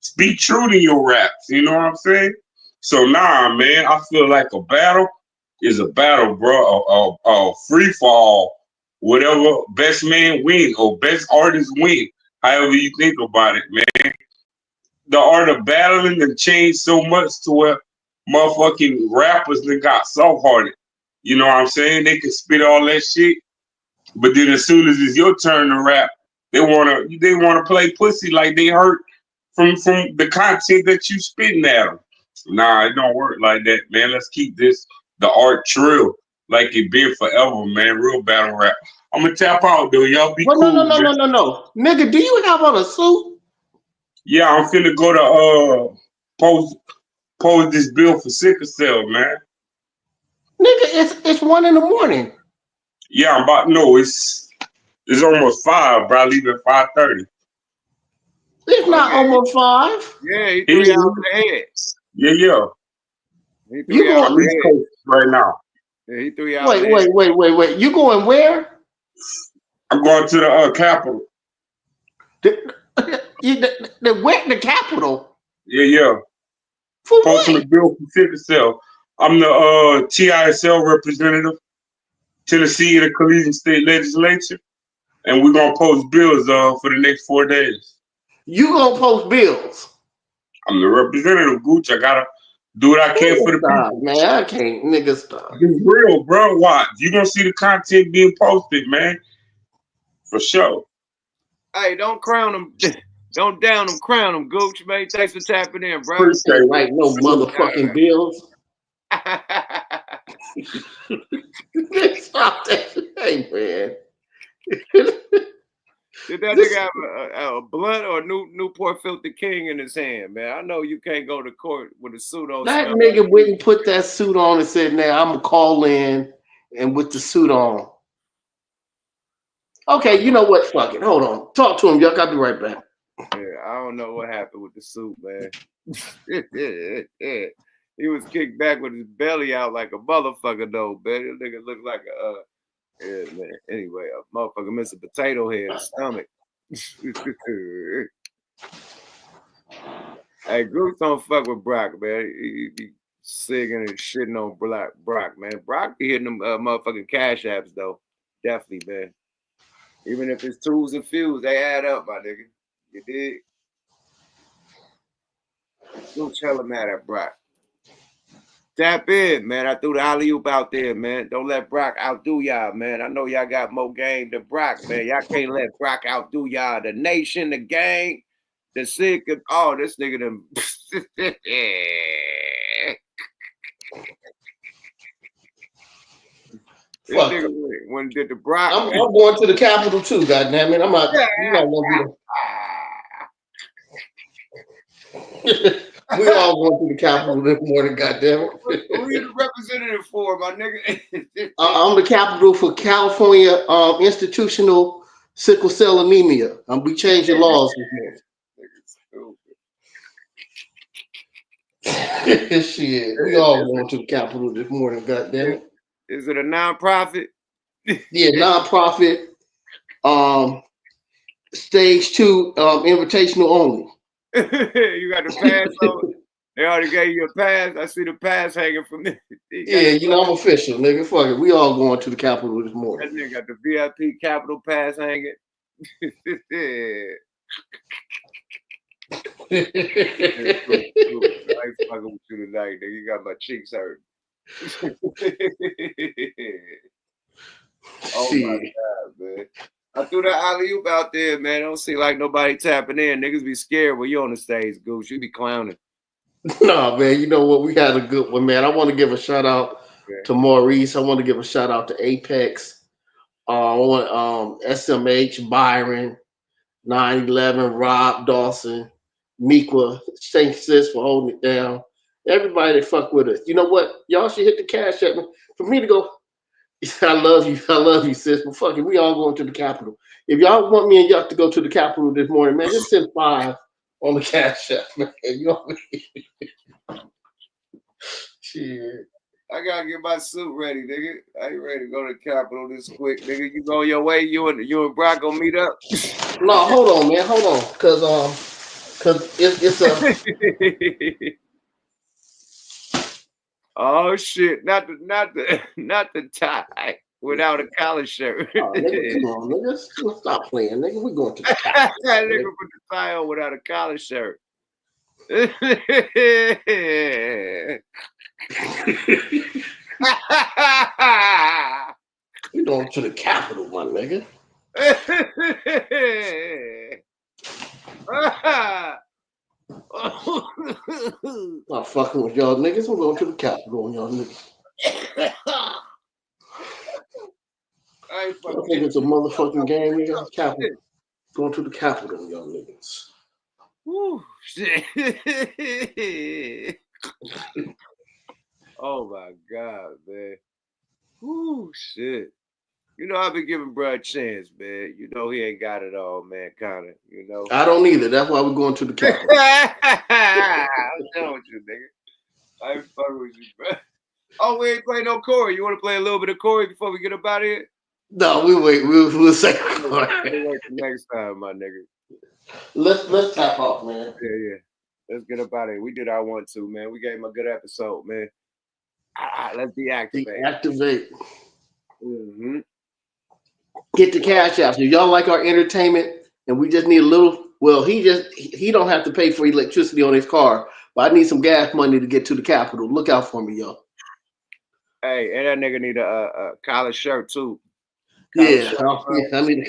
Speak true to your raps. You know what I'm saying? So nah, man, I feel like a battle is a battle, bro. A free for all. Whatever best man win or best artist win. However you think about it, man. The art of battling has changed so much to where motherfucking rappers that got soft-hearted. You know what I'm saying? They can spit all that shit, but then as soon as it's your turn to rap, they wanna play pussy like they hurt from the content that you spitting at them. Nah, it don't work like that, man. Let's keep the art true, like it been forever, man. Real battle rap. I'm gonna tap out though. Y'all be cool. No. Nigga, do you have on a suit? Yeah, I'm finna go to pose this bill for sickle cell, man. Nigga, it's 1 a.m. Yeah, I'm about it's almost 5, bro. I leave at 5:30. It's not almost 5. Yeah, he threw you out the head. Yeah. He threw you out I'm the East head. Coast right now. Yeah, he threw you out the head. Wait. You going where? I'm going to the Capitol. The Capitol? Yeah. For Posting what? a bill for sickle cell. I'm the TISL representative, Tennessee in the Collegiate State Legislature, and we're gonna post bills for the next 4 days. You gonna post bills? I'm the representative, Gooch. I gotta do what I can for the people. Man, I can't, nigga, stop. It's real, bro. Watch. You gonna see the content being posted, man. For sure. Hey, don't crown him. Don't down him, crown him, Gooch, man. Thanks for tapping in, bro. Appreciate right, no motherfucking bills. Stop that. Hey, man. Did that nigga have a blunt or a Newport Filter King in his hand, man? I know you can't go to court with a suit on. That nigga wouldn't put that suit on and said, "Now I'm gonna call in and with the suit on." Okay, you know what? Fuck it. Hold on. Talk to him, Yuck. I'll be right back. Yeah, I don't know what happened with the suit, man. He was kicked back with his belly out like a motherfucker, though, man. This nigga looked like a yeah, man. Anyway, a motherfucker missed a potato head, stomach. Hey, Goose don't fuck with Brock, man. He be singing and shitting on Brock, man. Brock be hitting them motherfucking cash apps, though. Definitely, man. Even if it's twos and fews, they add up, my nigga. You dig? Goose hella mad at Brock. Tap in, man. I threw the alley-oop out there, man. Don't let Brock outdo y'all, man. I know y'all got more game than Brock, man. Y'all can't let Brock outdo y'all. The nation, the gang, the sick. Oh, this nigga them. Fuck. When did the Brock? I'm going to the Capitol too. Goddamn it! I'm not. You not gonna be. We all going to the Capitol this morning, goddamn it. Who you the representative for, my nigga? I'm the Capitol for California institutional sickle cell anemia. We changing laws this morning. Shit, we all going to the Capitol this morning, goddamn it. Is it a nonprofit? Yeah, nonprofit. Stage 2, invitational only. You got the pass on. They already gave you a pass. I see the pass hanging from there. Yeah, you know I'm official, nigga. Fuck it. We all going to the Capitol this morning. That nigga got the VIP Capitol pass hanging. I ain't fucking with you tonight, nigga. You got my cheeks hurt. Oh my God, man. I threw that alley-oop out there, man. I don't see like nobody tapping in. Niggas be scared when you on the stage, Goose. You be clowning. No, man. You know what? We had a good one, man. I want to give a shout out to Maurice. I want to give a shout out to Apex. I want SMH, Byron, 911, Rob, Dawson, Meekwa. Thank sis for holding it down. Everybody that fuck with us. You know what? Y'all should hit the cash at me for me to go. I love you, sis. But fuck it, we all going to the Capitol. If y'all want me and y'all to go to the Capitol this morning, man, just send 5 on the cash app, man. You know what I mean? Shit. I gotta get my suit ready, nigga. I ain't ready to go to the Capitol this quick, nigga. You go your way. You and Brock gonna meet up. No, hold on, man. Hold on, cause it's a. Oh shit! Not the tie without a collar shirt. Oh, nigga, come on, nigga. Stop playing, nigga. We going to the Capitol. That nigga put the tie on without a collar shirt. We going to the Capitol, my nigga. Not fucking with y'all niggas. I'm going to the Capitol on y'all niggas. I think it's a motherfucking game, nigga. Capitol. Going to the Capitol on y'all niggas. Woo, shit. Oh my God, man. Woo, shit. You know, I've been giving bro a chance, man. You know, he ain't got it all, man, kind of, you know. I don't either. That's why we're going to the Capitol. I'm done with you, nigga. I ain't fucking with you, bro. Oh, we ain't playing no Corey. You want to play a little bit of Corey before we get up out of here? No, we wait. We'll say Corey. We'll wait till next time, my nigga. Let's tap off, man. Yeah. Let's get up out of here. We did our 1-2, man. We gave him a good episode, man. Let's deactivate. Deactivate. Mm-hmm. Get the cash out. So y'all like our entertainment, and we just need a little. Well, he don't have to pay for electricity on his car, but I need some gas money to get to the Capitol. Look out for me, y'all. Hey, and that nigga need a collar shirt too. I mean,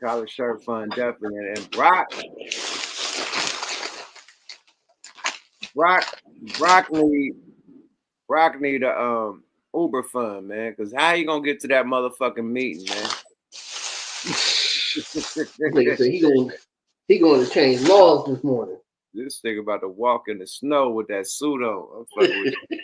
collar shirt fund definitely, and Brock need a Uber fund, man. Cause how you gonna get to that motherfucking meeting, man? Nigga said he going to change laws this morning. This nigga about to walk in the snow with that suit on. I'm fucking with you.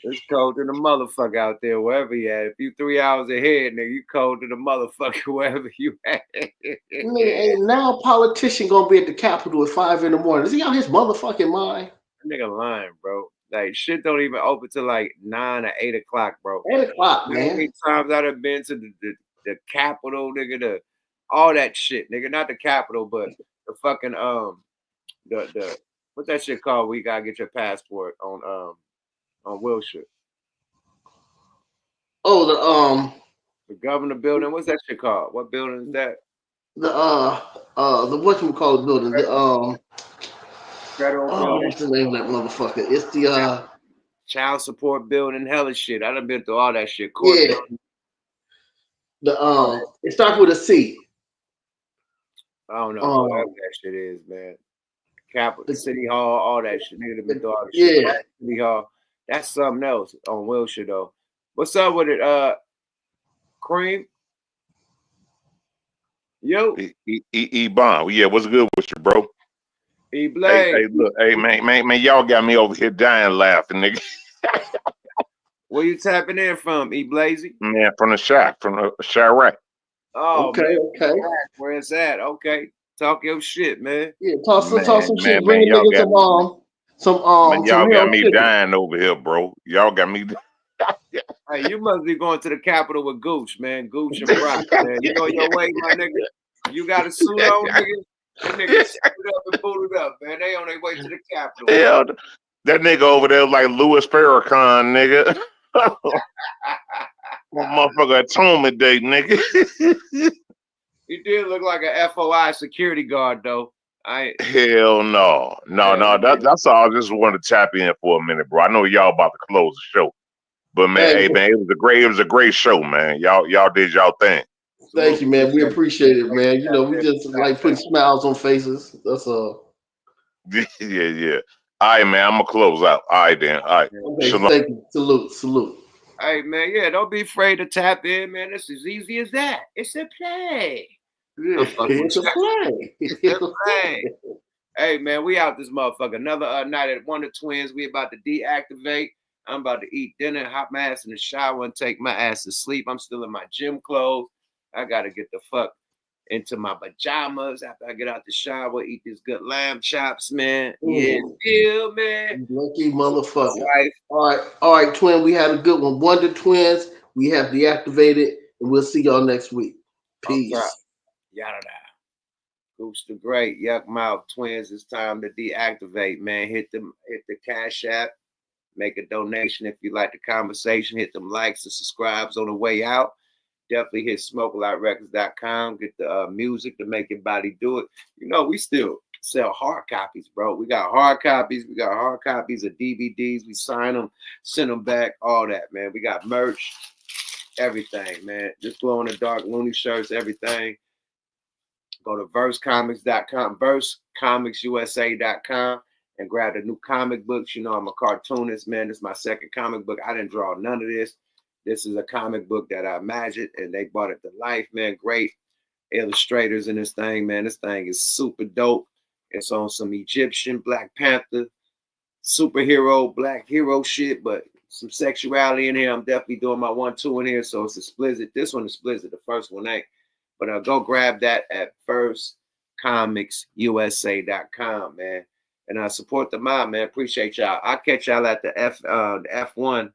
It's cold to the motherfucker out there, wherever you at. If you 3 hours ahead, nigga, you cold to the motherfucker wherever you at. Nigga, ain't now a politician gonna be at the Capitol at 5 in the morning. Is he on his motherfucking mind? That nigga lying, bro. Like, shit don't even open till like 9 or 8 o'clock, bro. 8 o'clock, man. How many times I done been to the Capitol, nigga, all that shit, nigga. Not the Capitol, but the fucking the what's that shit called? We gotta get your passport on Wilshire. Oh, the governor building. What's that shit called? What building is that? The whatchamacallit building. The Federal building. What's the name of that motherfucker? It's the child support building, hella shit. I done been through all that shit. Yeah. It starts with a C. I don't know what that shit is, man. Capitol, City Hall, all that shit. Nigga done been through all that shit. Yeah. City Hall. That's something else on Wilshire though. What's up with it? Cream? Yo. E-Bond. Yeah, what's good with you, bro? Hey, look, hey, man, y'all got me over here dying laughing, nigga. Where you tapping in from, E-Blazy? Man, from the shack, right. Oh, okay, man. okay. Where it's at? Okay. Talk your shit, man. Yeah, talk some shit. Bring man, a nigga some y'all got me chicken. dying over here, bro. Y'all got me. Hey, you must be going to the Capitol with Gooch, man. Gooch and Brock, man. You know your way, my nigga. You got a suit on, nigga. Them niggas suited up and booted up, man. They on their way to the Capitol. Hell, that nigga over there like Louis Farrakhan, nigga. Motherfucker Atonement Day, nigga. He did look like a FOI security guard, though. Hell no. That's all. I just wanted to tap in for a minute, bro. I know y'all about to close the show, but man, hey man, it was a great show, man. Y'all did y'all thing. Thank you, man. We appreciate it, man. You know, we just like putting smiles on faces. That's all. Yeah. All right, man. I'm gonna close out. All right, then. All right. Okay, thank you. Salute. Hey, man, yeah, don't be afraid to tap in, man. It's as easy as that. It's a play. Yeah, it's a play. It's a play. Hey, man, we out this motherfucker. Another night at Wonder Twins. We about to deactivate. I'm about to eat dinner, hop my ass in the shower, and take my ass to sleep. I'm still in my gym clothes. I got to get the fuck into my pajamas after I get out the shower, eat these good lamb chops, man. Yeah, feel, man. Lucky motherfucker. All right, twin. We had a good one. Wonder Twins. We have deactivated, and we'll see y'all next week. Peace. Okay. Yada da. Goose the Great, Yuck Mouth Twins. It's time to deactivate, man. Hit the Cash App. Make a donation if you like the conversation. Hit them likes and subscribes on the way out. Definitely hit smokealoutrecords.com. Get the music to make your body do it. You know, we still sell hard copies, bro. We got hard copies. We got hard copies of DVDs. We sign them, send them back, all that, man. We got merch, everything, man. Just glow in the dark, loony shirts, everything. Go to versecomics.com, versecomicsusa.com, and grab the new comic books. You know, I'm a cartoonist, man. This is my second comic book. I didn't draw none of this. This is a comic book that I imagined, and they brought it to life, man. Great illustrators in this thing, man. This thing is super dope. It's on some Egyptian Black Panther, superhero, black hero shit, but some sexuality in here. I'm definitely doing my 1-2 in here, so it's explicit. This one is explicit. The first one ain't. But go grab that at firstcomicsusa.com, man. And support the mob, man. Appreciate y'all. I'll catch y'all at the F1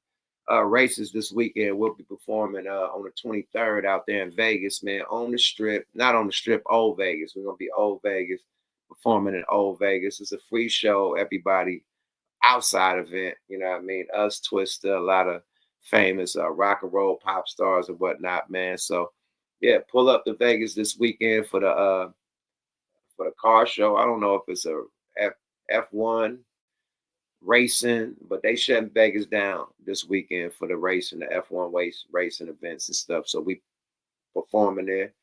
races this weekend. We'll be performing on the 23rd out there in Vegas, man. On the strip. Not on the strip, Old Vegas. We're going to be Old Vegas, performing in Old Vegas. It's a free show. Everybody outside event, you know what I mean? Us, Twister, a lot of famous rock and roll pop stars and whatnot, man. So, yeah, pull up to Vegas this weekend for the car show. I don't know if it's a F1 racing, but they shutting Vegas down this weekend for the racing, the F1 racing events and stuff. So we performing there.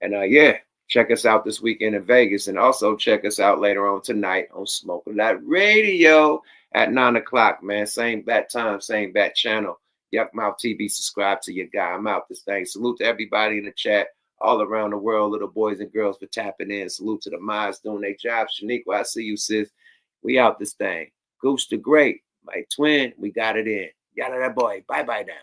And yeah, check us out this weekend in Vegas. And also check us out later on tonight on Smoking That Radio at 9 o'clock, man. Same bat time, same bat channel. Yuck Mouth TV, subscribe to your guy. I'm out this thing. Salute to everybody in the chat all around the world, little boys and girls for tapping in. Salute to the mods doing their job. Shaniqua, I see you, sis. We out this thing. Goose the Great, my twin, we got it in. Yada that boy. Bye-bye now.